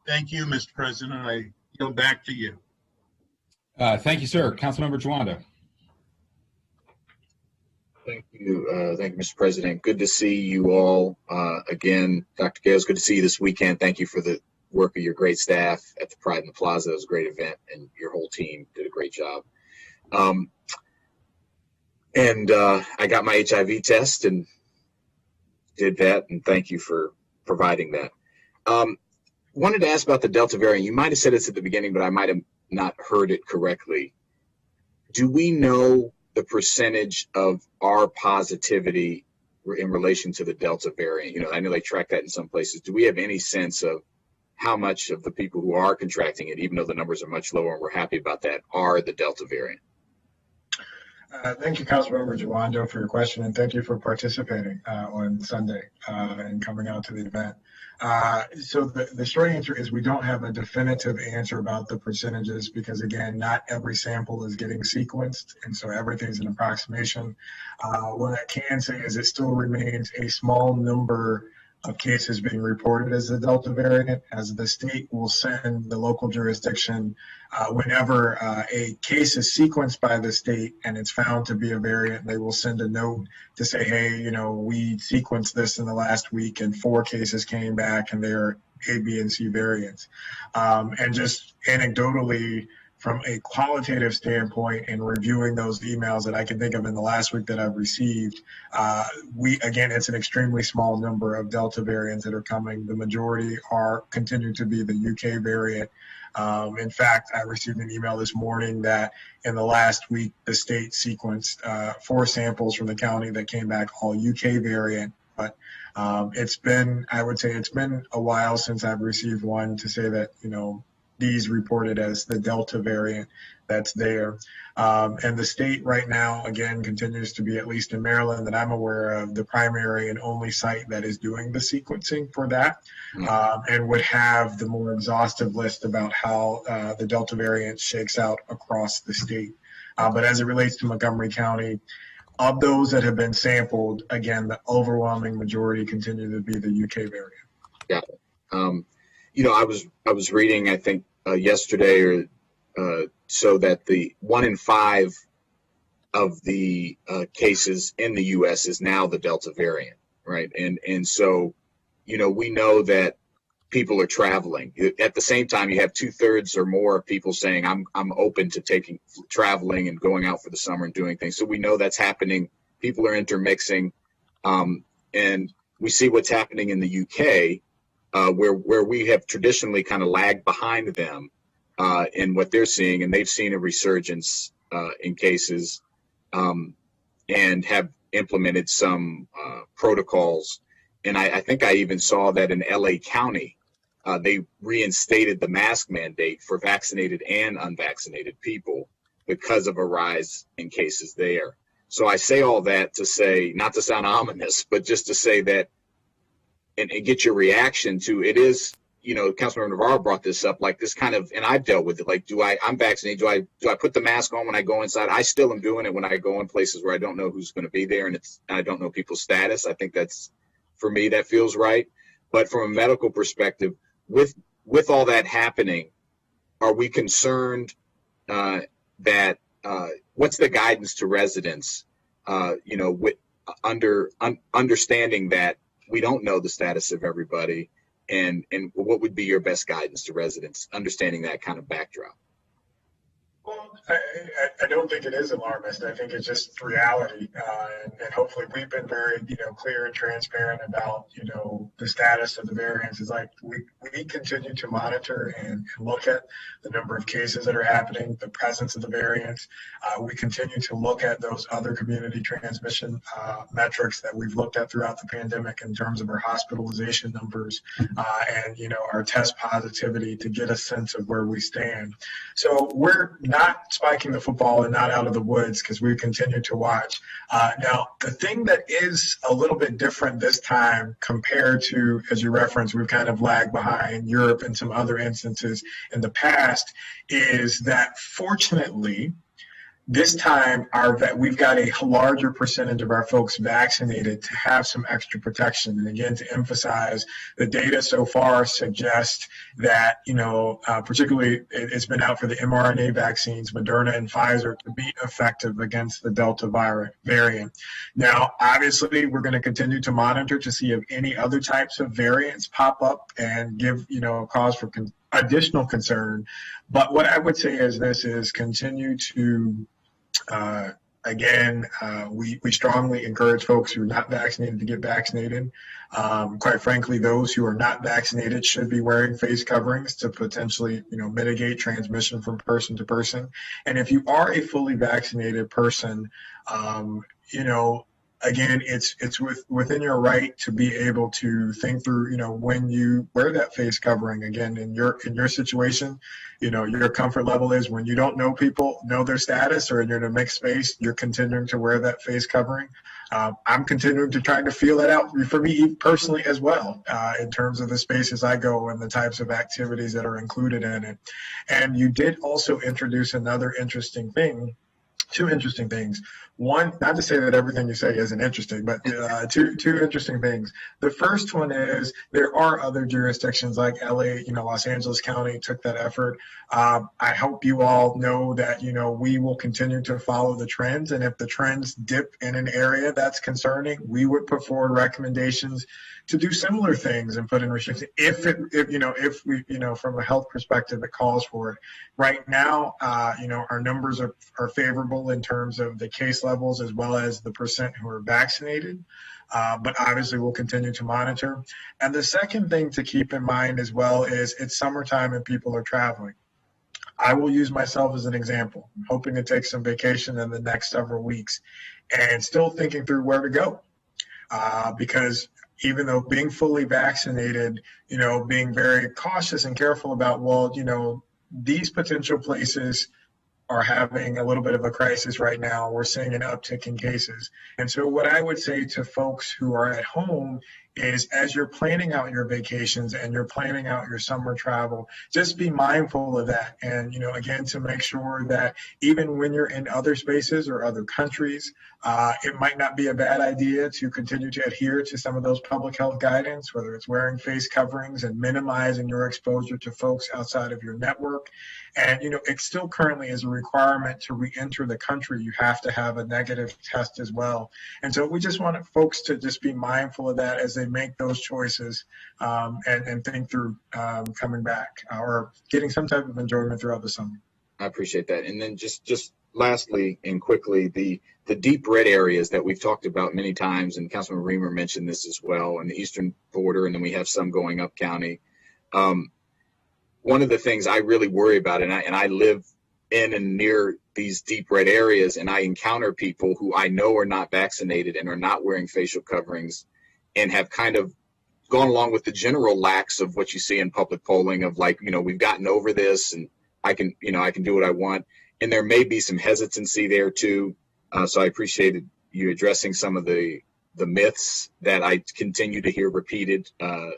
Thank you, Mr. President. I yield back to you. Thank you, sir. Councilmember Jawanda. Thank you, Mr. President. Good to see you all again. Dr. Gales, good to see you this weekend. Thank you for the work of your great staff at the Pride in the Plaza. It was a great event, and your whole team did a great job. I got my HIV test and did that, and thank you for providing that. Wanted to ask about the Delta variant. You might have said this at the beginning, but I might have not heard it correctly. Do we know the percentage of our positivity in relation to the Delta variant? I know they track that in some places. Do we have any sense of how much of the people who are contracting it, even though the numbers are much lower and we're happy about that, are the Delta variant? Thank you, Councilmember Jawanda, for your question, and thank you for participating on Sunday and coming out to the event. So the short answer is we don't have a definitive answer about the percentages because, again, not every sample is getting sequenced, and so everything's an approximation. What I can say is it still remains a small number of cases being reported as the Delta variant, as the state will send the local jurisdiction whenever a case is sequenced by the state and it's found to be a variant, they will send a note to say, hey, we sequenced this in the last week and 4 cases came back and they're A, B, and C variants. And just anecdotally, from a qualitative standpoint and reviewing those emails that I can think of in the last week that I've received, it's an extremely small number of Delta variants that are coming. The majority continue to be the UK variant. In fact, I received an email this morning that in the last week, the state sequenced 4 samples from the county that came back all UK variant. But I would say it's been a while since I've received one to say that, these reported as the Delta variant that's there. And the state right now, again, continues to be, at least in Maryland that I'm aware of, the primary and only site that is doing the sequencing for that, and would have the more exhaustive list about how the Delta variant shakes out across the state. But as it relates to Montgomery County, of those that have been sampled, again, the overwhelming majority continue to be the UK variant. Got it. I was reading, I think yesterday, so that the 1 in 5 of the cases in the U.S. is now the Delta variant, right? And so, we know that people are traveling. At the same time, you have 2/3 or more of people saying, I'm open to traveling and going out for the summer and doing things. So we know that's happening. People are intermixing. And we see what's happening in the UK, where we have traditionally kind of lagged behind them in what they're seeing, and they've seen a resurgence in cases and have implemented some protocols. And I think I even saw that in LA County, they reinstated the mask mandate for vaccinated and unvaccinated people because of a rise in cases there. So I say all that to say, not to sound ominous, but just to say that and get your reaction to it is, Councilmember Navarro brought this up, like this kind of, and I've dealt with it, like, I'm vaccinated, do I put the mask on when I go inside? I still am doing it when I go in places where I don't know who's going to be there and I don't know people's status. I think that's, for me, that feels right. But from a medical perspective, with all that happening, are we concerned that what's the guidance to residents, with understanding that we don't know the status of everybody, and what would be your best guidance to residents, understanding that kind of backdrop? Well, I don't think it is alarmist. I think it's just reality, and hopefully we've been very, clear and transparent about, the status of the variants. It's like we continue to monitor and look at the number of cases that are happening, the presence of the variants. We continue to look at those other community transmission metrics that we've looked at throughout the pandemic in terms of our hospitalization numbers and, our test positivity to get a sense of where we stand. So we're not spiking the football and not out of the woods because we continue to watch. Now, the thing that is a little bit different this time compared to, as you referenced, we've kind of lagged behind Europe and some other instances in the past, is that fortunately, this time we've got a larger percentage of our folks vaccinated to have some extra protection. And again, to emphasize, the data so far suggests that, particularly it's been out for the mRNA vaccines, Moderna and Pfizer, to be effective against the Delta variant. Now, obviously, we're going to continue to monitor to see if any other types of variants pop up and give, cause for additional concern. But what I would say is this is continue to, we strongly encourage folks who are not vaccinated to get vaccinated. Quite frankly, those who are not vaccinated should be wearing face coverings to potentially, mitigate transmission from person to person. And if you are a fully vaccinated person, again, it's within your right to be able to think through, when you wear that face covering. Again, in your situation, your comfort level is when you don't know people, know their status, or you're in a mixed space, you're continuing to wear that face covering. I'm continuing to try to feel that out for me personally as well, in terms of the spaces I go and the types of activities that are included in it. And you did also introduce another interesting thing. Two interesting things. One, not to say that everything you say isn't interesting, but two interesting things. The first one is there are other jurisdictions like LA, Los Angeles County took that effort. I hope you all know that, we will continue to follow the trends. And if the trends dip in an area that's concerning, we would put forward recommendations to do similar things and put in restrictions if we, from a health perspective, it calls for it. Right now, our numbers are favorable in terms of the case levels as well as the percent who are vaccinated. But obviously we'll continue to monitor. And the second thing to keep in mind as well is it's summertime and people are traveling. I will use myself as an example. I'm hoping to take some vacation in the next several weeks and still thinking through where to go. Because even though being fully vaccinated, being very cautious and careful about, these potential places are having a little bit of a crisis right now. We're seeing an uptick in cases. And so what I would say to folks who are at home is, as you're planning out your vacations and you're planning out your summer travel, just be mindful of that. And, again, to make sure that even when you're in other spaces or other countries, it might not be a bad idea to continue to adhere to some of those public health guidance, whether it's wearing face coverings and minimizing your exposure to folks outside of your network. And, it still currently is a requirement to re-enter the country. You have to have a negative test as well. And so we just want folks to just be mindful of that as they make those choices, and think through coming back or getting some type of enjoyment throughout the summer. I appreciate that. And then just lastly and quickly, the deep red areas that we've talked about many times, and Councilman Reamer mentioned this as well, and the eastern border, and then we have some going up county. One of the things I really worry about, and I live in and near these deep red areas, and I encounter people who I know are not vaccinated and are not wearing facial coverings and have kind of gone along with the general lax of what you see in public polling of we've gotten over this and I can do what I want. And there may be some hesitancy there too. So I appreciated you addressing some of the myths that I continue to hear repeated, about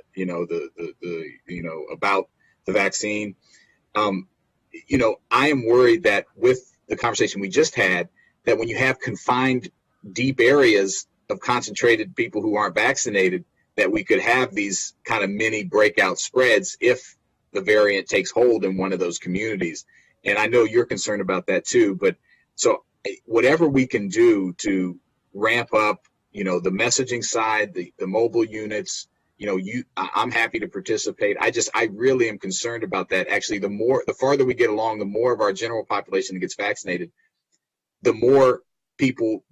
the vaccine. I am worried that with the conversation we just had, that when you have confined deep areas of concentrated people who aren't vaccinated, that we could have these kind of mini breakout spreads if the variant takes hold in one of those communities. And I know you're concerned about that too, but so whatever we can do to ramp up, the messaging side, the mobile units, I'm happy to participate. I really am concerned about that. Actually, the farther we get along, the more of our general population that gets vaccinated, the more people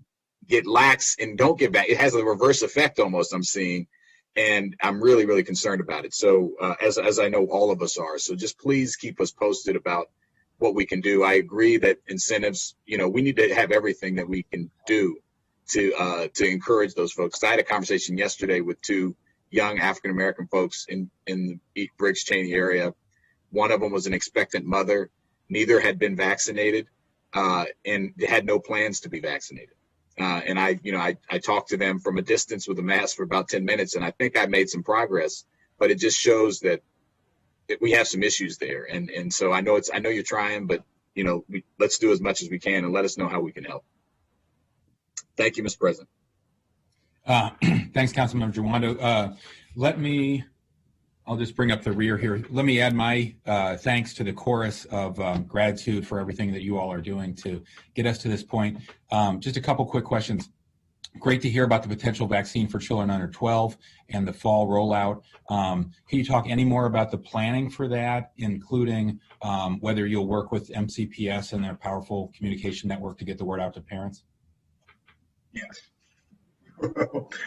get lax and don't get back. It has a reverse effect almost, I'm seeing. And I'm really, really concerned about it. So as I know all of us are. So just please keep us posted about what we can do. I agree that incentives, we need to have everything that we can do to encourage those folks. I had a conversation yesterday with two young African-American folks in the Briggs Cheney area. One of them was an expectant mother. Neither had been vaccinated and had no plans to be vaccinated. And I talked to them from a distance with a mask for about 10 minutes, and I think I made some progress, but it just shows that we have some issues there. And so I know you're trying, but let's do as much as we can and let us know how we can help. Thank you, Mr. President. Thanks, Councilmember Jawando. I'll just bring up the rear here. Let me add my thanks to the chorus of gratitude for everything that you all are doing to get us to this point. Just a couple quick questions. Great to hear about the potential vaccine for children under 12 and the fall rollout. Can you talk any more about the planning for that, including whether you'll work with MCPS and their powerful communication network to get the word out to parents? Yes.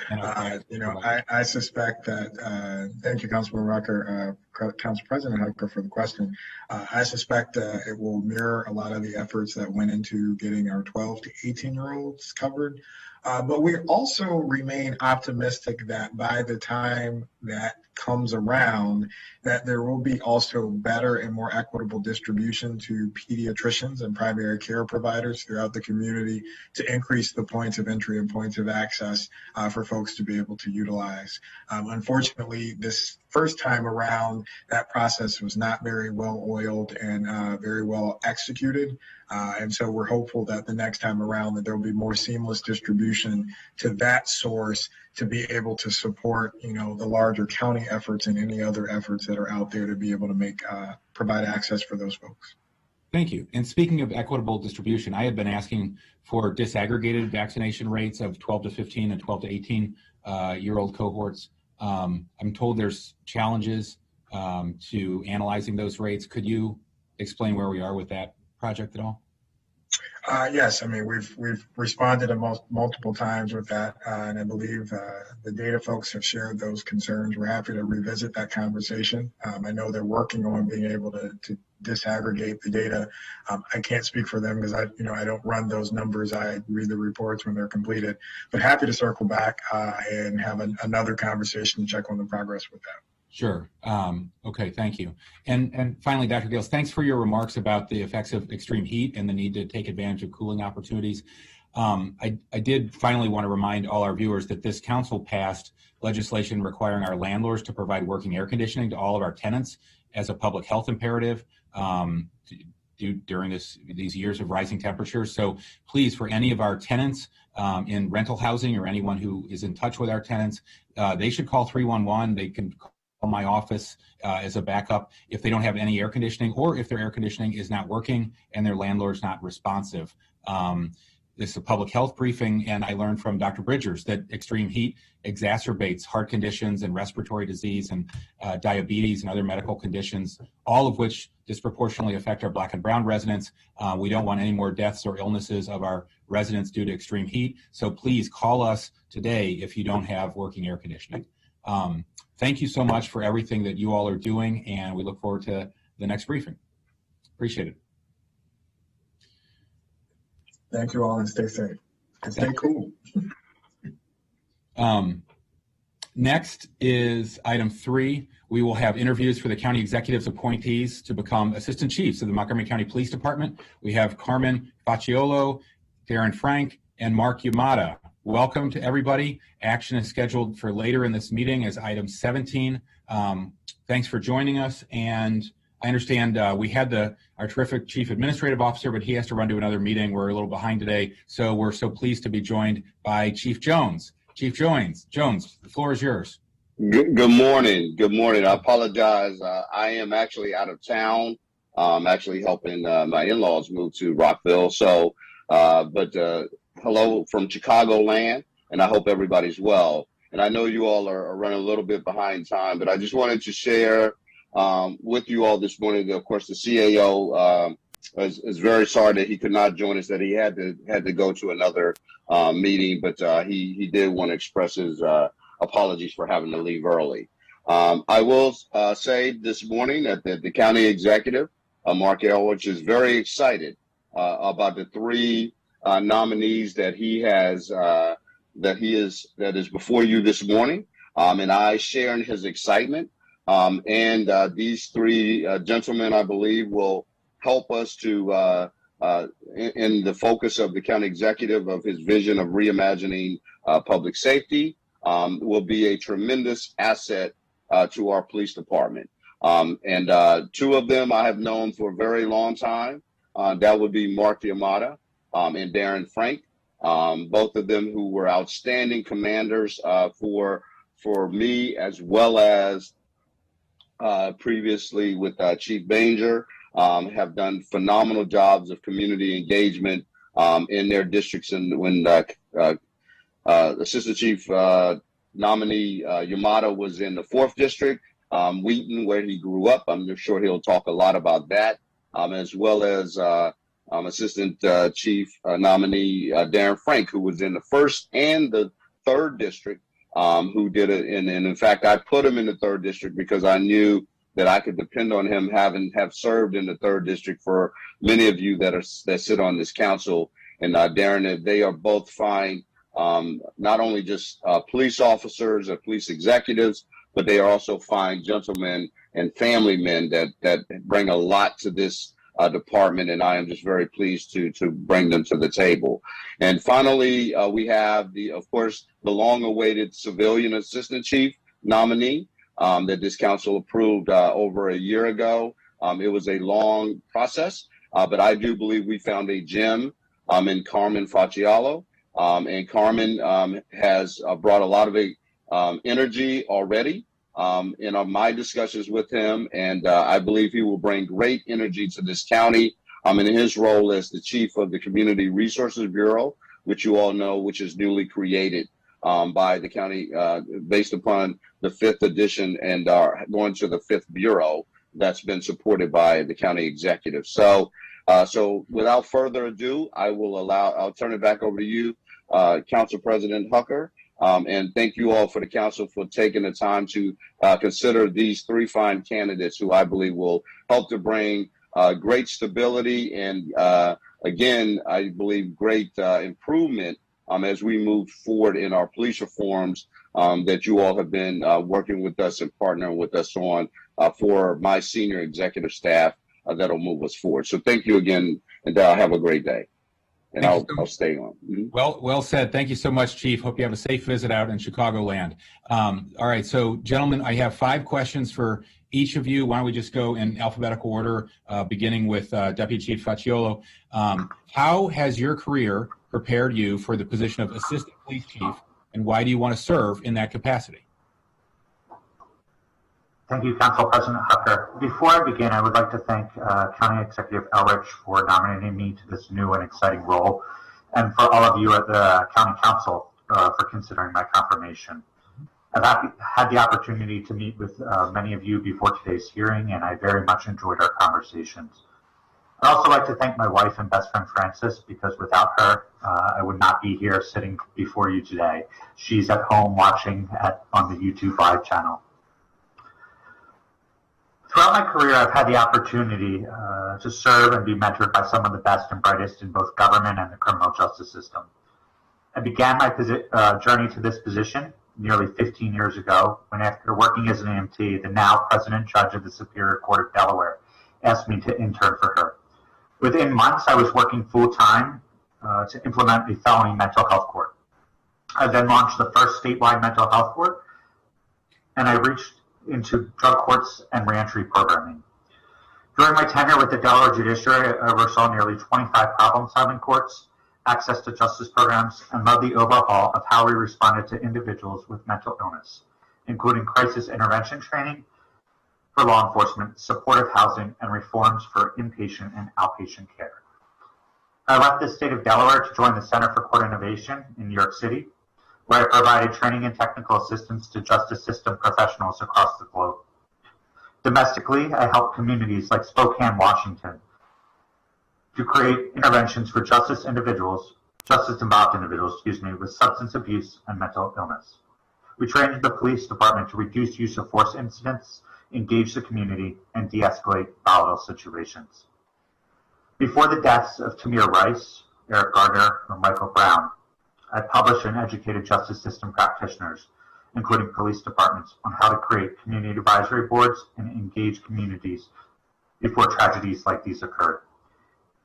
I suspect that, thank you, Councilman Rucker, Council President Hucker, for the question. I suspect it will mirror a lot of the efforts that went into getting our 12 to 18-year-olds covered. But we also remain optimistic that by the time that comes around, that there will be also better and more equitable distribution to pediatricians and primary care providers throughout the community to increase the points of entry and points of access for folks to be able to utilize. Unfortunately, this first time around, that process was not very well oiled and very well executed. And so we're hopeful that the next time around that there will be more seamless distribution to that source to be able to support, the larger county efforts and any other efforts that are out there to be able to provide access for those folks. Thank you. And speaking of equitable distribution, I had been asking for disaggregated vaccination rates of 12 to 15 and 12 to 18 year old cohorts. I'm told there's challenges to analyzing those rates. Could you explain where we are with that project at all? Yes, I mean we've responded multiple times with that, and I believe the data folks have shared those concerns. We're happy to revisit that conversation. I know they're working on being able to disaggregate the data. I can't speak for them because I don't run those numbers. I read the reports when they're completed. But happy to circle back and have another conversation and check on the progress with that. Sure. Okay, thank you. And finally, Dr. Gills, thanks for your remarks about the effects of extreme heat and the need to take advantage of cooling opportunities. I did finally want to remind all our viewers that this council passed legislation requiring our landlords to provide working air conditioning to all of our tenants as a public health imperative during these years of rising temperatures. So please, for any of our tenants in rental housing or anyone who is in touch with our tenants, they should call 311. They can call my office as a backup if they don't have any air conditioning, or if their air conditioning is not working and their landlord's not responsive. This is a public health briefing, and I learned from Dr. Bridgers that extreme heat exacerbates heart conditions and respiratory disease and diabetes and other medical conditions, all of which disproportionately affect our Black and brown residents. We don't want any more deaths or illnesses of our residents due to extreme heat. So please call us today if you don't have working air conditioning. Thank you so much for everything that you all are doing, and we look forward to the next briefing. Appreciate it. Thank you all, and stay safe. And stay cool. Next is item 3. We will have interviews for the county executive's appointees to become assistant chiefs of the Montgomery County Police Department. We have Carmen Facciolo, Darren Frank, and Mark Yamada. Welcome to everybody. Action is scheduled for later in this meeting as item 17. Thanks for joining us. And I understand we had our terrific Chief Administrative Officer, but he has to run to another meeting. We're a little behind today. So we're so pleased to be joined by Chief Jones. Chief Jones, the floor is yours. Good morning. Good morning. I apologize. I am actually out of town. I'm actually helping my in-laws move to Rockville. So, hello from Chicagoland, and I hope everybody's well. And I know you all are running a little bit behind time, but I just wanted to share with you all this morning that, of course, the CAO is very sorry that he could not join us, that he had to go to another meeting, but he did want to express his apologies for having to leave early. I will say this morning that the county executive, Mark Elwich, is very excited about the 3 nominees that is before you this morning, and I share in his excitement. These 3 gentlemen, I believe, will help us to in the focus of the county executive of his vision of reimagining public safety, will be a tremendous asset to our police department. 2 of them I have known for a very long time. That would be Mark Yamada and Darren Frank, both of them who were outstanding commanders for me, as well as previously with Chief Banger, have done phenomenal jobs of community engagement in their districts. And when Assistant Chief nominee Yamada was in the 4th District, Wheaton, where he grew up, I'm sure he'll talk a lot about that, as well as Assistant Chief nominee Darren Frank, who was in the 1st and the 3rd District, who did it. And in fact, I put him in the 3rd District because I knew that I could depend on him have served in the 3rd District for many of you that sit on this council. And Darren, they are both fine, not only just police officers or police executives, but they are also fine gentlemen and family men that bring a lot to this department, and I am just very pleased to bring them to the table. And finally, we have of course, the long-awaited civilian assistant chief nominee that this council approved over a year ago. It was a long process, but I do believe we found a gem in Carmen Facciolo. And Carmen has brought a lot of energy already in my discussions with him, and I believe he will bring great energy to this county in his role as the chief of the Community Resources Bureau, which you all know, which is newly created by the county based upon the 5th edition and going to the 5th Bureau that's been supported by the county executive. So So without further ado, I'll turn it back over to you, Council President Hucker. And thank you all for the council for taking the time to consider these three fine candidates who I believe will help to bring great stability and, again, I believe great improvement as we move forward in our police reforms that you all have been working with us and partnering with us on for my senior executive staff that'll move us forward. So thank you again, and have a great day. And I'll stay on. Mm-hmm. Well said. Thank you so much, Chief. Hope you have a safe visit out in Chicagoland. All right, so gentlemen, I have 5 questions for each of you. Why don't we just go in alphabetical order, beginning with Deputy Chief Facciolo. How has your career prepared you for the position of Assistant Police Chief, and why do you want to serve in that capacity? Thank you, Council President Hucker. Before I begin, I would like to thank County Executive Elrich for nominating me to this new and exciting role, and for all of you at the County Council for considering my confirmation. I've had the opportunity to meet with many of you before today's hearing, and I very much enjoyed our conversations. I'd also like to thank my wife and best friend, Frances, because without her, I would not be here sitting before you today. She's at home watching on the YouTube Live channel. Throughout my career, I've had the opportunity to serve and be mentored by some of the best and brightest in both government and the criminal justice system. I began my journey to this position nearly 15 years ago when, after working as an EMT, the now President Judge of the Superior Court of Delaware asked me to intern for her. Within months, I was working full-time to implement a felony mental health court. I then launched the first statewide mental health court, and I reached into drug courts and reentry programming. During my tenure with the Delaware Judiciary, I oversaw nearly 25 problem-solving courts, access to justice programs, and led the overhaul of how we responded to individuals with mental illness, including crisis intervention training for law enforcement, supportive housing, and reforms for inpatient and outpatient care. I left the state of Delaware to join the Center for Court Innovation in New York City, where I provided training and technical assistance to justice system professionals across the globe. Domestically, I helped communities like Spokane, Washington, to create interventions for justice-involved individuals, with substance abuse and mental illness. We trained the police department to reduce use of force incidents, engage the community, and de-escalate volatile situations. Before the deaths of Tamir Rice, Eric Gardner, and Michael Brown, I published and educated justice system practitioners, including police departments, on how to create community advisory boards and engage communities before tragedies like these occurred.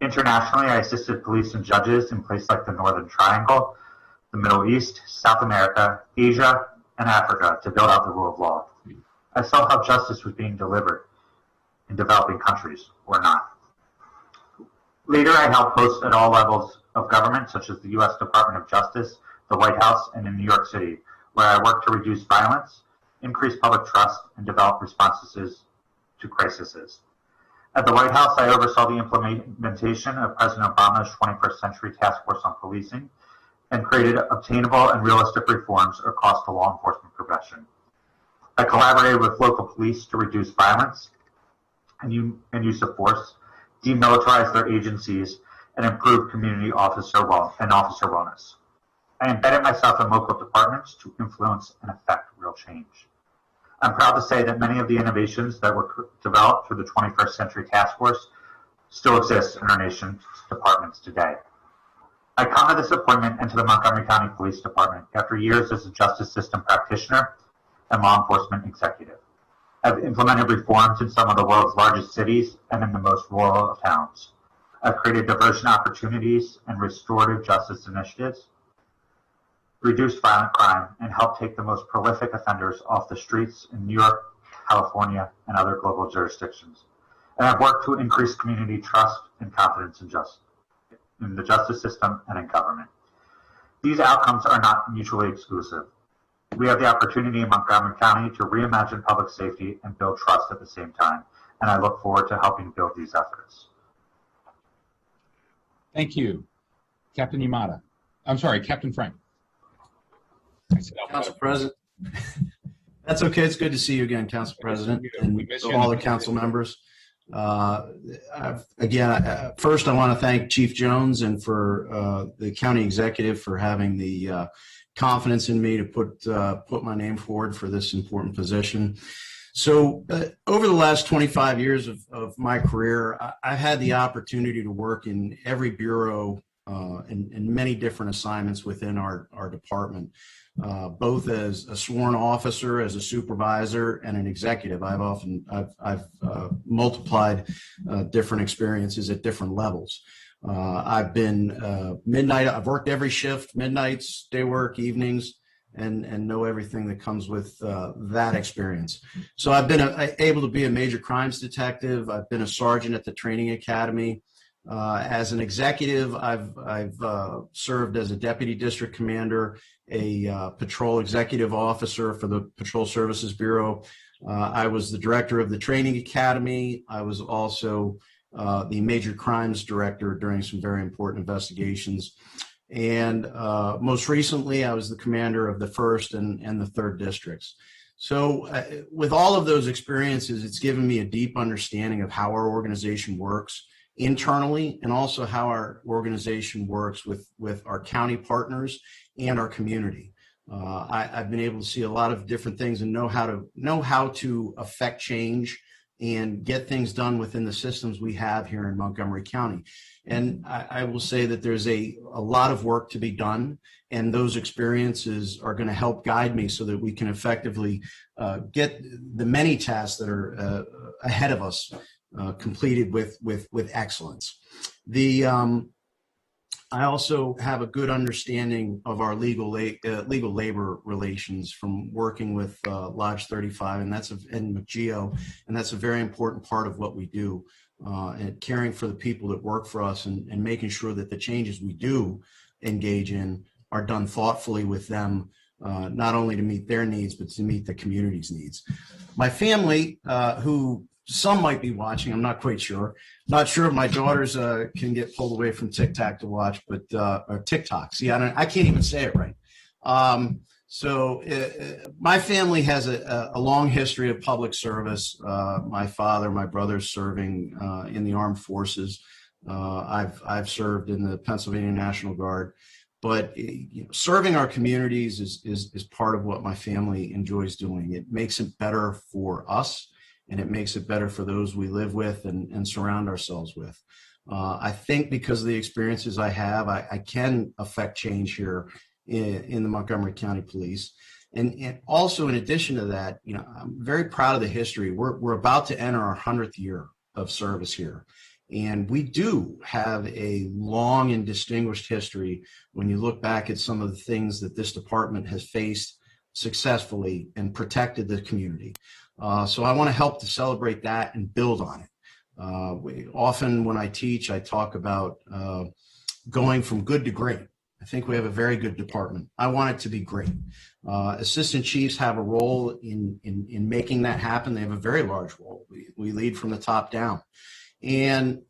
Internationally, I assisted police and judges in places like the Northern Triangle, the Middle East, South America, Asia, and Africa to build out the rule of law. I saw how justice was being delivered in developing countries or not. Later, I held posts at all levels of government, such as the U.S. Department of Justice, the White House, and in New York City, where I worked to reduce violence, increase public trust, and develop responses to crises. At the White House, I oversaw the implementation of President Obama's 21st Century Task Force on Policing and created obtainable and realistic reforms across the law enforcement profession. I collaborated with local police to reduce violence and use of force, demilitarize their agencies, and improve community officer wellness. I embedded myself in local departments to influence and affect real change. I'm proud to say that many of the innovations that were developed through the 21st Century Task Force still exist in our nation's departments today. I come to this appointment into the Montgomery County Police Department after years as a justice system practitioner and law enforcement executive. I've implemented reforms in some of the world's largest cities and in the most rural of towns. I've created diversion opportunities and restorative justice initiatives, reduced violent crime, and helped take the most prolific offenders off the streets in New York, California, and other global jurisdictions. And I've worked to increase community trust and confidence in the justice system and in government. These outcomes are not mutually exclusive. We have the opportunity in Montgomery County to reimagine public safety and build trust at the same time, and I look forward to helping build these efforts. Thank you. Captain Yamada. I'm sorry, Captain Frank. Council President. That's okay. It's good to see you again, Council President, and all the council members. First, I want to thank Chief Jones and for the county executive for having the confidence in me to put my name forward for this important position. So over the last 25 years of my career, I've had the opportunity to work in every bureau and many different assignments within our department, both as a sworn officer, as a supervisor, and an executive. I've multiplied different experiences at different levels. I've been midnight. I've worked every shift, midnights, day work, evenings, and know everything that comes with that experience. So I've been able to be a major crimes detective. I've been a sergeant at the training academy. As an executive, I've served as a deputy district commander, a patrol executive officer for the Patrol Services Bureau. I was the director of the training academy. I was also the major crimes director during some very important investigations. And most recently, I was the commander of the 1st and the 3rd districts. So with all of those experiences, it's given me a deep understanding of how our organization works internally, and also how our organization works with our county partners and our community. I've been able to see a lot of different things and know how to affect change and get things done within the systems we have here in Montgomery County. And I will say that there's a lot of work to be done, and those experiences are going to help guide me so that we can effectively get the many tasks that are ahead of us completed with excellence. I also have a good understanding of our legal labor relations from working with Lodge 35 and McGeo, and that's a very important part of what we do, and caring for the people that work for us and making sure that the changes we do engage in are done thoughtfully with them, not only to meet their needs, but to meet the community's needs. My family, who some might be watching, I'm not quite sure. Not sure if my daughters can get pulled away from TikTok to watch, but or TikTok. See, I can't even say it right. My family has a long history of public service. My father, my brothers serving in the armed forces. I've served in the Pennsylvania National Guard. But serving our communities is part of what my family enjoys doing. It makes it better for us, and it makes it better for those we live with and surround ourselves with. I think because of the experiences I have, I can affect change here in the Montgomery County Police. And also, in addition to that, I'm very proud of the history. We're about to enter our 100th year of service here. And we do have a long and distinguished history when you look back at some of the things that this department has faced successfully and protected the community. So I want to help to celebrate that and build on it. Often when I teach, I talk about going from good to great. I think we have a very good department. I want it to be great. Assistant chiefs have a role in making that happen. They have a very large role. We lead from the top down. And,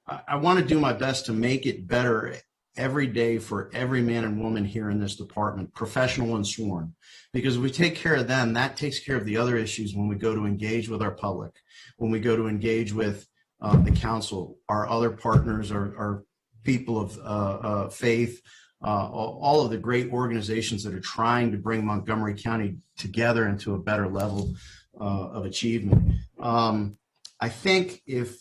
I want to do my best to make it better every day for every man and woman here in this department, professional and sworn. Because if we take care of them, that takes care of the other issues when we go to engage with our public, when we go to engage with the council, our other partners, our people of faith, all of the great organizations that are trying to bring Montgomery County together into a better level of achievement. I think if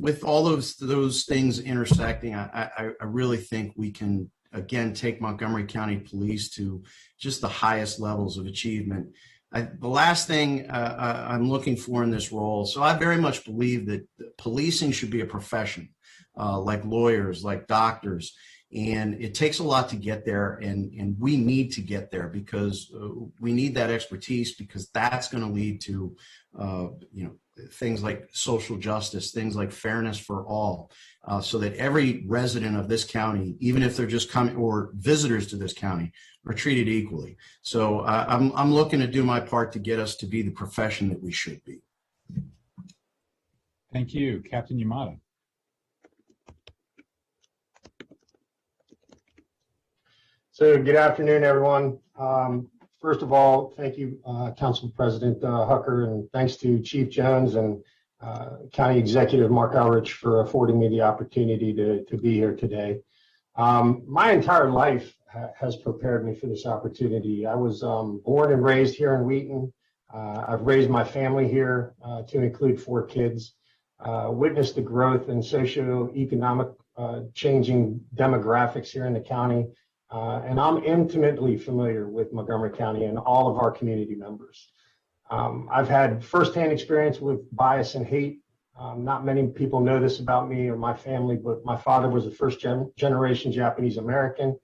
with all those things intersecting, I really think we can again take Montgomery County Police to just the highest levels of achievement. The last thing I'm looking for in this role, so I very much believe that policing should be a profession, like lawyers, like doctors, and it takes a lot to get there, and we need to get there because we need that expertise, because that's going to lead to things like social justice, things like fairness for all, so that every resident of this county, even if they're just coming or visitors to this county, are treated equally. So I'm looking to do my part to get us to be the profession that we should be. Thank you. Captain Yamada. So good afternoon, everyone. First of all, thank you, Council President Hucker, and thanks to Chief Jones and County Executive Mark Elrich for affording me the opportunity to be here today. My entire life has prepared me for this opportunity. I was born and raised here in Wheaton. I've raised my family here to include 4 kids, witnessed the growth and socioeconomic changing demographics here in the county, and I'm intimately familiar with Montgomery County and all of our community members. I've had firsthand experience with bias and hate. Not many people know this about me or my family, but my father was a first-generation Japanese American.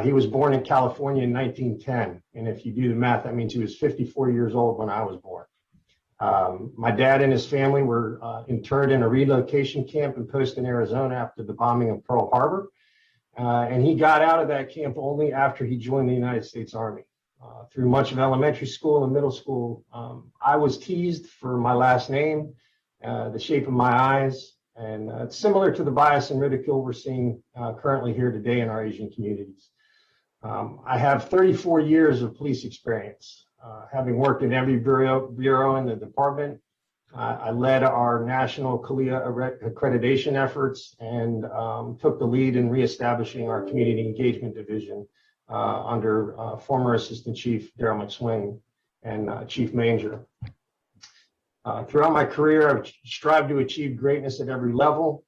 He was born in California in 1910, and if you do the math, that means he was 54 years old when I was born. My dad and his family were interred in a relocation camp in Poston, Arizona after the bombing of Pearl Harbor, and he got out of that camp only after he joined the United States Army. Through much of elementary school and middle school, I was teased for my last name, the shape of my eyes, and it's similar to the bias and ridicule we're seeing currently here today in our Asian communities. I have 34 years of police experience, having worked in every bureau in the department. I led our national CALIA accreditation efforts and took the lead in reestablishing our community engagement division under former Assistant Chief Daryl McSwain and Chief Manger. Throughout my career, I've strived to achieve greatness at every level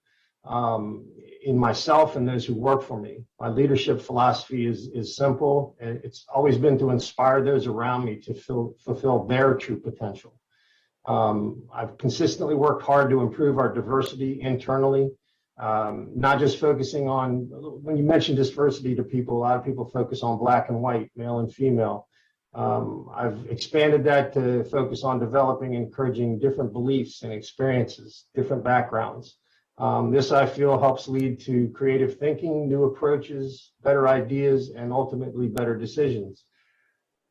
in myself and those who work for me. My leadership philosophy is simple, and it's always been to inspire those around me to fulfill their true potential. I've consistently worked hard to improve our diversity internally, not just focusing on, when you mention diversity to people, a lot of people focus on black and white, male and female. I've expanded that to focus on developing and encouraging different beliefs and experiences, different backgrounds. This, I feel, helps lead to creative thinking, new approaches, better ideas, and ultimately better decisions.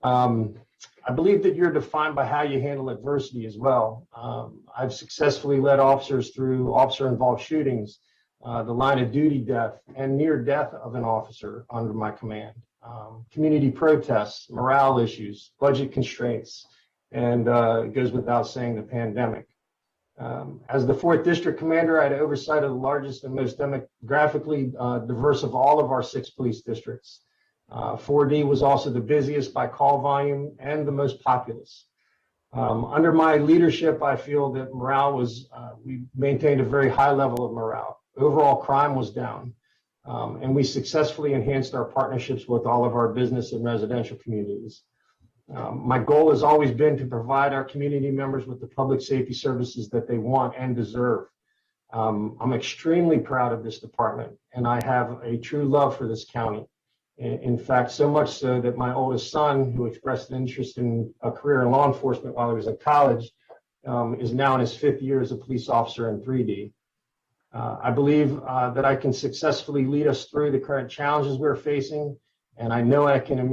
I believe that you're defined by how you handle adversity as well. I've successfully led officers through officer-involved shootings, the line of duty death, and near death of an officer under my command. Community protests, morale issues, budget constraints, and it goes without saying, the pandemic. As the 4th District Commander, I had oversight of the largest and most demographically diverse of all of our 6 police districts. 4D was also the busiest by call volume and the most populous. Under my leadership, I feel that morale was, we maintained a very high level of morale. Overall crime was down, and we successfully enhanced our partnerships with all of our business and residential communities. My goal has always been to provide our community members with the public safety services that they want and deserve. I'm extremely proud of this department, and I have a true love for this county. In fact, so much so that my oldest son, who expressed an interest in a career in law enforcement while he was in college, is now in his 5th year as a police officer in 3D. I believe that I can successfully lead us through the current challenges we're facing, and I know I can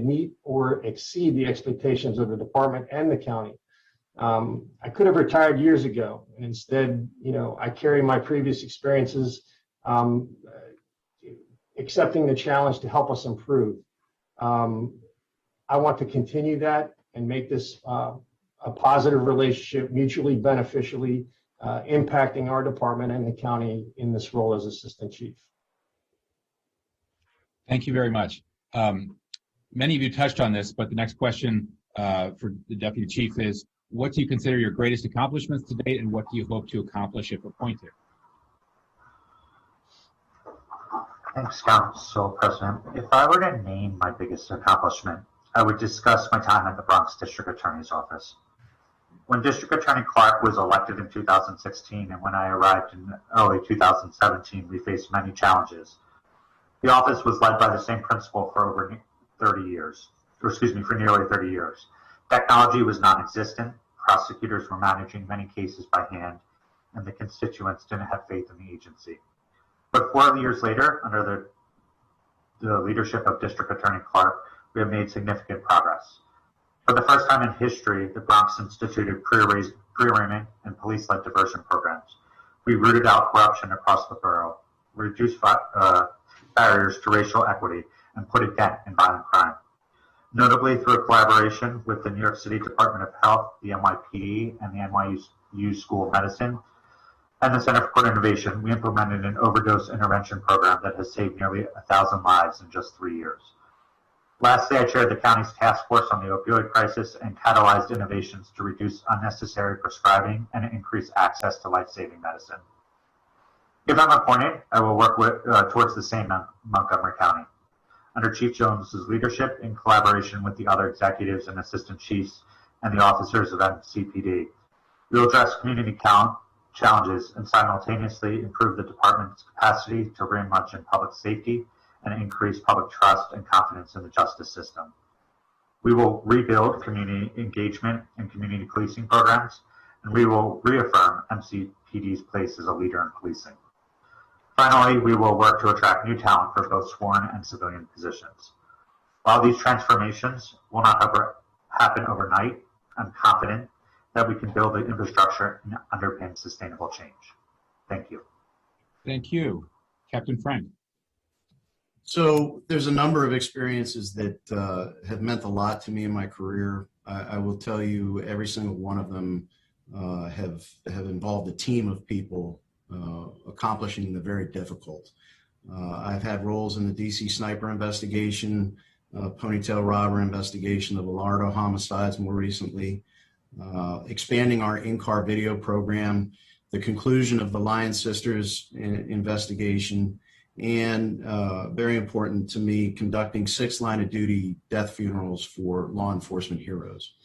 meet or exceed the expectations of the department and the county. I could have retired years ago, and instead, I carry my previous experiences, accepting the challenge to help us improve. I want to continue that and make this a positive relationship, mutually beneficially impacting our department and the county in this role as Assistant Chief. Thank you very much. Many of you touched on this, but the next question for the Deputy Chief is, what do you consider your greatest accomplishments to date, and what do you hope to accomplish if appointed? Thanks, Council President. If I were to name my biggest accomplishment, I would discuss my time at the Bronx District Attorney's Office. When District Attorney Clark was elected in 2016 and when I arrived in early 2017, we faced many challenges. The office was led by the same principal for over 30 years, for nearly 30 years. Technology was non-existent, prosecutors were managing many cases by hand, and the constituents didn't have faith in the agency. But 4 years later, under the leadership of District Attorney Clark, we have made significant progress. For the first time in history, the Bronx instituted pre-arraignment and police-led diversion programs. We rooted out corruption across the borough, reduced barriers to racial equity, and put a dent in violent crime. notably through a collaboration with the New York City Department of Health, the NYPD, and the NYU School of Medicine, and the Center for Court Innovation. We implemented an overdose intervention program that has saved nearly 1,000 lives in just 3 years. Lastly, I chaired the county's task force on the opioid crisis and catalyzed innovations to reduce unnecessary prescribing and increase access to life-saving medicine. If I'm appointed, I will work towards the same in Montgomery County. Under Chief Jones's leadership, in collaboration with the other executives and assistant chiefs and the officers of MCPD, we will address community challenges and simultaneously improve the department's capacity to reimagine public safety and increase public trust and confidence in the justice system. We will rebuild community engagement and community policing programs, and we will reaffirm MCPD's place as a leader in policing. Finally, we will work to attract new talent for both sworn and civilian positions. While these transformations will not happen overnight, I'm confident that we can build the infrastructure and underpin sustainable change. Thank you. Thank you. Captain Frank. So there's a number of experiences that have meant a lot to me in my career. I will tell you every single one of them have involved a team of people accomplishing the very difficult. I've had roles in the DC sniper investigation, ponytail robber investigation, the Villardo homicides more recently, expanding our in-car video program, the conclusion of the Lion Sisters investigation, and very important to me, conducting 6 line-of-duty death funerals for law enforcement heroes.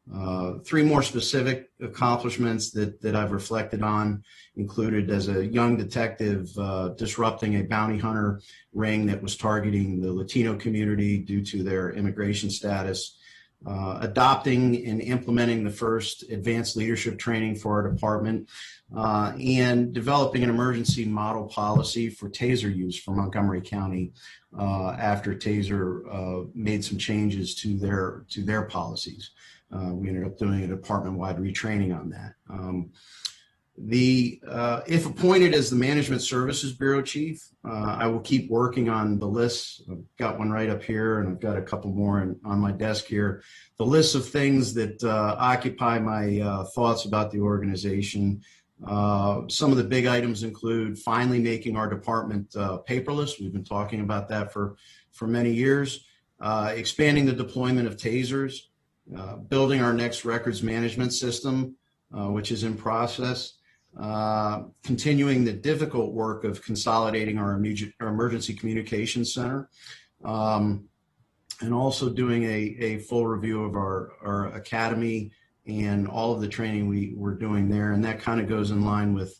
3 more specific accomplishments that I've reflected on included as a young detective disrupting a bounty hunter ring that was targeting the Latino community due to their immigration status, adopting and implementing the first advanced leadership training for our department, and developing an emergency model policy for taser use for Montgomery County after Taser made some changes to their policies. We ended up doing a department-wide retraining on that. If appointed as the Management Services Bureau Chief, I will keep working on the lists. I've got one right up here, and I've got a couple more on my desk here. The list of things that occupy my thoughts about the organization. Some of the big items include finally making our department paperless. We've been talking about that for many years. Expanding the deployment of tasers. Building our next records management system, which is in process, continuing the difficult work of consolidating our emergency communications center, and also doing a full review of our academy and all of the training we're doing there. And that kind of goes in line with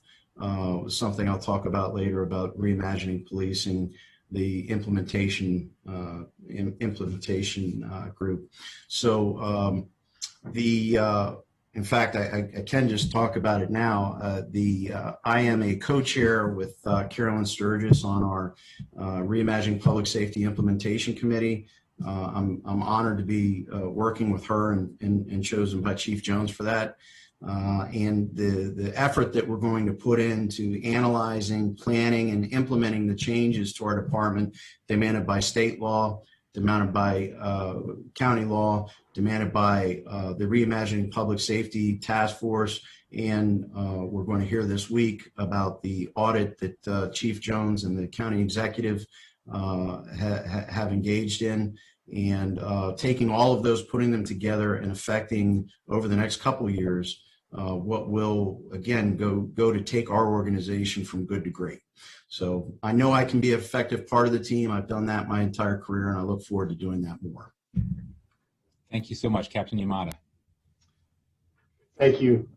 something I'll talk about later about reimagining policing, the implementation group. So in fact, I can just talk about it now. I am a co-chair with Carolyn Sturgis on our Reimagining Public Safety Implementation Committee. I'm honored to be working with her and chosen by Chief Jones for that. And the effort that we're going to put into analyzing, planning, and implementing the changes to our department demanded by state law, demanded by county law, demanded by the Reimagining Public Safety Task Force, and we're going to hear this week about the audit that Chief Jones and the county executive have engaged in, and taking all of those, putting them together, and affecting over the next couple of years what will, again, go to take our organization from good to great. So I know I can be an effective part of the team. I've done that my entire career, and I look forward to doing that more. Thank you so much, Captain Yamada. Thank you.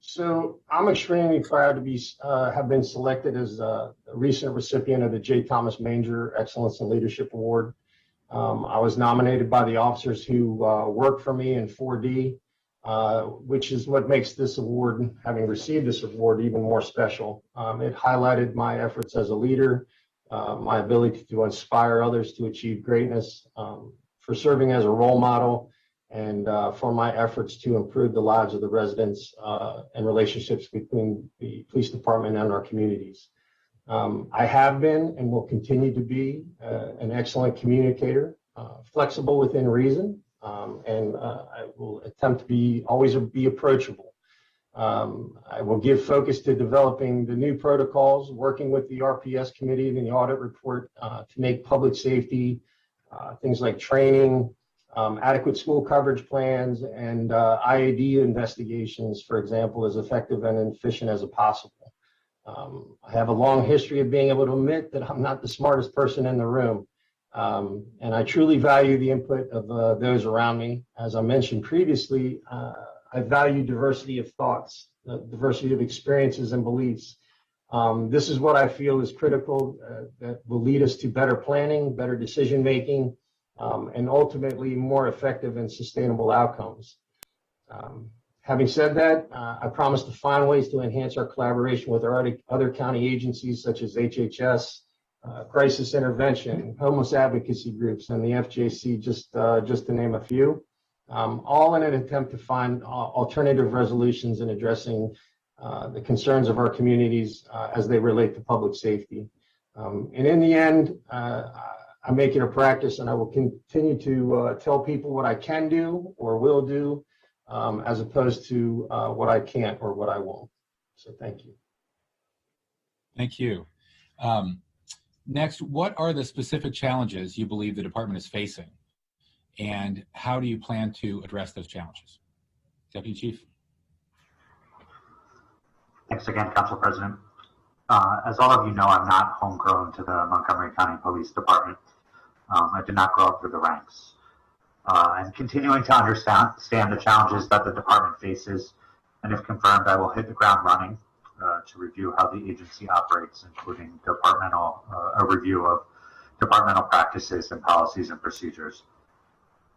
So I'm extremely proud to be have been selected as a recent recipient of the J. Thomas Manger Excellence in Leadership Award. I was nominated by the officers who worked for me in 4D, which is what makes this award, having received this award, even more special. It highlighted my efforts as a leader, my ability to inspire others to achieve greatness, for serving as a role model, and for my efforts to improve the lives of the residents and relationships between the police department and our communities. I have been and will continue to be an excellent communicator, flexible within reason, and I will attempt to always be approachable. I will give focus to developing the new protocols, working with the RPS committee and the audit report to make public safety, things like training, adequate school coverage plans, and IAD investigations, for example, as effective and efficient as possible. I have a long history of being able to admit that I'm not the smartest person in the room. And I truly value the input of those around me. As I mentioned previously, I value diversity of thoughts, diversity of experiences and beliefs. This is what I feel is critical that will lead us to better planning, better decision making, and ultimately more effective and sustainable outcomes. Having said that, I promise to find ways to enhance our collaboration with our other county agencies such as HHS, crisis intervention, homeless advocacy groups, and the FJC, just to name a few, all in an attempt to find alternative resolutions in addressing the concerns of our communities as they relate to public safety. And in the end, I make it a practice, and I will continue to tell people what I can do or will do, as opposed to what I can't or what I won't. So thank you. Thank you. Next, what are the specific challenges you believe the department is facing, and how do you plan to address those challenges? Deputy Chief. Thanks again, Council President. As all of you know, I'm not homegrown to the Montgomery County Police Department. I did not grow up through the ranks. I'm continuing to understand the challenges that the department faces, and if confirmed, I will hit the ground running to review how the agency operates, including a review of departmental practices and policies and procedures.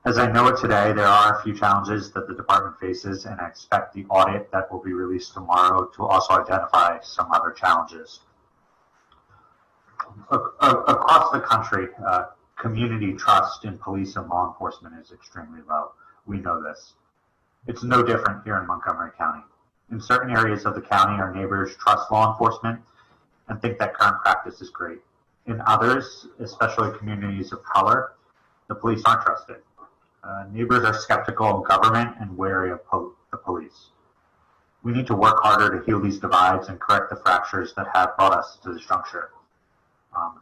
As I know it today, there are a few challenges that the department faces, and I expect the audit that will be released tomorrow to also identify some other challenges. Across the country, community trust in police and law enforcement is extremely low. We know this. It's no different here in Montgomery County. In certain areas of the county, our neighbors trust law enforcement and think that current practice is great. In others, especially communities of color, the police aren't trusted. Neighbors are skeptical of government and wary of the police. We need to work harder to heal these divides and correct the fractures that have brought us to this juncture.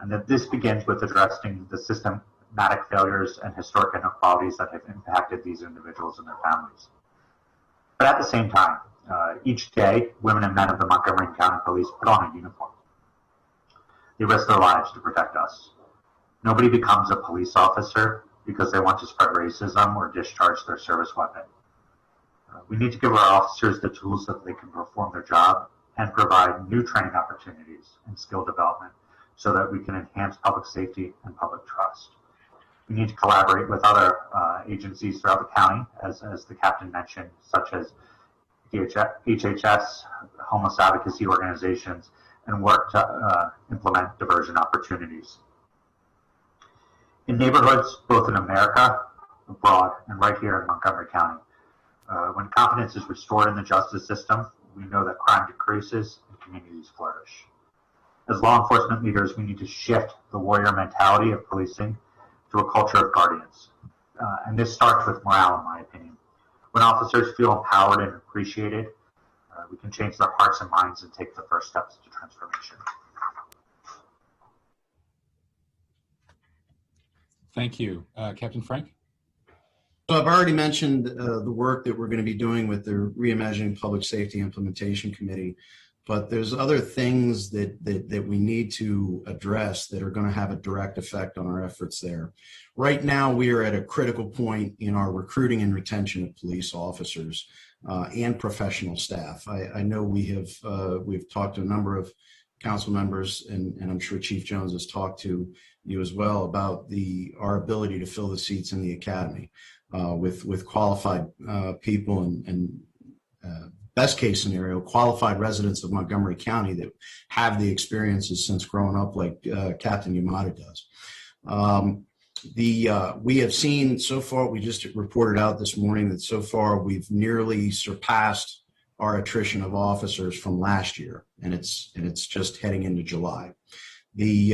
And that this begins with addressing the systematic failures and historic inequalities that have impacted these individuals and their families. But at the same time, each day, women and men of the Montgomery County Police put on a uniform. They risk their lives to protect us. Nobody becomes a police officer because they want to spread racism or discharge their service weapon. We need to give our officers the tools so that they can perform their job and provide new training opportunities and skill development so that we can enhance public safety and public trust. We need to collaborate with other agencies throughout the county, as the captain mentioned, such as HHS, homeless advocacy organizations, and work to implement diversion opportunities. In neighborhoods, both in America, abroad, and right here in Montgomery County, when confidence is restored in the justice system, we know that crime decreases and communities flourish. As law enforcement leaders, we need to shift the warrior mentality of policing to a culture of guardians. And this starts with morale, in my opinion. When officers feel empowered and appreciated, we can change their hearts and minds and take the first steps to transformation. Thank you. Captain Frank? So I've already mentioned the work that we're going to be doing with the Reimagining Public Safety Implementation Committee, but there's other things that we need to address that are going to have a direct effect on our efforts there. Right now, we are at a critical point in our recruiting and retention of police officers and professional staff. I know we've talked to a number of council members, and I'm sure Chief Jones has talked to you as well about our ability to fill the seats in the academy with qualified people and best case scenario, qualified residents of Montgomery County that have the experiences since growing up like Captain Yamada does. We have seen so far, we just reported out this morning that so far we've nearly surpassed our attrition of officers from last year, and it's just heading into July. We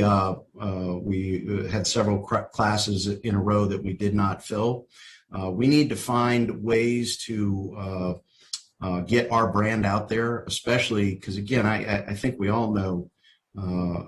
had several classes in a row that we did not fill. We need to find ways to get our brand out there, especially because, again, I think we all know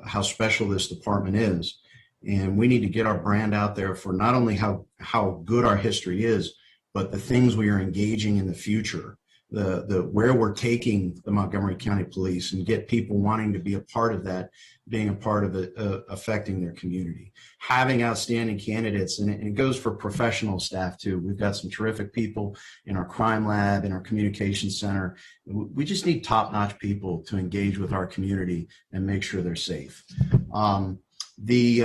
how special this department is. And we need to get our brand out there for not only how good our history is, but the things we are engaging in the future, where we're taking the Montgomery County Police, and get people wanting to be a part of that, being a part of it, affecting their community. Having outstanding candidates, and it goes for professional staff too. We've got some terrific people in our crime lab, in our communications center. We just need top-notch people to engage with our community and make sure they're safe. The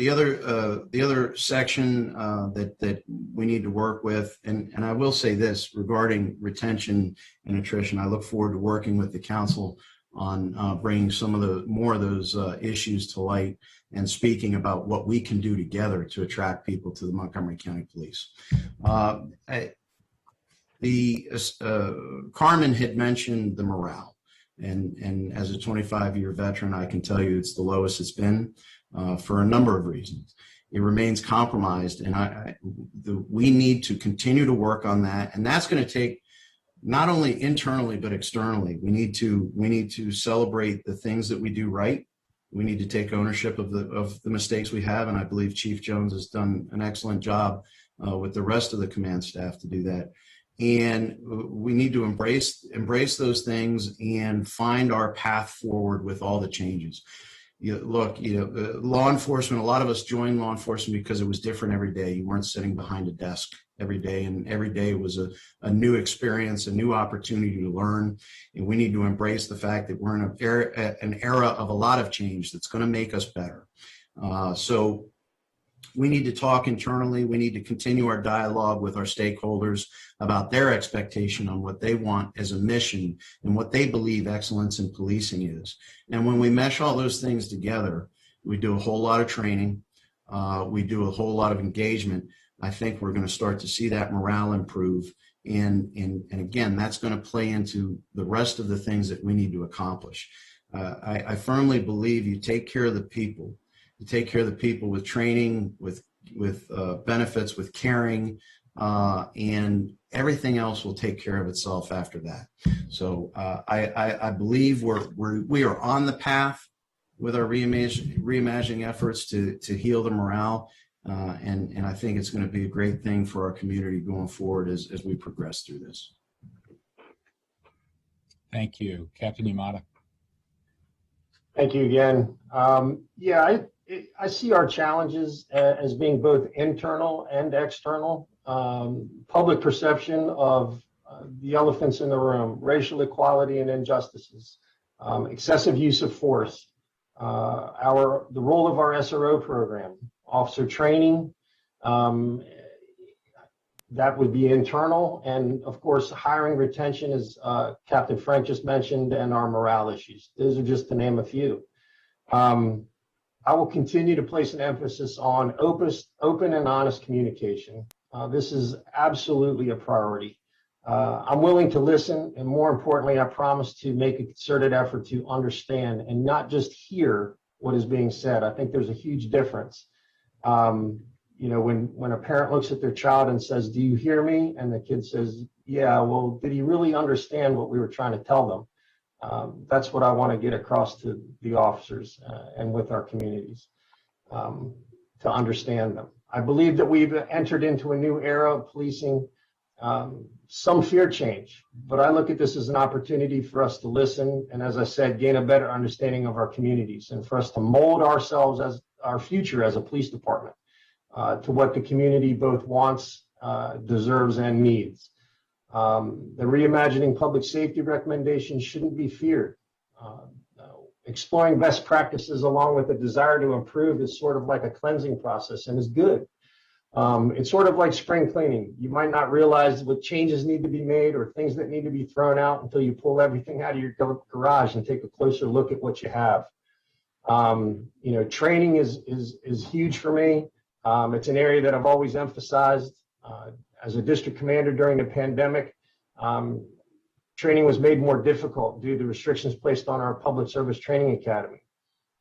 other section that we need to work with, and I will say this regarding retention and attrition, I look forward to working with the council on bringing some of more of those issues to light and speaking about what we can do together to attract people to the Montgomery County Police. Carmen had mentioned the morale. And as a 25-year veteran, I can tell you it's the lowest it's been for a number of reasons. It remains compromised, and we need to continue to work on that. And that's going to take not only internally but externally. We need to celebrate the things that we do right. We need to take ownership of the mistakes we have, and I believe Chief Jones has done an excellent job with the rest of the command staff to do that. And we need to embrace those things and find our path forward with all the changes. Law enforcement, a lot of us joined law enforcement because it was different every day. You weren't sitting behind a desk every day, and every day was a new experience, a new opportunity to learn. And we need to embrace the fact that we're in an era of a lot of change that's going to make us better. So we need to talk internally. We need to continue our dialogue with our stakeholders about their expectation on what they want as a mission and what they believe excellence in policing is. And when we mesh all those things together, we do a whole lot of training. We do a whole lot of engagement. I think we're going to start to see that morale improve. And again, that's going to play into the rest of the things that we need to accomplish. I firmly believe you take care of the people. You take care of the people with training, with benefits, with caring, and everything else will take care of itself after that. So I believe we are on the path with our reimagining efforts to heal the morale, and I think it's going to be a great thing for our community going forward as we progress through this. Thank you. Captain Yamada. Thank you again. I see our challenges as being both internal and external. Public perception of the elephants in the room, racial equality and injustices, excessive use of force, the role of our SRO program, officer training, that would be internal, and of course hiring, retention, as Captain Frank just mentioned, and our morale issues. Those are just to name a few. I will continue to place an emphasis on open and honest communication. This is absolutely a priority. I'm willing to listen, and more importantly, I promise to make a concerted effort to understand and not just hear what is being said. I think there's a huge difference. When a parent looks at their child and says, "Do you hear me?" and the kid says, "Yeah," well, did he really understand what we were trying to tell them? That's what I want to get across to the officers and with our communities, to understand them. I believe that we've entered into a new era of policing. Some fear change, but I look at this as an opportunity for us to listen and, as I said, gain a better understanding of our communities and for us to mold ourselves as our future as a police department to what the community both wants, deserves, and needs. The reimagining public safety recommendations shouldn't be feared. Exploring best practices along with a desire to improve is sort of like a cleansing process and is good. It's sort of like spring cleaning. You might not realize what changes need to be made or things that need to be thrown out until you pull everything out of your garage and take a closer look at what you have. Training is huge for me. It's an area that I've always emphasized. As a district commander during the pandemic, training was made more difficult due to restrictions placed on our public service training academy.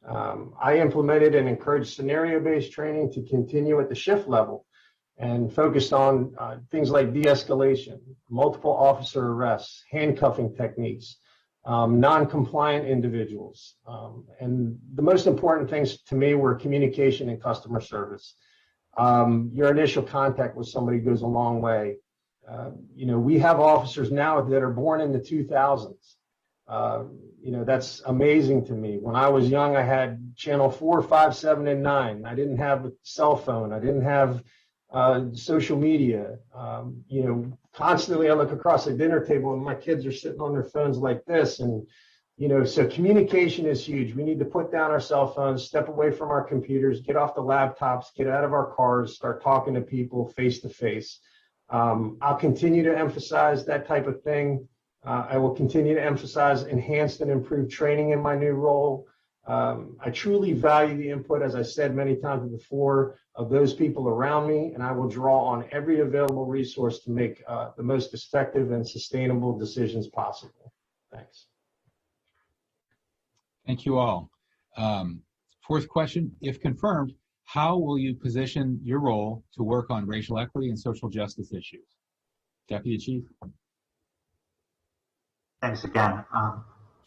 I implemented and encouraged scenario-based training to continue at the shift level and focused on things like de-escalation, multiple officer arrests, handcuffing techniques, non-compliant individuals. And the most important things to me were communication and customer service. Your initial contact with somebody goes a long way. We have officers now that are born in the 2000s. That's amazing to me. When I was young, I had channel 4, 5, 7, and 9. I didn't have a cell phone. I didn't have social media. Constantly I look across the dinner table and my kids are sitting on their phones like this. And, so communication is huge. We need to put down our cell phones, step away from our computers, get off the laptops, get out of our cars, start talking to people face to face. I'll continue to emphasize that type of thing. I will continue to emphasize enhanced and improved training in my new role. I truly value the input, as I said many times before, of those people around me, and I will draw on every available resource to make the most effective and sustainable decisions possible. Thanks. Thank you all. Fourth question, if confirmed, how will you position your role to work on racial equity and social justice issues? Deputy Chief. Thanks again.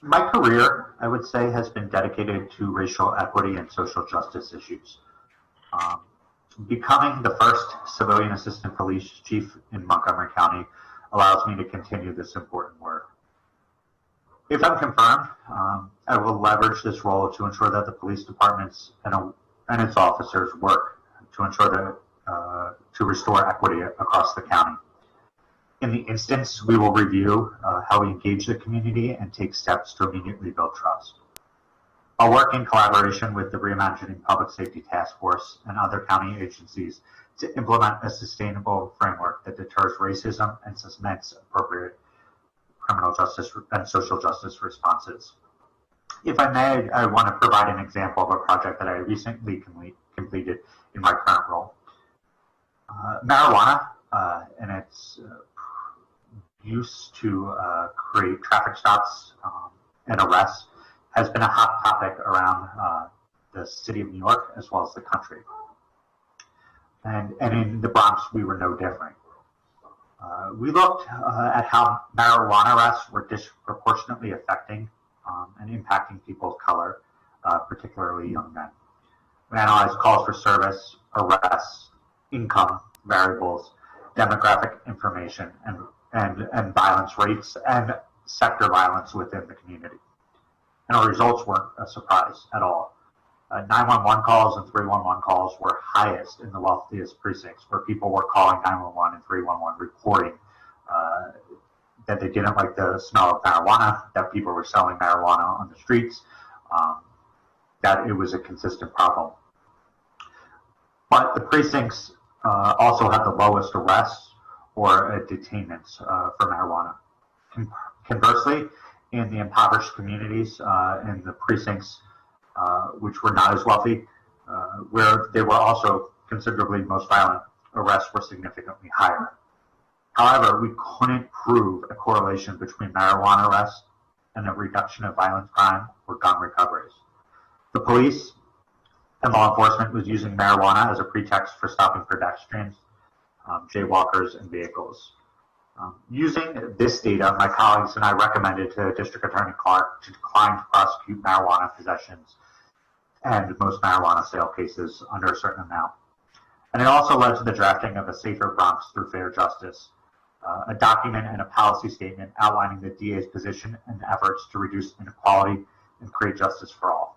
My career, I would say, has been dedicated to racial equity and social justice issues. Becoming the first civilian assistant police chief in Montgomery County allows me to continue this important work. If I'm confirmed, I will leverage this role to ensure that the police departments and its officers work to ensure that to restore equity across the county. In the instance, we will review how we engage the community and take steps to immediately build trust. I'll work in collaboration with the Reimagining Public Safety Task Force and other county agencies to implement a sustainable framework that deters racism and cements appropriate criminal justice and social justice responses. If I may, I want to provide an example of a project that I recently completed in my current role. Marijuana and its use to create traffic stops and arrests has been a hot topic around the city of New York as well as the country. And in the Bronx, we were no different. We looked at how marijuana arrests were disproportionately affecting and impacting people of color, particularly young men. We analyzed calls for service, arrests, income variables, demographic information, and violence rates and sector violence within the community. And our results weren't a surprise at all. 911 calls and 311 calls were highest in the wealthiest precincts, where people were calling 911 and 311 reporting that they didn't like the smell of marijuana, that people were selling marijuana on the streets, that it was a consistent problem. But the precincts also had the lowest arrests or detainments for marijuana. Conversely, in the impoverished communities, in the precincts which were not as wealthy, where they were also considerably most violent, arrests were significantly higher. However, we couldn't prove a correlation between marijuana arrests and a reduction of violent crime or gun recoveries. The police and law enforcement was using marijuana as a pretext for stopping pedestrians, jaywalkers, and vehicles. Using this data, my colleagues and I recommended to District Attorney Clark to decline to prosecute marijuana possessions and most marijuana sale cases under a certain amount. And it also led to the drafting of a Safer Bronx Through Fair Justice, a document and a policy statement outlining the DA's position and efforts to reduce inequality and create justice for all.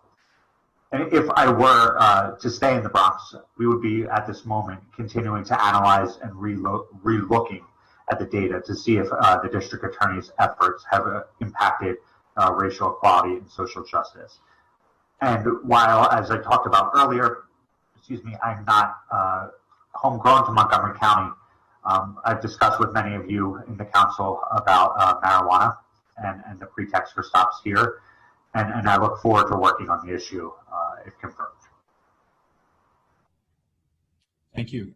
And if I were to stay in the Bronx, we would be at this moment continuing to analyze and re-looking at the data to see if the district attorney's efforts have impacted racial equality and social justice. And while, as I talked about earlier, I'm not homegrown to Montgomery County, I've discussed with many of you in the council about marijuana and the pretext for stops here. And I look forward to working on the issue if confirmed. Thank you.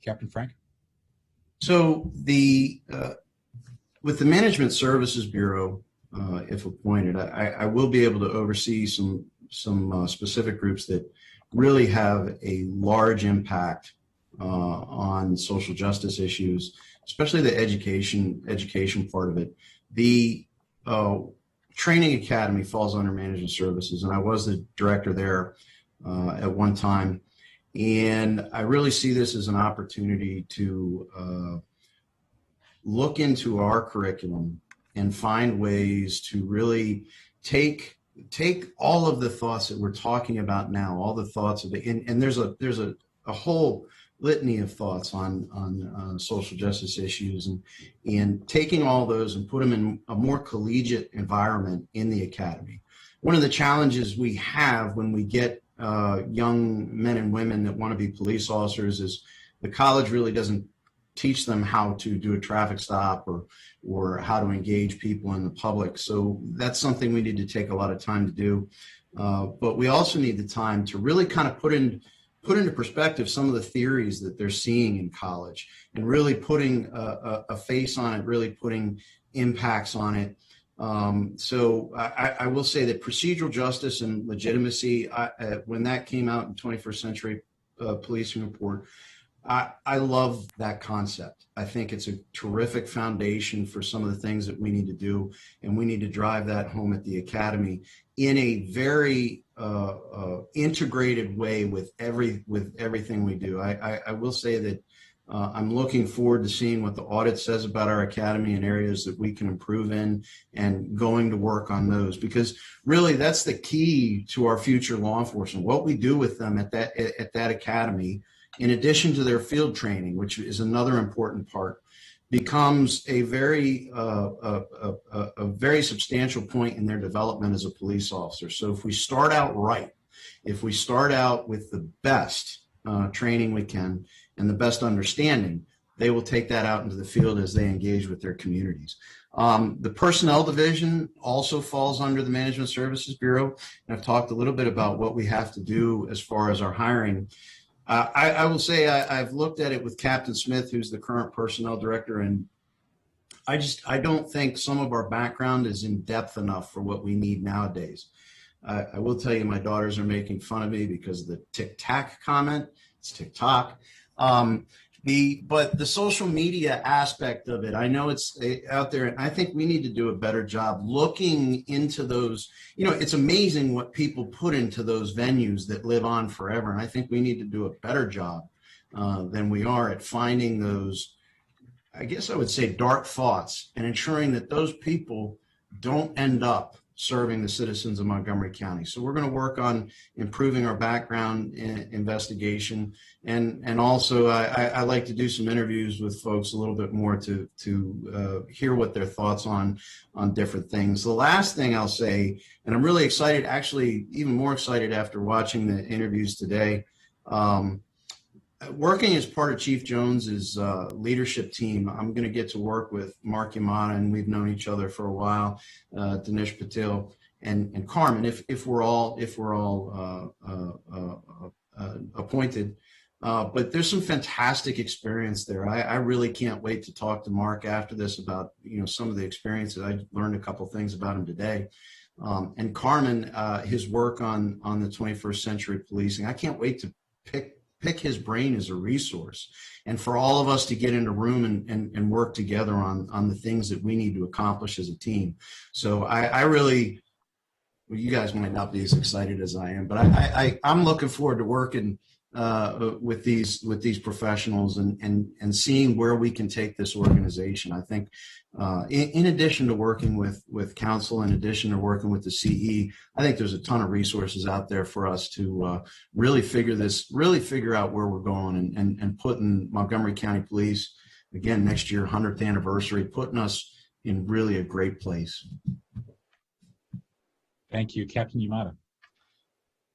Captain Frank? So with the Management Services Bureau, if appointed, I will be able to oversee some some specific groups that really have a large impact on social justice issues, especially the education part of it. The Training Academy falls under Management Services, and I was the director there at one time. And I really see this as an opportunity to look into our curriculum and find ways to really take all of the thoughts that we're talking about now, all the thoughts of it, and there's a whole litany of thoughts on social justice issues, and taking all those and put them in a more collegiate environment in the academy. One of the challenges we have when we get young men and women that want to be police officers is the college really doesn't teach them how to do a traffic stop or how to engage people in the public. So that's something we need to take a lot of time to do. But we also need the time to really kind of put into perspective some of the theories that they're seeing in college, and really putting a face on it, really putting impacts on it. So I will say that procedural justice and legitimacy, when that came out in 21st Century Policing Report, I love that concept. I think it's a terrific foundation for some of the things that we need to do, and we need to drive that home at the academy in a very integrated way with everything we do. I will say that I'm looking forward to seeing what the audit says about our academy and areas that we can improve in, and going to work on those, because really that's the key to our future law enforcement. What we do with them at that academy, in addition to their field training, which is another important part, becomes a very substantial point in their development as a police officer. So if we start out right, if we start out with the best training we can and the best understanding, they will take that out into the field as they engage with their communities. The Personnel Division also falls under the Management Services Bureau, and I've talked a little bit about what we have to do as far as our hiring. I will say I've looked at it with Captain Smith, who's the current personnel director, and I don't think some of our background is in depth enough for what we need nowadays. I will tell you, my daughters are making fun of me because of the tic-tac comment. It's TikTok. But the social media aspect of it, I know it's out there, and I think we need to do a better job looking into those. You know, it's amazing what people put into those venues that live on forever, and I think we need to do a better job than we are at finding those, I guess I would say, dark thoughts, and ensuring that those people don't end up serving the citizens of Montgomery County. So we're going to work on improving our background investigation, and also I like to do some interviews with folks a little bit more to hear what their thoughts on different things. The last thing I'll say, and I'm really excited, actually even more excited after watching the interviews today, working as part of Chief Jones's leadership team, I'm going to get to work with Mark Yamada, and we've known each other for a while, Dinesh Patil and Carmen, if we're all appointed. But there's some fantastic experience there. I really can't wait to talk to Mark after this about some of the experiences. I learned a couple things about him today. And Carmen, his work on the 21st century policing. I can't wait to pick his brain as a resource, and for all of us to get in a room and work together on the things that we need to accomplish as a team. So I really, well, you guys might not be as excited as I am, but I'm looking forward to working with these professionals and seeing where we can take this organization. I think in addition to working with council, in addition to working with the CE, I think there's a ton of resources out there for us to really figure out where we're going and putting Montgomery County Police, again, next year, 100th anniversary, putting us in really a great place. Thank you. Captain Yamada.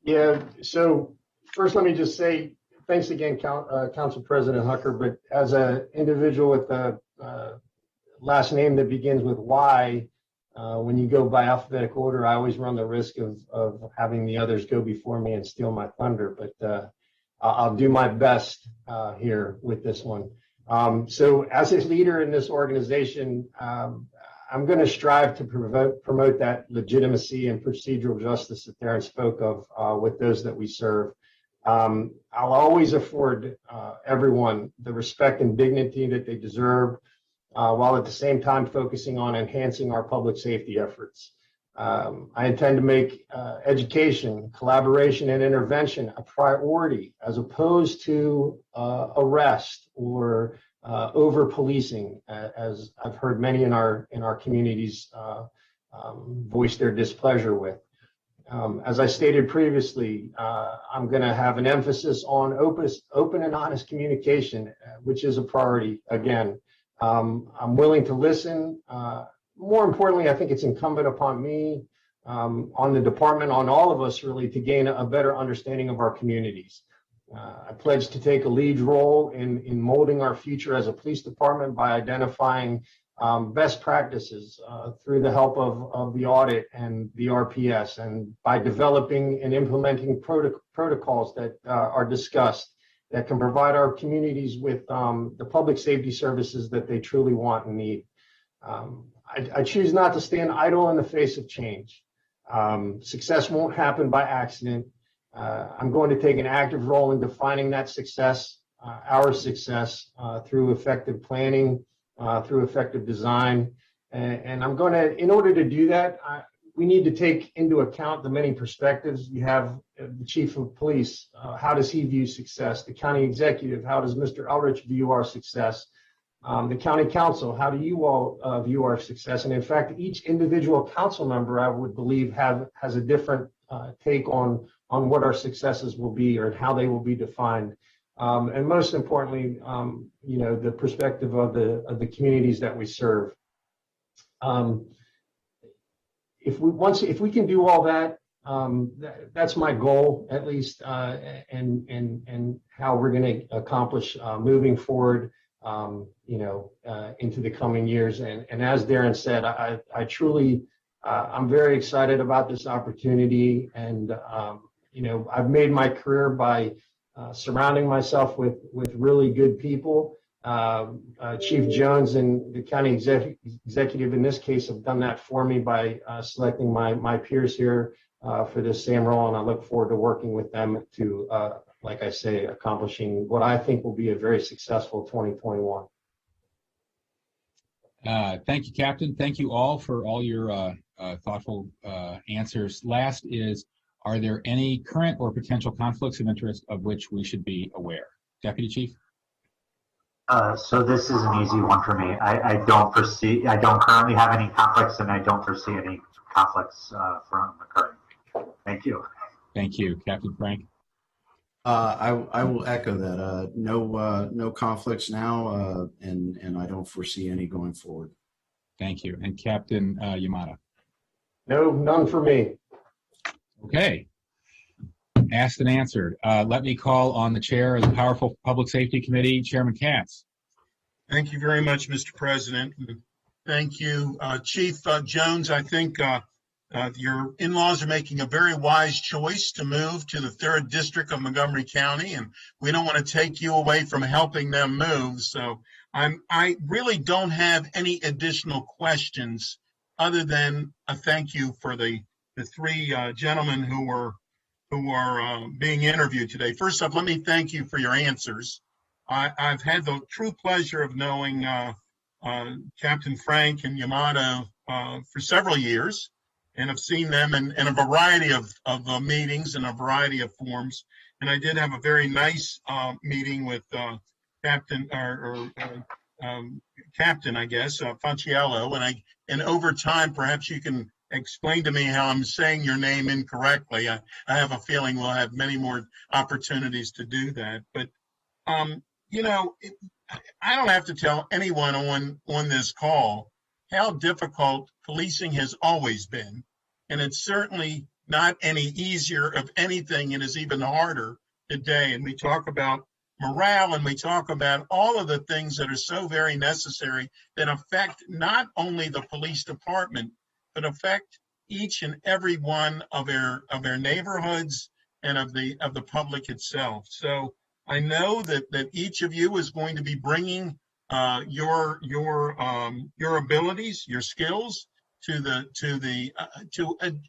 Yeah, so first let me just say thanks again, Council President Hucker, but as an individual with a last name that begins with Y, when you go by alphabetical order, I always run the risk of having the others go before me and steal my thunder, but I'll do my best here with this one. So as a leader in this organization, I'm going to strive to promote that legitimacy and procedural justice that Darren spoke of with those that we serve. I'll always afford everyone the respect and dignity that they deserve, while at the same time focusing on enhancing our public safety efforts. I intend to make education, collaboration, and intervention a priority as opposed to arrest or over policing, as I've heard many in our communities voice their displeasure with. As I stated previously, I'm going to have an emphasis on open and honest communication, which is a priority. Again, I'm willing to listen. More importantly, I think it's incumbent upon me, on the department, on all of us really, to gain a better understanding of our communities. I pledge to take a lead role in molding our future as a police department by identifying best practices through the help of the audit and the RPS, and by developing and implementing protocols that are discussed that can provide our communities with the public safety services that they truly want and need. I choose not to stand idle in the face of change. Success won't happen by accident. I'm going to take an active role in defining that success, our success, through effective planning, through effective design. And I'm going to, in order to do that, we need to take into account the many perspectives. You have the chief of police. How does he view success? The county executive, how does Mr. Elrich view our success? The county council, how do you all view our success? And in fact, each individual council member, I would believe, has a different take on what our successes will be or how they will be defined. And most importantly, the perspective of the communities that we serve. If we can do all that, that's my goal, at least, and how we're going to accomplish moving forward, into the coming years. And as Darren said, I truly, I'm very excited about this opportunity. And, I've made my career by surrounding myself with really good people. Chief Jones and the county executive in this case have done that for me by selecting my peers here for this same role. And I look forward to working with them to, like I say, accomplishing what I think will be a very successful 2021. Thank you, Captain. Thank you all for all your thoughtful answers. Last is, are there any current or potential conflicts of interest of which we should be aware? Deputy Chief? So this is an easy one for me. I don't currently have any conflicts, and I don't foresee any conflicts from occurring. Thank you. Thank you. Captain Frank? I will echo that. No conflicts now, and I don't foresee any going forward. Thank you. And Captain Yamada? No, none for me. Okay. Asked and answered. Let me call on the chair of the powerful Public Safety Committee, Chairman Katz. Thank you very much, Mr. President. Thank you, Chief Jones. I think your in-laws are making a very wise choice to move to the 3rd District of Montgomery County, and we don't want to take you away from helping them move. So I really don't have any additional questions other than a thank you for the 3 gentlemen who are being interviewed today. First off, let me thank you for your answers. I've had the true pleasure of knowing Captain Frank and Yamato for several years, and have seen them in a variety of meetings and a variety of forms. And I did have a very nice meeting with Captain, I guess, Fanciello. And over time, perhaps you can explain to me how I'm saying your name incorrectly. I have a feeling we'll have many more opportunities to do that. But, I don't have to tell anyone on this call how difficult policing has always been. And it's certainly not any easier. Of anything, it is even harder today. And we talk about morale, and we talk about all of the things that are so very necessary that affect not only the police department, but affect each and every one of their neighborhoods and of the public itself. So I know that each of you is going to be bringing your abilities, your skills to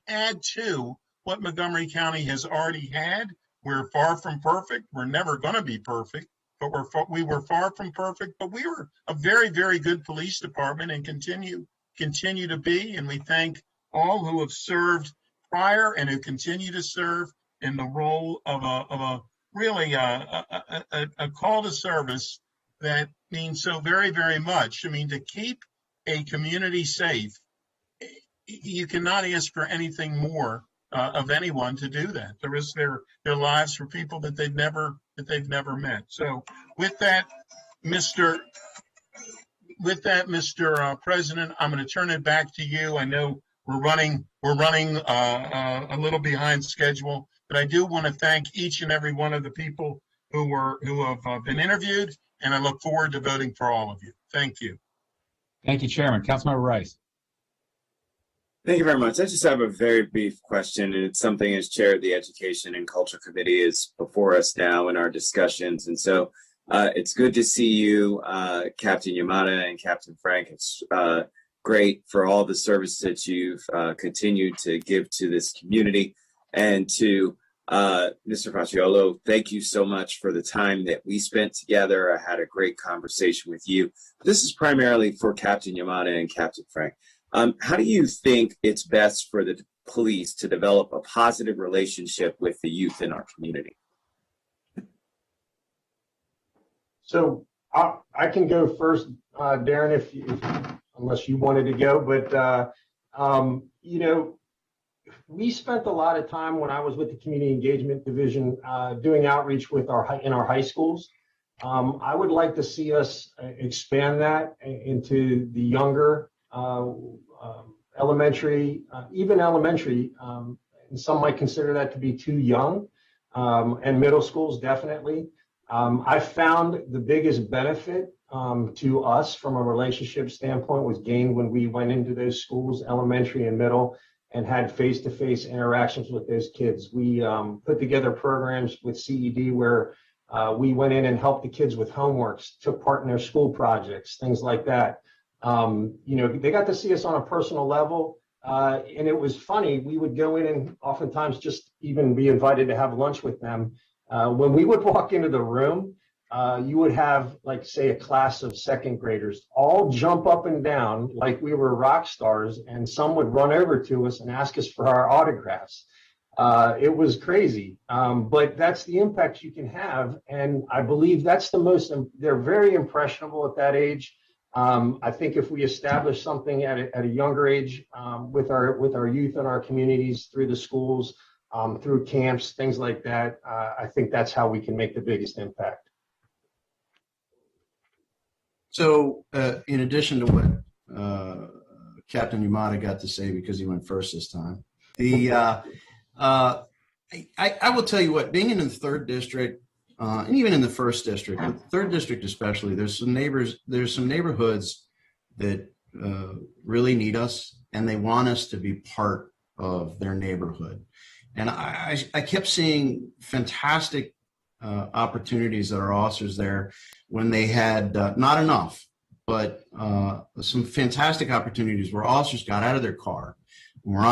add to what Montgomery County has already had. We're far from perfect. We're never going to be perfect, but we were far from perfect. But we were a very, very good police department and continue to be. And we thank all who have served prior and who continue to serve in the role of a really a call to service that means so very, very much. I mean, to keep a community safe, you cannot ask for anything more of anyone to do that. To risk their lives for people that they've never met. So with that, Mr. President, I'm going to turn it back to you. I know we're running a little behind schedule, but I do want to thank each and every one of the people who have been interviewed, and I look forward to voting for all of you. Thank you. Thank you, Chairman. Councilmember Rice. Thank you very much. I just have a very brief question, and it's something as chair of the Education and Culture Committee is before us now in our discussions. And so it's good to see you, Captain Yamada and Captain Frank. It's great for all the service that you've continued to give to this community. And to Mr. Paciolo, thank you so much for the time that we spent together. I had a great conversation with you. This is primarily for Captain Yamada and Captain Frank. How do you think it's best for the police to develop a positive relationship with the youth in our community? So I can go first, Darren, if unless you wanted to go. But we spent a lot of time when I was with the Community Engagement Division doing outreach with in our high schools. I would like to see us expand that into the younger elementary, even elementary, and some might consider that to be too young, and middle schools definitely. I found the biggest benefit to us from a relationship standpoint was gained when we went into those schools, elementary and middle, and had face-to-face interactions with those kids. We put together programs with CED where we went in and helped the kids with homeworks, took part in their school projects, things like that. They got to see us on a personal level, and it was funny. We would go in and oftentimes just even be invited to have lunch with them. When we would walk into the room, you would have, like, say, a class of second graders all jump up and down like we were rock stars, and some would run over to us and ask us for our autographs. It was crazy, but that's the impact you can have, and I believe that's they're very impressionable at that age. I think if we establish something at a younger age with our youth in our communities, through the schools, through camps, things like that, I think that's how we can make the biggest impact. So in addition to what Captain Yamada got to say, because he went first this time, I will tell you what, being in the 3rd district, and even in the 1st district, but 3rd district especially, there's some neighborhoods that really need us, and they want us to be part of their neighborhood. And I kept seeing fantastic opportunities that our officers there, when they had not enough, but some fantastic opportunities where officers got out of their car and were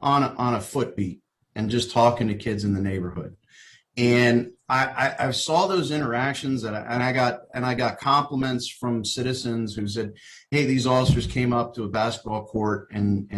on a foot beat and just talking to kids in the neighborhood. And I saw those interactions, and I got compliments from citizens who said, "Hey, these officers came up to a basketball court, and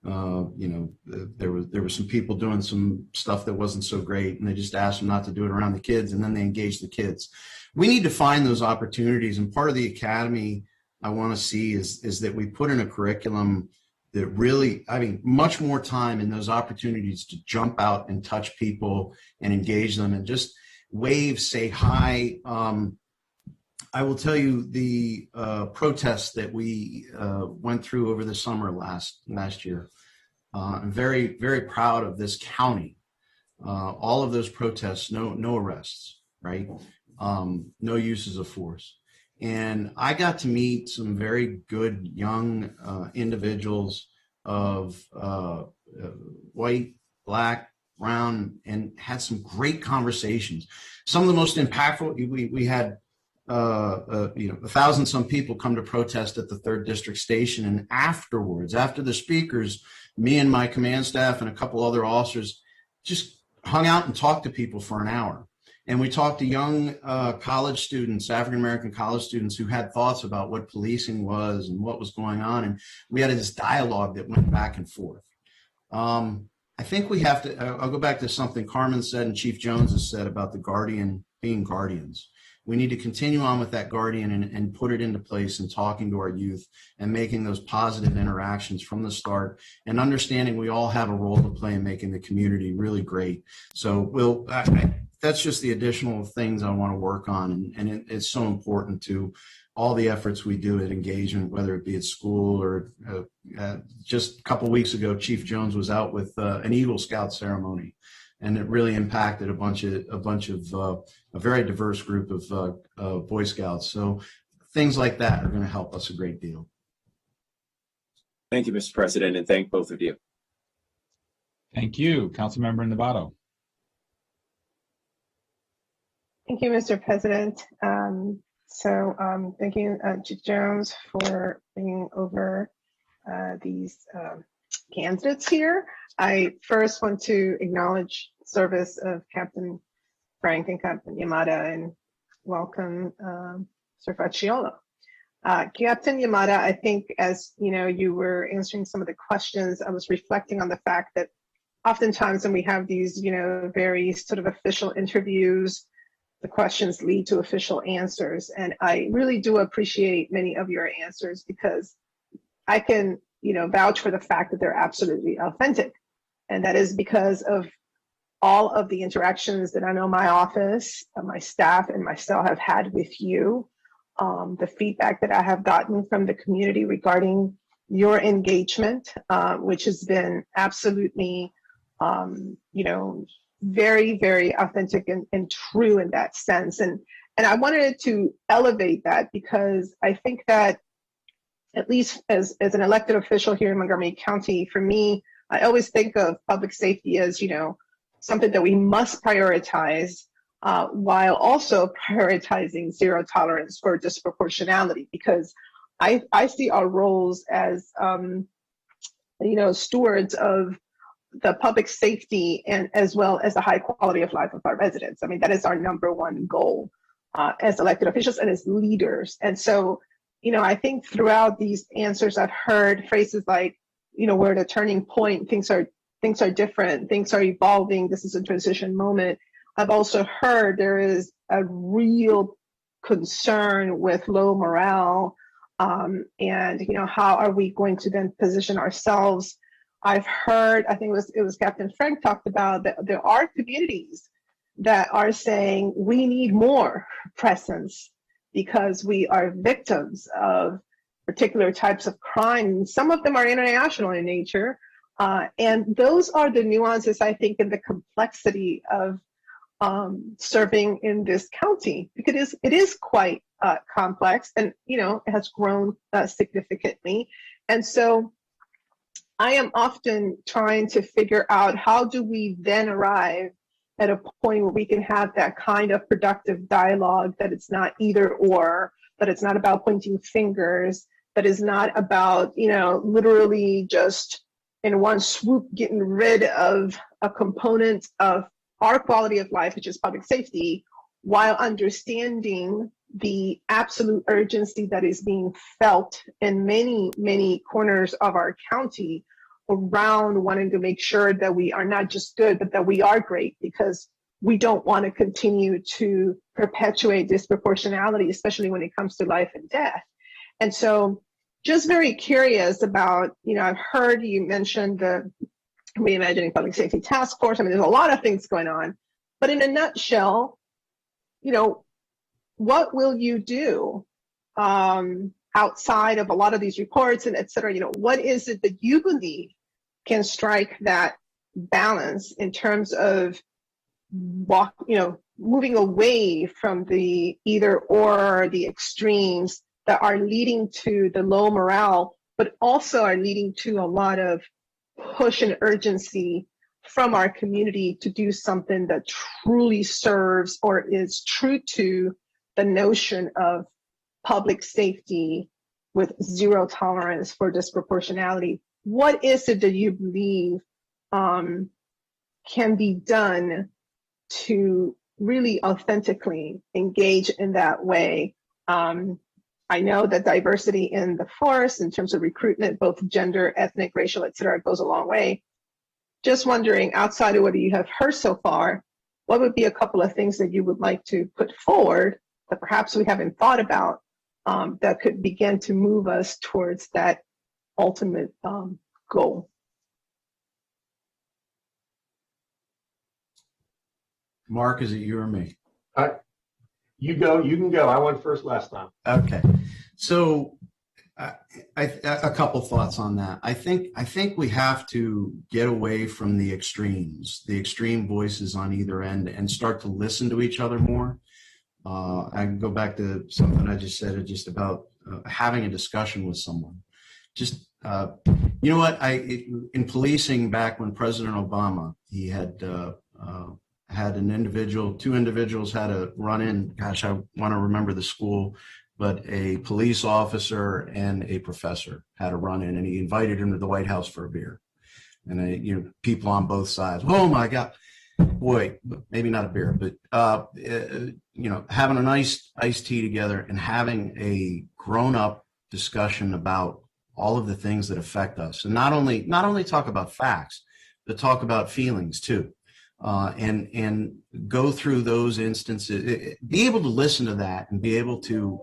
there were some people doing some stuff that wasn't so great, and they just asked them not to do it around the kids, and then they engaged the kids." We need to find those opportunities, and part of the academy I want to see is that we put in a curriculum that really, much more time in those opportunities to jump out and touch people and engage them and just wave, say hi. I will tell you the protests that we went through over the summer last year. I'm very, very proud of this county. All of those protests, no arrests, right? No uses of force. And I got to meet some very good young individuals of white, black, brown, and had some great conversations. Some of the most impactful, we had 1,000 some people come to protest at the 3rd District Station. And afterwards, after the speakers, me and my command staff and a couple other officers just hung out and talked to people for an hour. And we talked to young college students, African-American college students who had thoughts about what policing was and what was going on. And we had this dialogue that went back and forth. I think we have to, I'll go back to something Carmen said and Chief Jones has said about the guardian being guardians. We need to continue on with that guardian and put it into place and talking to our youth and making those positive interactions from the start and understanding we all have a role to play in making the community really great. So that's just the additional things I want to work on. And it's so important to all the efforts we do at engagement, whether it be at school or just a couple weeks ago, Chief Jones was out with an Eagle Scout ceremony. And it really impacted a very diverse group of Boy Scouts. So things like that are going to help us a great deal. Thank you, Mr. President, and thank both of you. Thank you, Councilmember Novato. Thank you, Mr. President. Thank you, Chief Jones, for bringing over these candidates here. I first want to acknowledge service of Captain Frank and Captain Yamada and welcome Sir Facciolo. Captain Yamada, I think as you were answering some of the questions, I was reflecting on the fact that oftentimes when we have these very sort of official interviews, the questions lead to official answers. And I really do appreciate many of your answers because I can vouch for the fact that they're absolutely authentic. And that is because of all of the interactions that I know my office, my staff, and myself have had with you, the feedback that I have gotten from the community regarding your engagement, which has been absolutely, very, very authentic and true in that sense. And I wanted to elevate that because I think that at least as an elected official here in Montgomery County, for me, I always think of public safety as, something that we must prioritize while also prioritizing zero tolerance for disproportionality, because I see our roles as, stewards of the public safety and as well as the high quality of life of our residents. I mean, that is our number one goal as elected officials and as leaders. And so, I think throughout these answers, I've heard phrases like, we're at a turning point, things are different, things are evolving, this is a transition moment. I've also heard there is a real concern with low morale and, how are we going to then position ourselves? I've heard, I think it was Captain Frank talked about that there are communities that are saying we need more presence because we are victims of particular types of crime. Some of them are international in nature. And those are the nuances, I think, in the complexity of serving in this county, because it is quite complex and, it has grown significantly. And so I am often trying to figure out how do we then arrive at a point where we can have that kind of productive dialogue, that it's not either or, that it's not about pointing fingers, that is not about, literally just in one swoop getting rid of a component of our quality of life, which is public safety, while understanding the absolute urgency that is being felt in many, many corners of our county around wanting to make sure that we are not just good, but that we are great, because we don't want to continue to perpetuate disproportionality, especially when it comes to life and death. And so just very curious about, I've heard you mention the Reimagining Public Safety Task Force. I mean, there's a lot of things going on, but in a nutshell, what will you do outside of a lot of these reports and et cetera? What is it that you believe can strike that balance in terms of moving away from the either or, the extremes that are leading to the low morale, but also are leading to a lot of push and urgency from our community to do something that truly serves or is true to the notion of public safety with zero tolerance for disproportionality, what is it that you believe can be done to really authentically engage in that way? I know that diversity in the force, in terms of recruitment, both gender, ethnic, racial, et cetera, goes a long way. Just wondering, outside of what you have heard so far, what would be a couple of things that you would like to put forward that perhaps we haven't thought about that could begin to move us towards that ultimate goal? Mark, is it you or me? You go. You can go. I went first last time. Okay. So a couple thoughts on that. I think we have to get away from the extreme voices on either end, and start to listen to each other more. I can go back to something I just said, just about having a discussion with someone. Just, you know what, in policing back when President Obama, he had two individuals had a run-in. Gosh, I want to remember the school, but a police officer and a professor had a run-in, and he invited him to the White House for a beer. And people on both sides, oh my God, boy, maybe not a beer, but having a nice iced tea together and having a grown-up discussion about all of the things that affect us, and not only talk about facts, but talk about feelings too. And go through those instances, be able to listen to that and be able to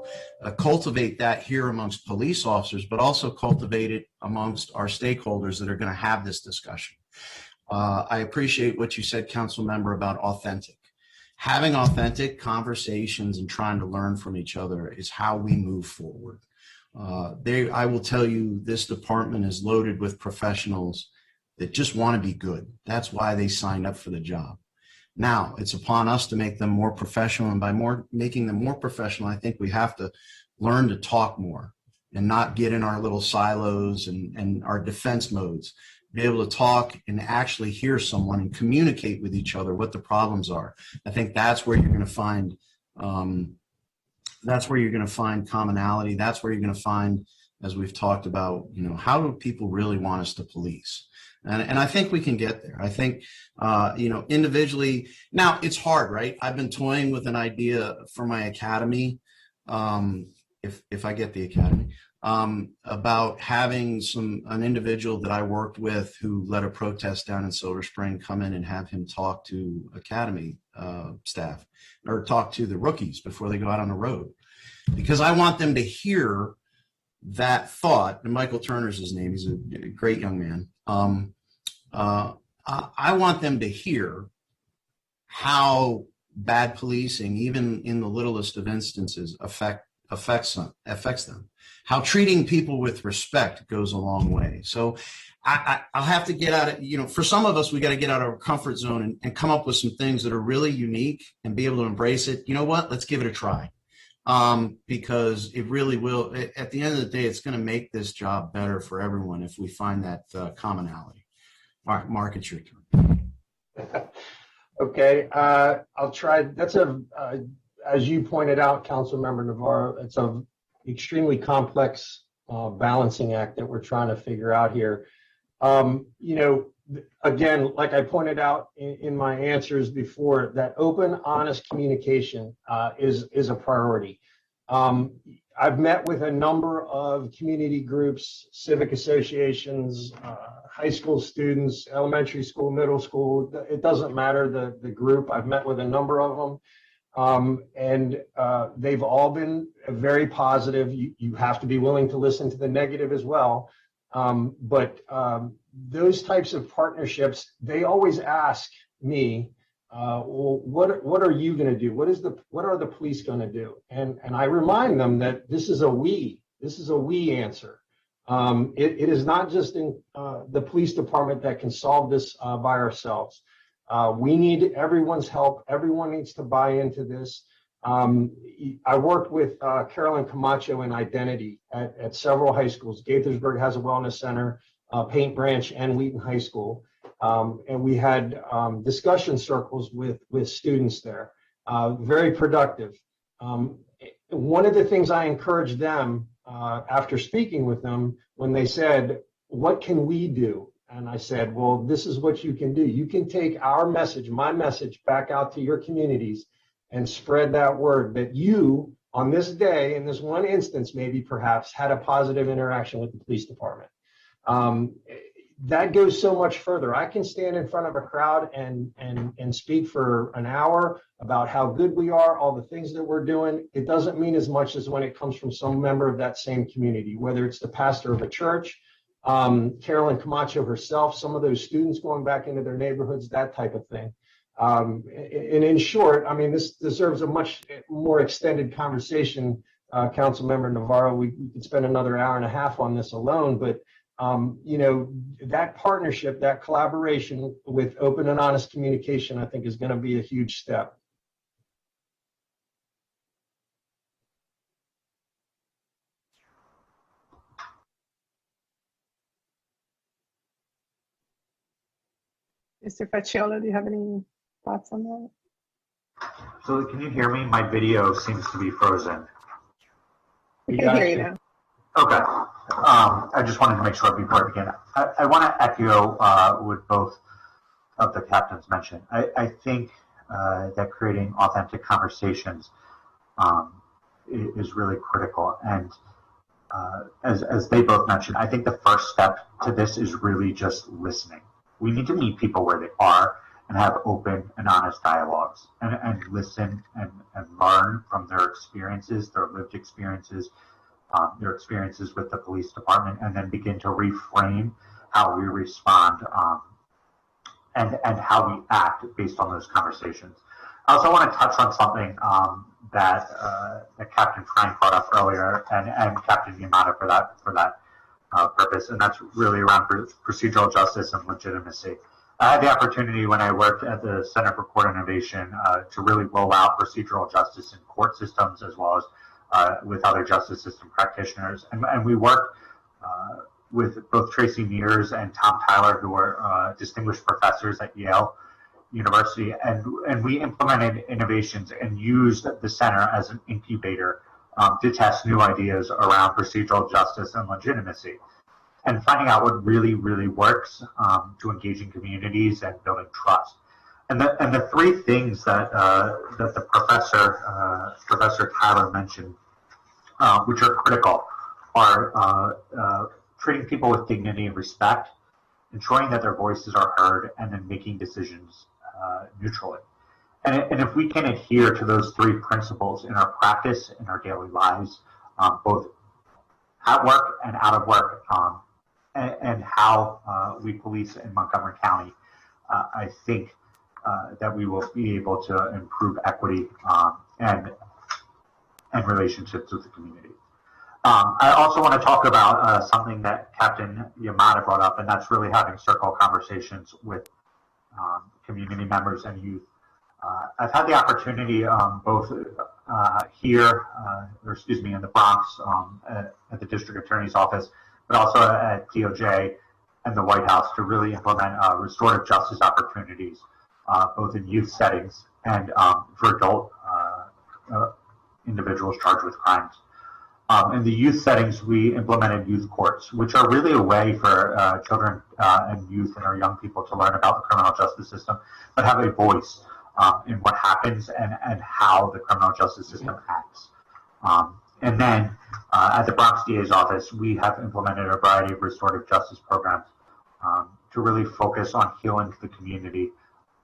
cultivate that here amongst police officers, but also cultivate it amongst our stakeholders that are going to have this discussion. I appreciate what you said, Council Member, about authentic. Having authentic conversations and trying to learn from each other is how we move forward. I will tell you, this department is loaded with professionals that just want to be good. That's why they signed up for the job. Now, it's upon us to make them more professional, and by making them more professional, I think we have to learn to talk more and not get in our little silos and our defense modes. Be able to talk and actually hear someone and communicate with each other what the problems are. I think that's where you're going to find commonality. That's where you're going to find, as we've talked about, how do people really want us to police? And I think we can get there. I think, individually, now it's hard, right? I've been toying with an idea for my academy, if I get the academy, about having an individual that I worked with who led a protest down in Silver Spring come in and have him talk to academy staff, or talk to the rookies before they go out on the road. Because I want them to hear that thought, and Michael Turner's his name, he's a great young man. I want them to hear how bad policing, even in the littlest of instances, affects them. How treating people with respect goes a long way. So I'll have to get out of, for some of us, we got to get out of our comfort zone and come up with some things that are really unique and be able to embrace it. You know what? Let's give it a try. Because it really will, at the end of the day, it's going to make this job better for everyone if we find that commonality. Mark, it's your turn. Okay, I'll try. That's as you pointed out, Councilmember Navarro, it's an extremely complex balancing act that we're trying to figure out here. Again, like I pointed out in my answers before, that open, honest communication is a priority. I've met with a number of community groups, civic associations, high school students, elementary school, middle school. It doesn't matter the group. I've met with a number of them, and they've all been very positive. You have to be willing to listen to the negative as well. But those types of partnerships, they always ask me, well, what are you going to do? What are the police going to do? And I remind them that this is a we answer. It is not just in the police department that can solve this by ourselves. We need everyone's help. Everyone needs to buy into this. I worked with Carolyn Camacho in identity at several high schools. Gaithersburg has a wellness center, Paint Branch and Wheaton High School. And we had discussion circles with students there, very productive. One of the things I encouraged them after speaking with them when they said, what can we do? And I said, well, this is what you can do. You can take our message, my message, back out to your communities and spread that word that you, on this day, in this one instance, maybe perhaps had a positive interaction with the police department. That goes so much further. I can stand in front of a crowd and speak for an hour about how good we are, all the things that we're doing. It doesn't mean as much as when it comes from some member of that same community, whether it's the pastor of a church, Carolyn Camacho herself, some of those students going back into their neighborhoods, that type of thing. And in short, I mean, this deserves a much more extended conversation. Council Member Navarro, we could spend another hour and a half on this alone, but you know, that partnership, that collaboration with open and honest communication, I think is going to be a huge step. Mr. Facciolo, do you have any thoughts on that? So can you hear me? My video seems to be frozen. We can hear you now. Okay. I just wanted to make sure before I begin. I want to echo what both of the captains mentioned. I think that creating authentic conversations is really critical. And as they both mentioned, I think the first step to this is really just listening. We need to meet people where they are and have open and honest dialogues and listen and learn from their experiences, their lived experiences, their experiences with the police department, and then begin to reframe how we respond and how we act based on those conversations. I also want to touch on something that Captain Frank brought up earlier, and Captain Yamada for that purpose, and that's really around procedural justice and legitimacy. I had the opportunity when I worked at the Center for Court Innovation to really roll out procedural justice in court systems as well as with other justice system practitioners. And we worked with both Tracy Mears and Tom Tyler, who are distinguished professors at Yale University. And we implemented innovations and used the center as an incubator to test new ideas around procedural justice and legitimacy. And finding out what really, really works to engaging communities and building trust. And the three things that the Professor Tyler mentioned, which are critical, are treating people with dignity and respect, ensuring that their voices are heard, and then making decisions neutrally. And if we can adhere to those three principles in our practice, in our daily lives, both at work and out of work, and how we police in Montgomery County, I think that we will be able to improve equity and relationships with the community. I also want to talk about something that Captain Yamada brought up, and that's really having circle conversations with community members and youth. I've had the opportunity both here, in the Bronx at the District Attorney's Office, but also at DOJ and the White House to really implement restorative justice opportunities, both in youth settings and for adult individuals charged with crimes. In the youth settings, we implemented youth courts, which are really a way for children and youth and our young people to learn about the criminal justice system, but have a voice in what happens and how the criminal justice system acts. And then at the Bronx DA's office, we have implemented a variety of restorative justice programs to really focus on healing the community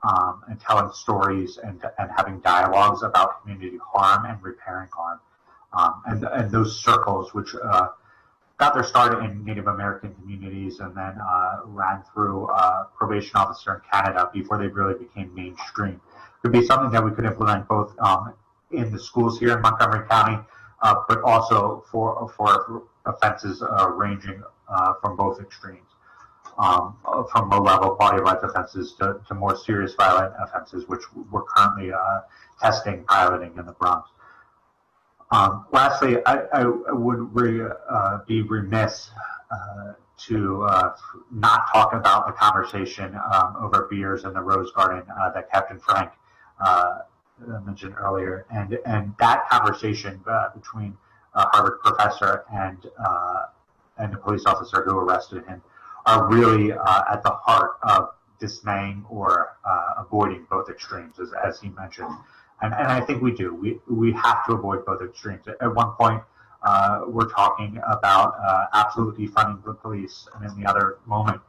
and telling stories and having dialogues about community harm and repairing harm. And those circles, which got their start in Native American communities and then ran through probation officer in Canada before they really became mainstream, could be something that we could implement both in the schools here in Montgomery County, but also for offenses ranging from both extremes, from low-level quality of life offenses to more serious violent offenses, which we're currently testing, piloting in the Bronx. Lastly, I would be remiss to not talk about the conversation over beers in the Rose Garden that Captain Frank mentioned earlier, and that conversation between a Harvard professor and the police officer who arrested him are really at the heart of dismaying or avoiding both extremes, as he mentioned. And I think we do. We have to avoid both extremes. At one point, we're talking about absolute defunding the police, and in the other moment,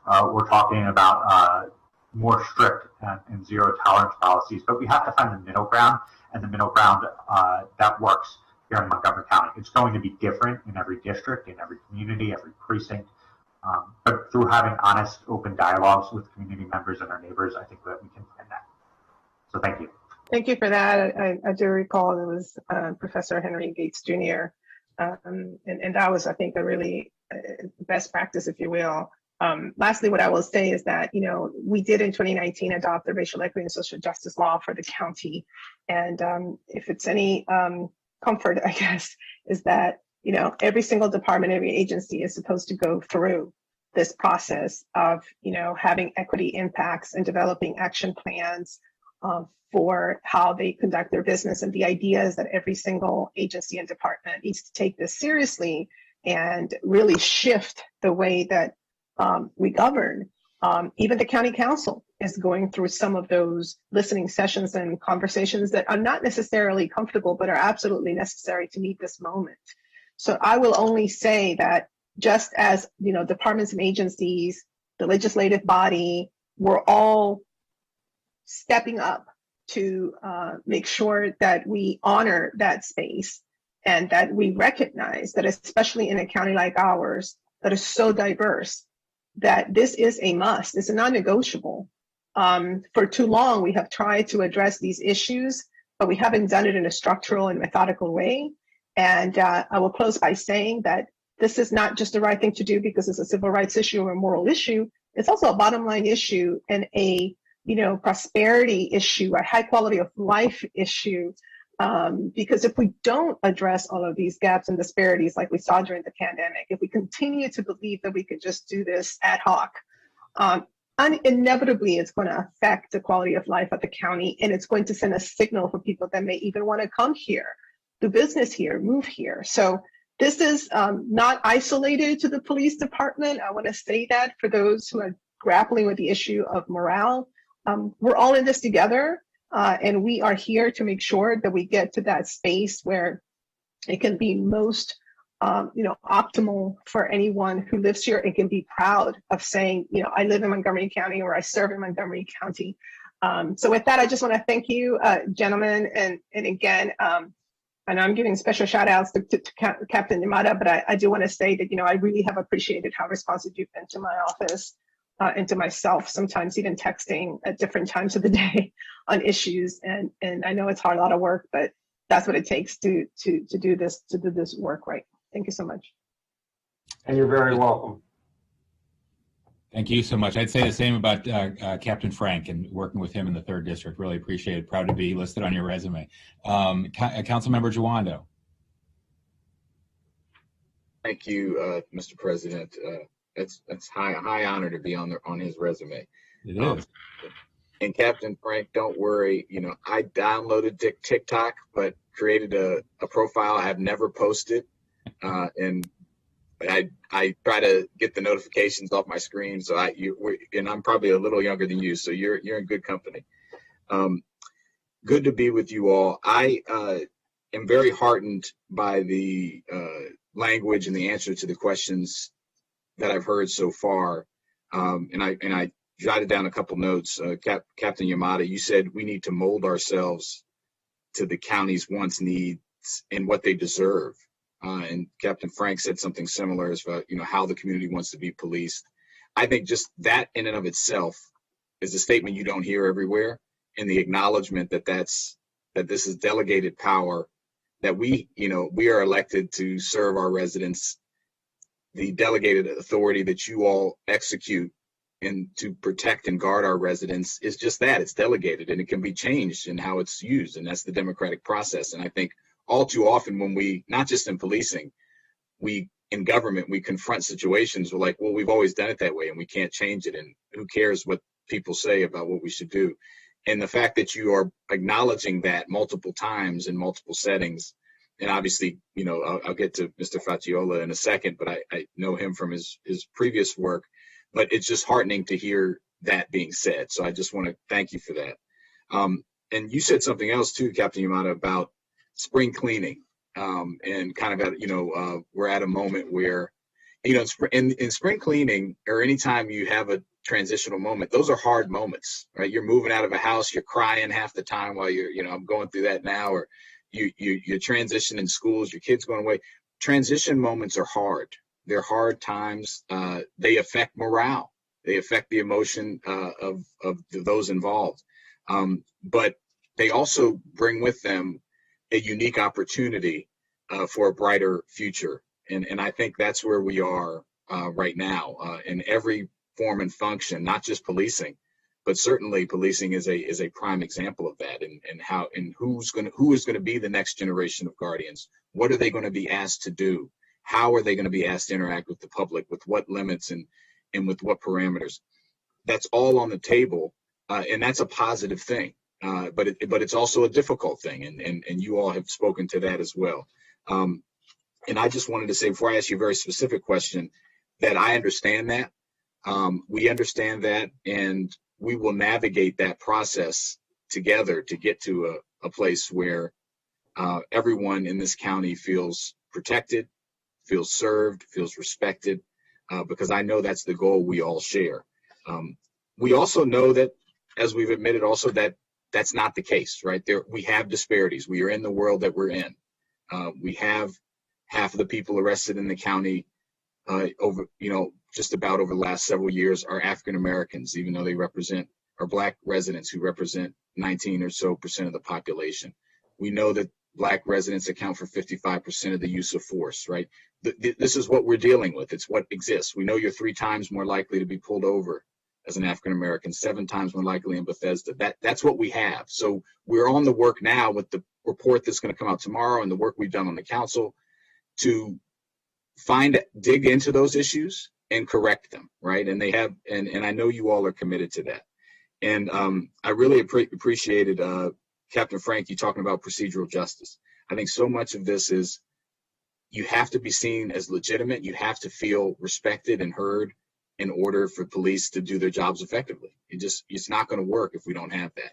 we're talking about more strict and zero tolerance policies. But we have to find the middle ground, and the middle ground that works here in Montgomery County. It's going to be different in every district, in every community, every precinct. But through having honest, open dialogues with community members and our neighbors, I think that we can find that. So thank you. Thank you for that. I do recall it was Professor Henry Gates Jr. And that was, I think, a really best practice, if you will. Lastly, what I will say is that, we did in 2019 adopt the racial equity and social justice law for the county. And if it's any comfort, I guess, is that, every single department, every agency is supposed to go through this process of, having equity impacts and developing action plans for how they conduct their business. And the idea is that every single agency and department needs to take this seriously and really shift the way that we govern. Even the county council is going through some of those listening sessions and conversations that are not necessarily comfortable, but are absolutely necessary to meet this moment. So I will only say that just as, departments and agencies, the legislative body, we're all stepping up to make sure that we honor that space and that we recognize that, especially in a county like ours that is so diverse, that this is a must. It's a non-negotiable. For too long, we have tried to address these issues, but we haven't done it in a structural and methodical way. And I will close by saying that this is not just the right thing to do because it's a civil rights issue or a moral issue. It's also a bottom line issue and a prosperity issue, a high quality of life issue. Because if we don't address all of these gaps and disparities like we saw during the pandemic, if we continue to believe that we could just do this ad hoc, inevitably it's going to affect the quality of life of the county, and it's going to send a signal for people that may even want to come here, do business here, move here. So this is not isolated to the police department. I want to say that for those who are grappling with the issue of morale, we're all in this together. And we are here to make sure that we get to that space where it can be most, optimal for anyone who lives here and can be proud of saying, I live in Montgomery County or I serve in Montgomery County. So with that, I just want to thank you, gentlemen. And again, and I'm giving special shout outs to Captain Yamada, but I do want to say that, I really have appreciated how responsive you've been to my office. And to myself, sometimes even texting at different times of the day on issues. And I know it's hard, a lot of work, but that's what it takes to do this work right. Thank you so much. And you're very welcome. Thank you so much. I'd say the same about Captain Frank and working with him in the 3rd District. Really appreciate it. Proud to be listed on your resume. Councilmember Jawando. Thank you, Mr. President. It's high honor to be on his resume. It is. And Captain Frank, don't worry. I downloaded TikTok, but created a profile I have never posted, and I try to get the notifications off my screen. So and I'm probably a little younger than you, so you're in good company. Good to be with you all. I am very heartened by the language and the answer to the questions that I've heard so far, and I jotted down a couple notes. Captain Yamada, you said we need to mold ourselves to the county's wants, needs, and what they deserve. And Captain Frank said something similar as how the community wants to be policed. I think just that in and of itself is a statement you don't hear everywhere, and the acknowledgement that this is delegated power, that we are elected to serve our residents. The delegated authority that you all execute and to protect and guard our residents is just that. It's delegated, and it can be changed in how it's used, and that's the democratic process. And I think all too often when we, not just in policing, in government, we confront situations, we're like, well, we've always done it that way and we can't change it, and who cares what people say about what we should do. And the fact that you are acknowledging that multiple times in multiple settings, and obviously, you know, I'll get to Mr. Faciola in a second, but I know him from his previous work, but it's just heartening to hear that being said. So I just want to thank you for that. And you said something else too, Captain Yamada, about spring cleaning, and kind of at, you know, we're at a moment where, you know, in spring cleaning, or anytime you have a transitional moment, those are hard moments, right? You're moving out of a house, you're crying half the time while you're, you know, I'm going through that now, or you're transitioning schools, your kids going away. Transition moments are hard. They're hard times. They affect morale. They affect the emotion of those involved. But they also bring with them a unique opportunity for a brighter future. And I think that's where we are right now in every form and function, not just policing, but certainly policing is a prime example of that. And who is going to be the next generation of guardians? What are they going to be asked to do? How are they going to be asked to interact with the public? With what limits and with what parameters? That's all on the table, and that's a positive thing. But it's also a difficult thing, and you all have spoken to that as well. And I just wanted to say, before I ask you a very specific question, that I understand that. We understand that, and we will navigate that process together to get to a place where everyone in this county feels protected, feels served, feels respected, because I know that's the goal we all share. We also know that, as we've admitted also, that that's not the case, right? We have disparities. We are in the world that we're in. We have half of the people arrested in the county over, you know, just about over the last several years are African Americans, even though they are Black residents who represent 19% or so of the population. We know that Black residents account for 55% of the use of force, right? This is what we're dealing with. It's what exists. We know you're 3 times more likely to be pulled over as an African American, 7 times more likely in Bethesda. That's what we have. So we're on the work now with the report that's going to come out tomorrow and the work we've done on the council to dig into those issues and correct them, right? And they have, and I know you all are committed to that. And I really appreciated Captain Frank, you talking about procedural justice. I think so much of this is you have to be seen as legitimate. You have to feel respected and heard in order for police to do their jobs effectively. It's not going to work if we don't have that.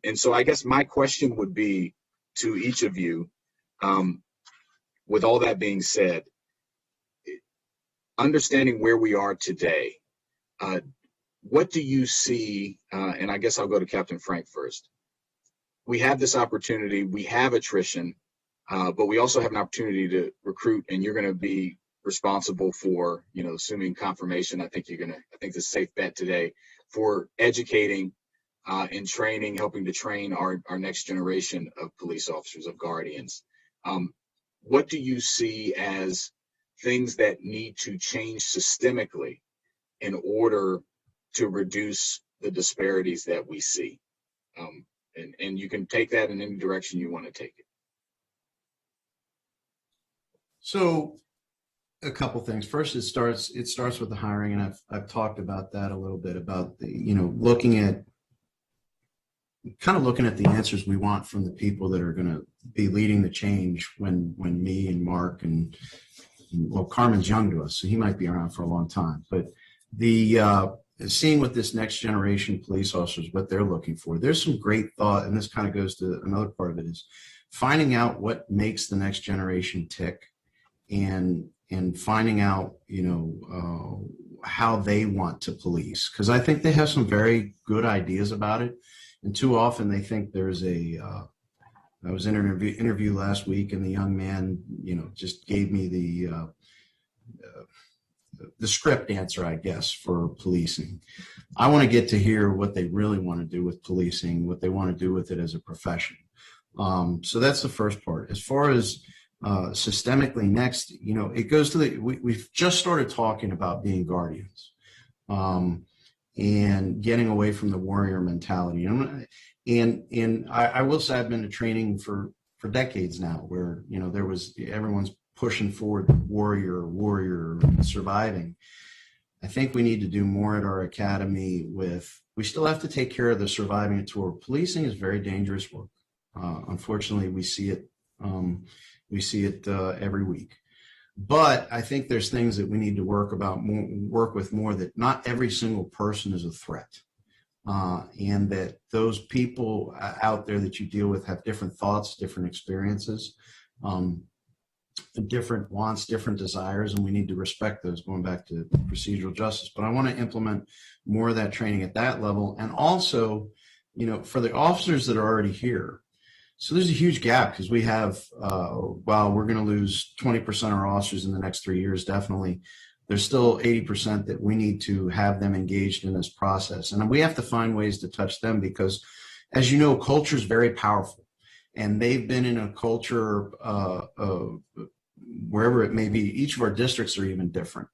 And so I guess my question would be to each of you, with all that being said, understanding where we are today, what do you see, and I guess I'll go to Captain Frank first. We have this opportunity, we have attrition, but we also have an opportunity to recruit, and you're going to be responsible for, you know, assuming confirmation, I think it's a safe bet today, for educating and training, helping to train our next generation of police officers, of guardians. What do you see as things that need to change systemically in order to reduce the disparities that we see? And you can take that in any direction you want to take it. So a couple things. First, it starts with the hiring, and I've talked about that a little bit, about the, you know, looking at the answers we want from the people that are going to be leading the change when me and Mark and well, Carmen's young to us, so he might be around for a long time, but the seeing what this next generation police officers, what they're looking for, there's some great thought, and this kind of goes to another part of it, is finding out what makes the next generation tick, and finding out, you know, how they want to police, because I think they have some very good ideas about it, and too often they think there's I was in an interview last week, and the young man, you know, just gave me the script answer, I guess, for policing. I want to get to hear what they really want to do with policing, what they want to do with it as a profession. So that's the first part. As far as systemically next, you know, it goes to we've just started talking about being guardians and getting away from the warrior mentality. And I will say I've been to training for decades now, where, you know, everyone's pushing forward warrior surviving. I think we need to do more at our academy with We still have to take care of the surviving at tour. Policing is very dangerous work. Unfortunately, we see it every week. But I think there's things that we need to work with more, that not every single person is a threat. And that those people out there that you deal with have different thoughts, different experiences, different wants, different desires, and we need to respect those, going back to procedural justice. But I want to implement more of that training at that level. And also, for the officers that are already here. So there's a huge gap, because we have, while we're going to lose 20% of our officers in the next 3 years, definitely, there's still 80% that we need to have them engaged in this process. And we have to find ways to touch them, because, as you know, culture is very powerful. And they've been in a culture, wherever it may be. Each of our districts are even different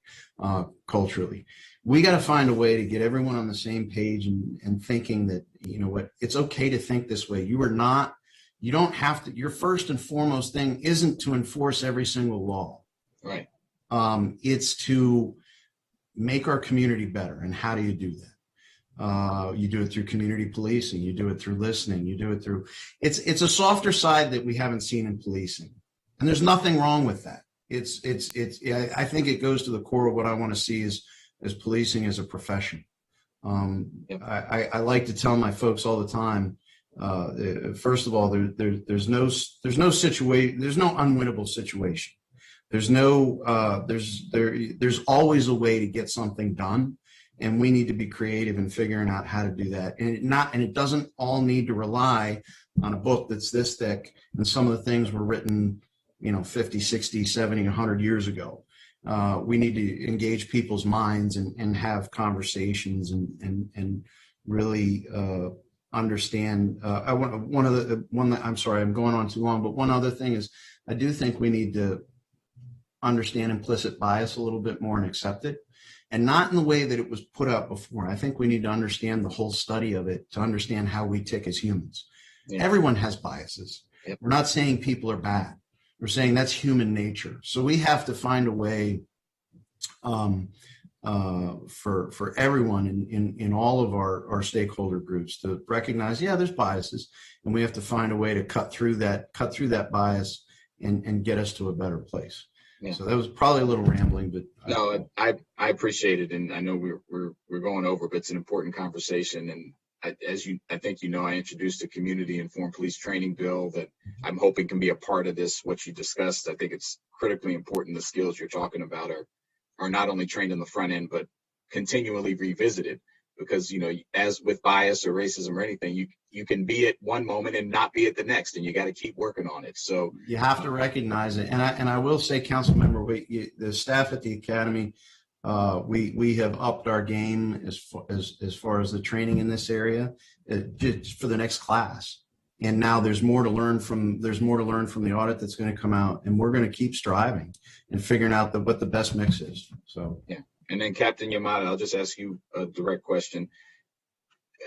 culturally. We got to find a way to get everyone on the same page and thinking that, it's okay to think this way. You don't have to, your first and foremost thing isn't to enforce every single law. Right. It's to make our community better. And how do you do that? You do it through community policing. You do it through listening. You do it through, it's a softer side that we haven't seen in policing. And there's nothing wrong with that. I think it goes to the core of what I want to see is policing as a profession. I like to tell my folks all the time, first of all, there's no situation, there's no unwinnable situation. There's always a way to get something done, and we need to be creative in figuring out how to do that. And it doesn't all need to rely on a book that's this thick, and some of the things were written 50, 60, 70, 100 years ago. We need to engage people's minds and have conversations and really understand. I'm sorry, I'm going on too long, but one other thing is, I do think we need to understand implicit bias a little bit more and accept it, and not in the way that it was put out before. I think we need to understand the whole study of it to understand how we tick as humans. Yeah. Everyone has biases. Yep. We're not saying people are bad. We're saying that's human nature. So we have to find a way for everyone in all of our stakeholder groups to recognize, there's biases, and we have to find a way to cut through that bias and get us to a better place. Yeah. So that was probably a little rambling, but no, I appreciate it, and I know we're going over, but it's an important conversation. And I think I introduced a community informed police training bill that I'm hoping can be a part of this. What you discussed, I think it's critically important. The skills you're talking about are not only trained in the front end, but continually revisited, because as with bias or racism or anything, you can be at one moment and not be at the next, and you got to keep working on it. So you have to recognize it. And I will say, council member, the staff at the academy, we have upped our game as far as the training in this area just for the next class. And now there's more to learn from the audit that's going to come out, and we're going to keep striving and figuring out what the best mix is. So yeah. And then Captain Yamada, I'll just ask you a direct question.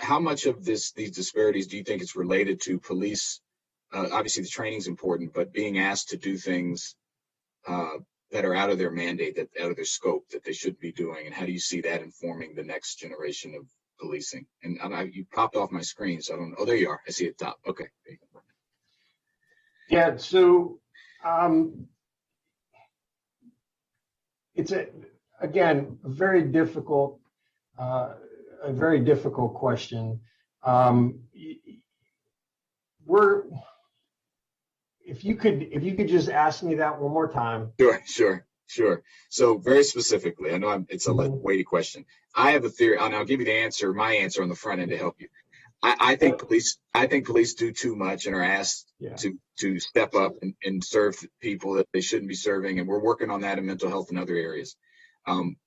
How much of these disparities do you think is related to police? Obviously the training is important, but being asked to do things that are out of their mandate, that out of their scope, that they should be doing, and how do you see that informing the next generation of policing? And you popped off my screen, so I don't. Oh, there you are. I see it top. Okay. There you go. Yeah. So it's again a very difficult question. If you could just ask me that one more time. Sure. So very specifically, I know it's a weighty question. I have a theory, and I'll give you my answer on the front end to help you. I think police do too much and are asked to step up and serve people that they shouldn't be serving, and we're working on that in mental health and other areas.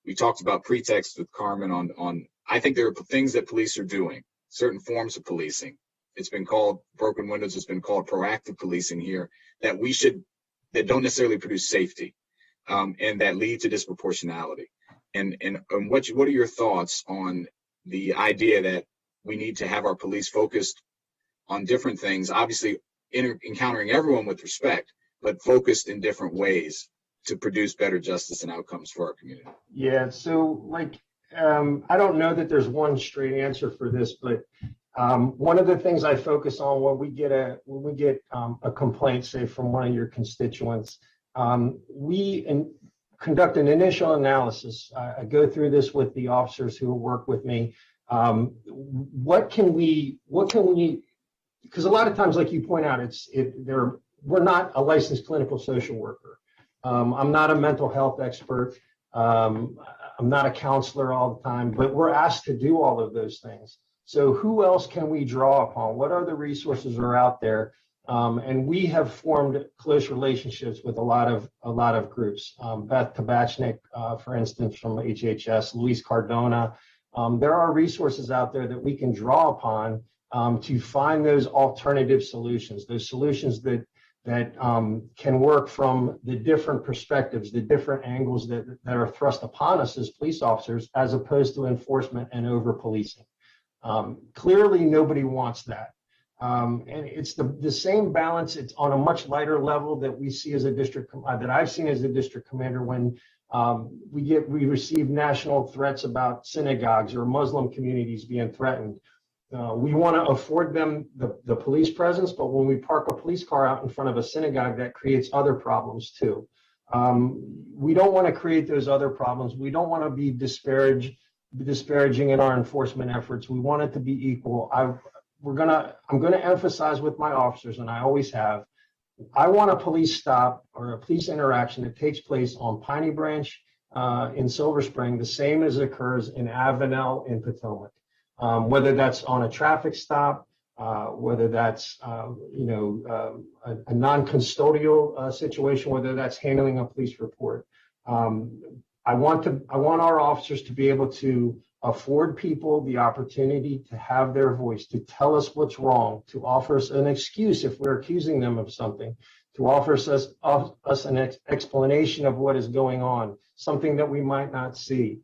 We talked about pretext with Carmen on. I think there are things that police are doing, certain forms of policing. It's been called broken windows. It's been called proactive policing here that don't necessarily produce safety, and that lead to disproportionality. And what are your thoughts on the idea that we need to have our police focused on different things, obviously encountering everyone with respect, but focused in different ways to produce better justice and outcomes for our community? Yeah. So I don't know that there's one straight answer for this, but one of the things I focus on when we get a complaint, say from one of your constituents, we conduct an initial analysis. I go through this with the officers who work with me. What can we? Because a lot of times, like you point out, we're not a licensed clinical social worker. I'm not a mental health expert. I'm not a counselor all the time, but we're asked to do all of those things. So who else can we draw upon? What other resources are out there? And we have formed close relationships with a lot of groups. Beth Tabachnik, for instance, from HHS, Luis Cardona. There are resources out there that we can draw upon to find those alternative solutions, those solutions that can work from the different perspectives, the different angles that are thrust upon us as police officers, as opposed to enforcement and over-policing. Clearly, nobody wants that. And it's the same balance. It's on a much lighter level that we see as a district, that I've seen as a district commander when we receive national threats about synagogues or Muslim communities being threatened. We want to afford them the police presence, but when we park a police car out in front of a synagogue, that creates other problems too. We don't want to create those other problems. We don't want to be disparaging in our enforcement efforts. We want it to be equal. I'm going to emphasize with my officers, and I always have, I want a police stop or a police interaction that takes place on Piney Branch in Silver Spring, the same as occurs in Avenel in Potomac. Whether that's on a traffic stop, whether that's a non-custodial situation, whether that's handling a police report. I want our officers to be able to afford people the opportunity to have their voice, to tell us what's wrong, to offer us an excuse if we're accusing them of something, to offer us an explanation of what is going on, something that we might not see.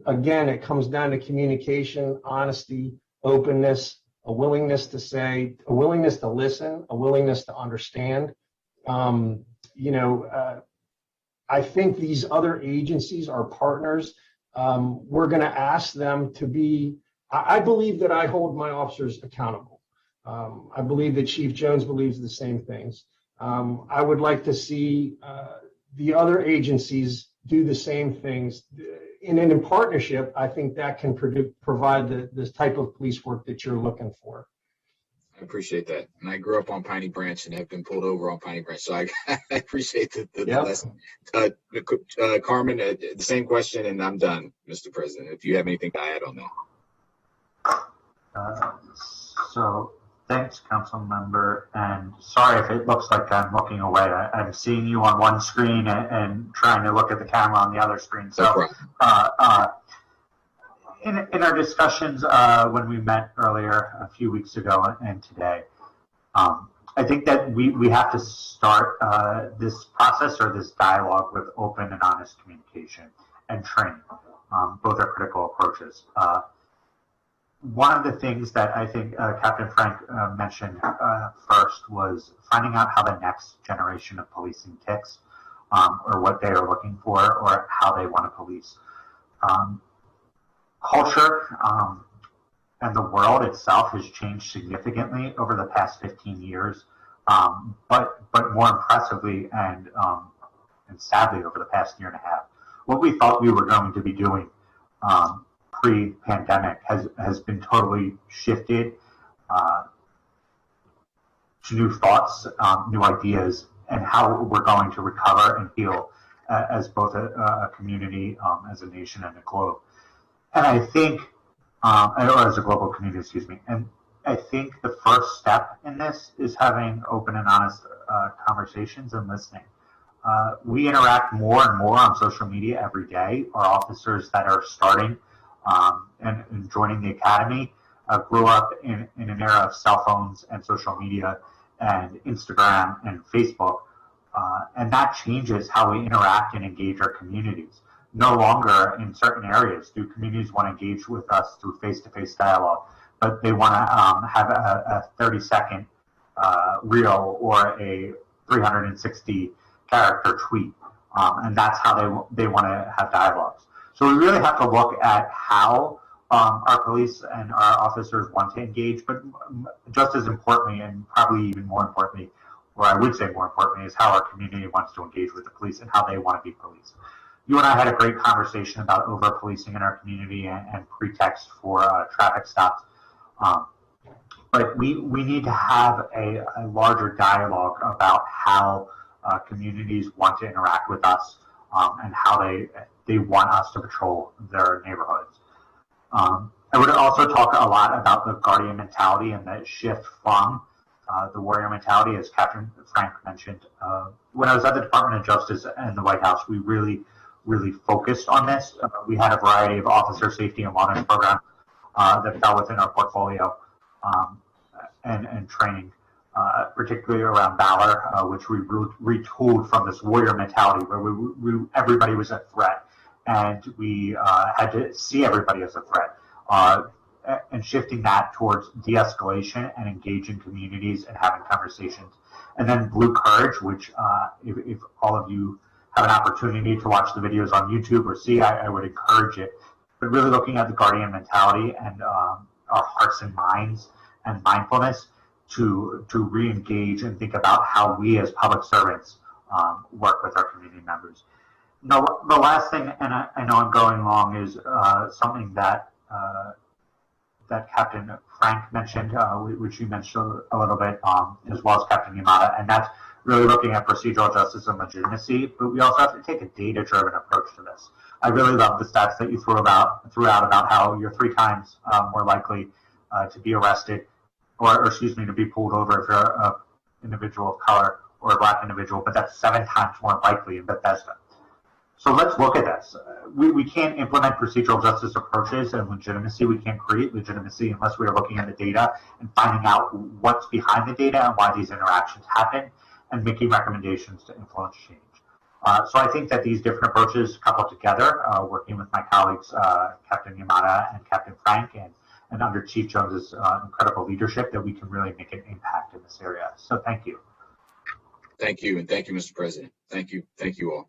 Again, it comes down to communication, honesty, openness, a willingness to say, a willingness to listen, a willingness to understand. I think these other agencies are partners. We're going to ask them to be, I believe that I hold my officers accountable. I believe that Chief Jones believes the same things. I would like to see the other agencies do the same things. And in partnership, I think that can provide this type of police work that you're looking for. I appreciate that. And I grew up on Piney Branch and have been pulled over on Piney Branch. So I appreciate the lesson. Carmen, the same question, and I'm done, Mr. President, if you have anything to add on that. So thanks, Council Member. And sorry if it looks like I'm looking away. I'm seeing you on one screen and trying to look at the camera on the other screen. So in our discussions when we met earlier a few weeks ago and today, I think that we have to start this process or this dialogue with open and honest communication and training. Both are critical approaches. One of the things that I think Captain Frank mentioned first was finding out how the next generation of policing ticks, or what they are looking for, or how they want to police. Culture and the world itself has changed significantly over the past 15 years, but more impressively and sadly over the past year and a half. What we thought we were going to be doing pre-pandemic has been totally shifted to new thoughts, new ideas, and how we're going to recover and heal as both a community, as a nation, and a globe. And I think, or as a global community, excuse me. And I think the first step in this is having open and honest conversations and listening. We interact more and more on social media every day. Our officers that are starting and joining the academy grew up in an era of cell phones and social media and Instagram and Facebook. And that changes how we interact and engage our communities. No longer in certain areas do communities want to engage with us through face-to-face dialogue, but they want to have a 30-second reel or a 360 character tweet. And that's how they want to have dialogues. So we really have to look at how our police and our officers want to engage, but just as importantly, and probably even more importantly, or I would say more importantly, is how our community wants to engage with the police and how they want to be policed. You and I had a great conversation about over-policing in our community and pretext for traffic stops. But we need to have a larger dialogue about how communities want to interact with us and how they want us to patrol their neighborhoods. I would also talk a lot about the guardian mentality and the shift from the warrior mentality, as Captain Frank mentioned. When I was at the Department of Justice and the White House, we really focused on this. We had a variety of officer safety and wellness programs that fell within our portfolio and training, particularly around valor, which we retooled from this warrior mentality where everybody was a threat, and we had to see everybody as a threat, and shifting that towards de-escalation and engaging communities and having conversations. And then Blue Courage, which if all of you have an opportunity to watch the videos on YouTube or see, I would encourage it. But really looking at the guardian mentality and our hearts and minds and mindfulness to re-engage and think about how we as public servants work with our community members. The last thing, and I know I'm going long, is something that Captain Frank mentioned, which you mentioned a little bit, as well as Captain Yamada, and that's really looking at procedural justice and legitimacy. But we also have to take a data-driven approach to this. I really love the stats that you threw out about how you're 3 times more likely to be arrested, or excuse me, to be pulled over if you're an individual of color or a Black individual, but that's 7 times more likely in Bethesda. So let's look at this. We can't implement procedural justice approaches and legitimacy. We can't create legitimacy unless we are looking at the data and finding out what's behind the data and why these interactions happen and making recommendations to influence change. So I think that these different approaches coupled together, working with my colleagues, Captain Yamada and Captain Frank, and under Chief Jones's incredible leadership, that we can really make an impact in this area. So thank you. Thank you, and thank you, Mr. President. Thank you all.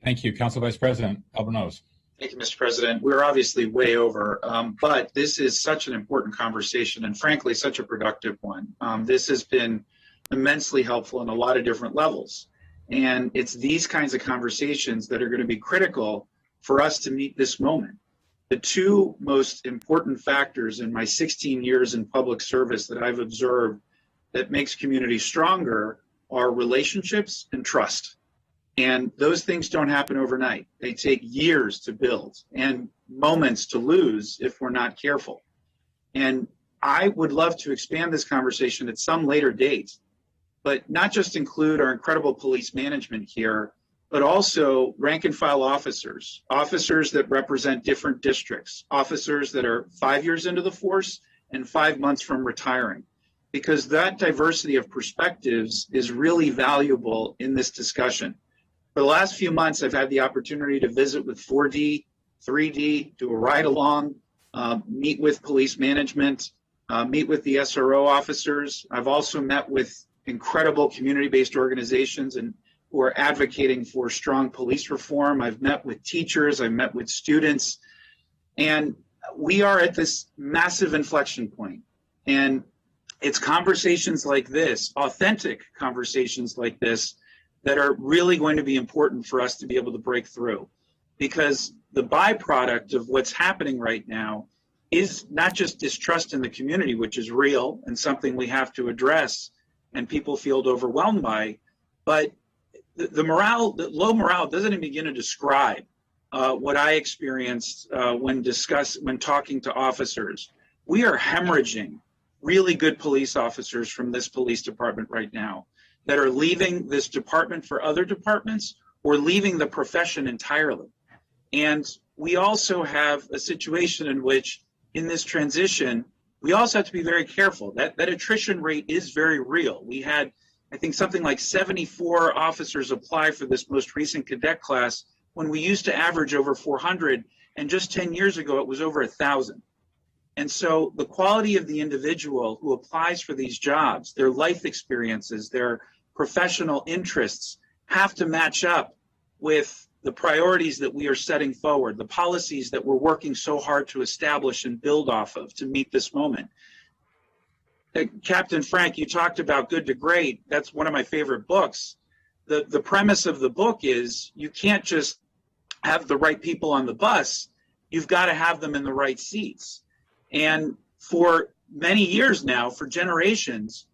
Thank you. Council Vice President Albornoz. Thank you, Mr. President. We're obviously way over, but this is such an important conversation and frankly, such a productive one. This has been immensely helpful in a lot of different levels. And it's these kinds of conversations that are going to be critical for us to meet this moment. The 2 most important factors in my 16 years in public service that I've observed that makes communities stronger are relationships and trust. And those things don't happen overnight. They take years to build and moments to lose if we're not careful. And I would love to expand this conversation at some later date, but not just include our incredible police management here, but also rank and file officers, officers that represent different districts, officers that are 5 years into the force and 5 months from retiring, because that diversity of perspectives is really valuable in this discussion. For the last few months, I've had the opportunity to visit with 4D, 3D, do a ride along, meet with police management, meet with the SRO officers. I've also met with incredible community-based organizations and who are advocating for strong police reform. I've met with teachers, I've met with students, and we are at this massive inflection point. And it's conversations like this, authentic conversations like this, that are really going to be important for us to be able to break through. Because the byproduct of what's happening right now is not just distrust in the community, which is real and something we have to address and people feel overwhelmed by, but the low morale doesn't even begin to describe what I experienced when talking to officers. We are hemorrhaging really good police officers from this police department right now that are leaving this department for other departments or leaving the profession entirely. And we also have a situation in which, in this transition, we also have to be very careful. That attrition rate is very real. We had, I think, something like 74 officers apply for this most recent cadet class when we used to average over 400, and just 10 years ago it was over 1,000. And so the quality of the individual who applies for these jobs, their life experiences, their professional interests have to match up with the priorities that we are setting forward, the policies that we're working so hard to establish and build off of to meet this moment. Captain Frank, you talked about Good to Great. That's one of my favorite books. The premise of the book is you can't just have the right people on the bus, you've got to have them in the right seats. And for many years now, for generations,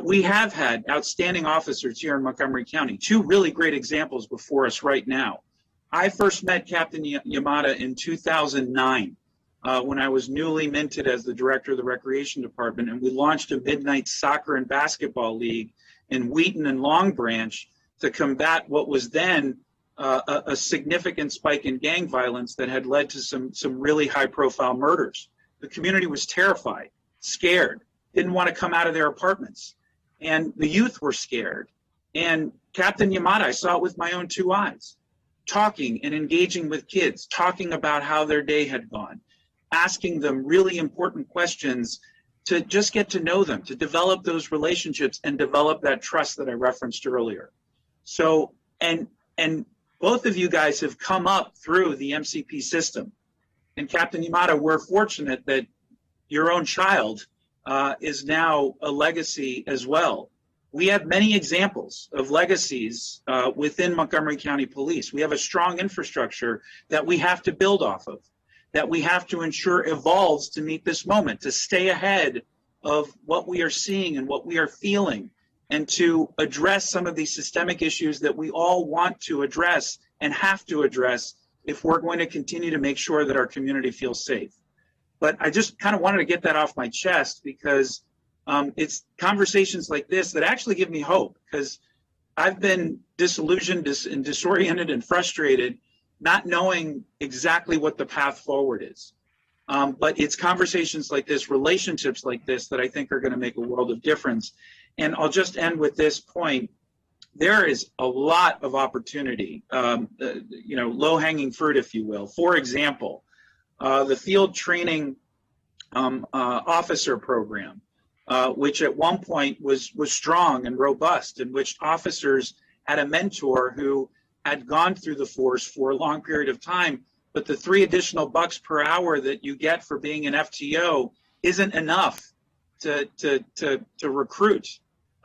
we have had outstanding officers here in Montgomery County. Two really great examples before us right now. I first met Captain Yamada in 2009 when I was newly minted as the director of the Recreation Department, and we launched a midnight soccer and basketball league in Wheaton and Long Branch to combat what was then a significant spike in gang violence that had led to some really high-profile murders. The community was terrified, scared, didn't want to come out of their apartments. And the youth were scared. And Captain Yamada, I saw it with my own two eyes, talking and engaging with kids, talking about how their day had gone, asking them really important questions to just get to know them, to develop those relationships and develop that trust that I referenced earlier. So, and both of you guys have come up through the MCP system. And Captain Yamada, we're fortunate that your own child is now a legacy as well. We have many examples of legacies within Montgomery County Police. We have a strong infrastructure that we have to build off of, that we have to ensure evolves to meet this moment, to stay ahead of what we are seeing and what we are feeling, and to address some of these systemic issues that we all want to address and have to address if we're going to continue to make sure that our community feels safe. But I just kind of wanted to get that off my chest because it's conversations like this that actually give me hope, because I've been disillusioned and disoriented and frustrated, not knowing exactly what the path forward is. But it's conversations like this, relationships like this, that I think are going to make a world of difference. And I'll just end with this point. There is a lot of opportunity, low-hanging fruit, if you will. For example, the field training officer program, which at one point was strong and robust, in which officers had a mentor who had gone through the force for a long period of time, but the $3 additional per hour that you get for being an FTO isn't enough to recruit.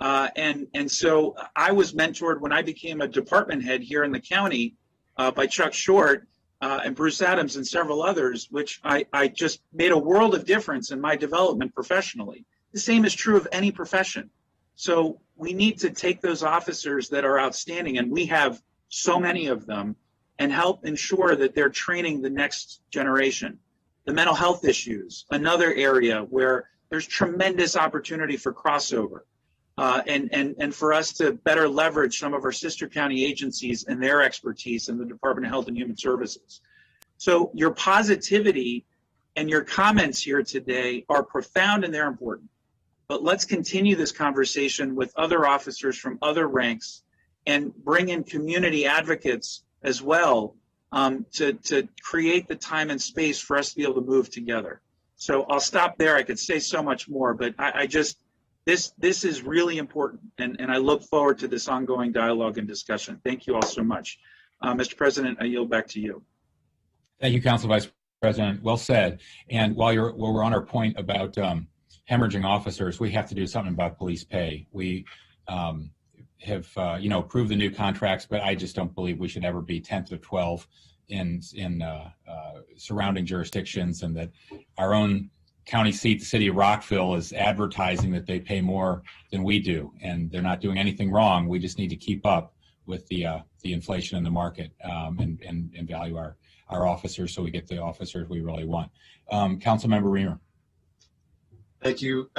And so I was mentored when I became a department head here in the county by Chuck Short and Bruce Adams and several others, which I just made a world of difference in my development professionally. The same is true of any profession. So we need to take those officers that are outstanding, and we have so many of them, and help ensure that they're training the next generation. The mental health issues, another area where there's tremendous opportunity for crossover. And for us to better leverage some of our sister county agencies and their expertise in the Department of Health and Human Services. So your positivity and your comments here today are profound and they're important. But let's continue this conversation with other officers from other ranks and bring in community advocates as well to create the time and space for us to be able to move together. So I'll stop there. I could say so much more, but this is really important, and I look forward to this ongoing dialogue and discussion. Thank you all so much. Mr. President, I yield back to you. Thank you, Council Vice President. Well said. And while we're on our point about hemorrhaging officers, we have to do something about police pay. We have approved the new contracts, but I just don't believe we should ever be 10th or 12th in surrounding jurisdictions, and that our own county seat, the city of Rockville, is advertising that they pay more than we do, and they're not doing anything wrong. We just need to keep up with the inflation in the market and value our officers so we get the officers we really want. Councilmember Reamer. Thank you.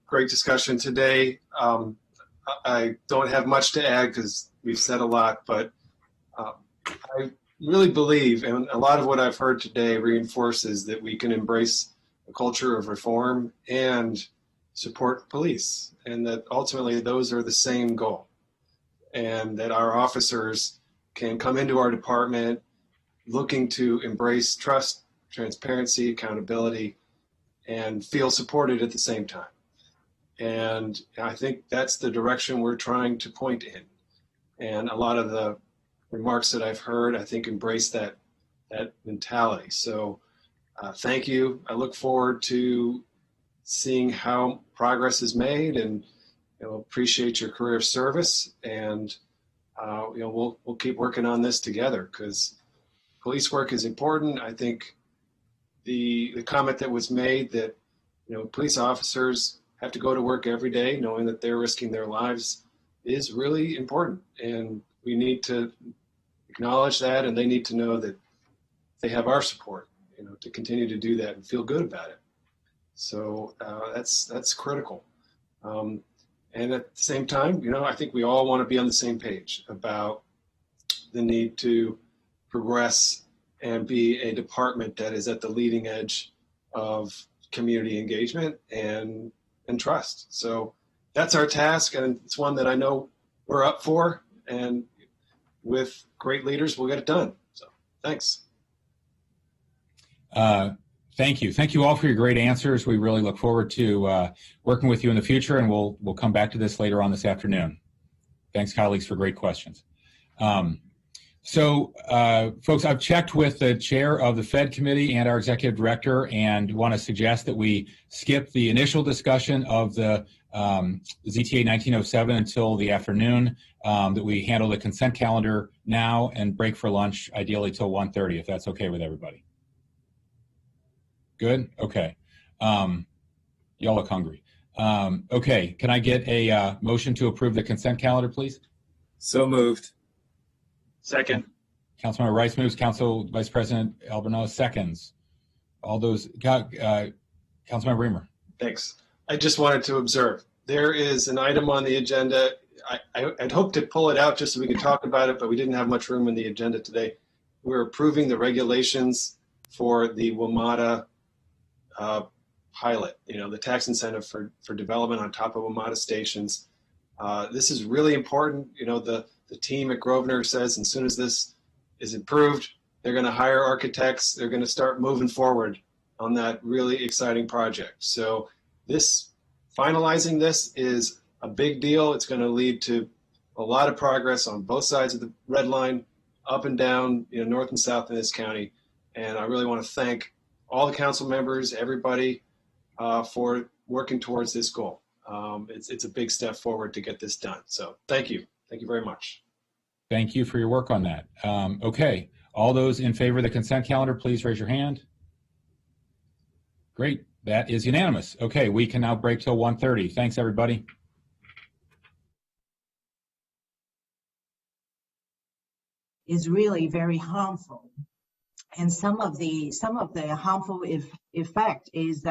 Great discussion today. I don't have much to add because we've said a lot, but I really believe, and a lot of what I've heard today reinforces that we can embrace a culture of reform and support police, and that ultimately those are the same goal, and that our officers can come into our department looking to embrace trust, transparency, accountability, and feel supported at the same time. And I think that's the direction we're trying to point in. And a lot of the remarks that I've heard, I think, embrace that mentality. So thank you. I look forward to seeing how progress is made, and appreciate your career of service. And we'll keep working on this together, because police work is important. I think the comment that was made that police officers have to go to work every day knowing that they're risking their lives is really important, and we need to acknowledge that, and they need to know that they have our support, to continue to do that and feel good about it. So that's critical. And at the same time, I think we all want to be on the same page about the need to progress and be a department that is at the leading edge of community engagement and trust. So that's our task, and it's one that I know we're up for, and with great leaders, we'll get it done. So thanks. Thank you. Thank you all for your great answers. We really look forward to working with you in the future, and we'll come back to this later on this afternoon. Thanks, colleagues, for great questions. Folks, I've checked with the chair of the Fed Committee and our executive director, and want to suggest that we skip the initial discussion of the ZTA 1907 until the afternoon, that we handle the consent calendar now and break for lunch, ideally till 1:30, if that's okay with everybody. Good? Okay. Y'all look hungry. Okay, can I get a motion to approve the consent calendar, please? So moved. Second. Councilmember Rice moves. Council Vice President Alberno seconds. All those, Councilmember Reamer. Thanks. I just wanted to observe, there is an item on the agenda. I'd hoped to pull it out just so we could talk about it, but we didn't have much room in the agenda today. We're approving the regulations for the WMATA pilot, the tax incentive for development on top of WMATA stations. This is really important. The team at Grosvenor says as soon as this is improved, they're going to hire architects. They're going to start moving forward on that really exciting project. So finalizing this is a big deal. It's going to lead to a lot of progress on both sides of the red line, up and down, north and south in this county. And I really want to thank all the council members, everybody, for working towards this goal. It's a big step forward to get this done. So thank you. Thank you very much. Thank you for your work on that. Okay, all those in favor of the consent calendar, please raise your hand. Great, that is unanimous. Okay, we can now break till 1:30. Thanks, everybody. Is really very harmful, and some of the harmful effect is that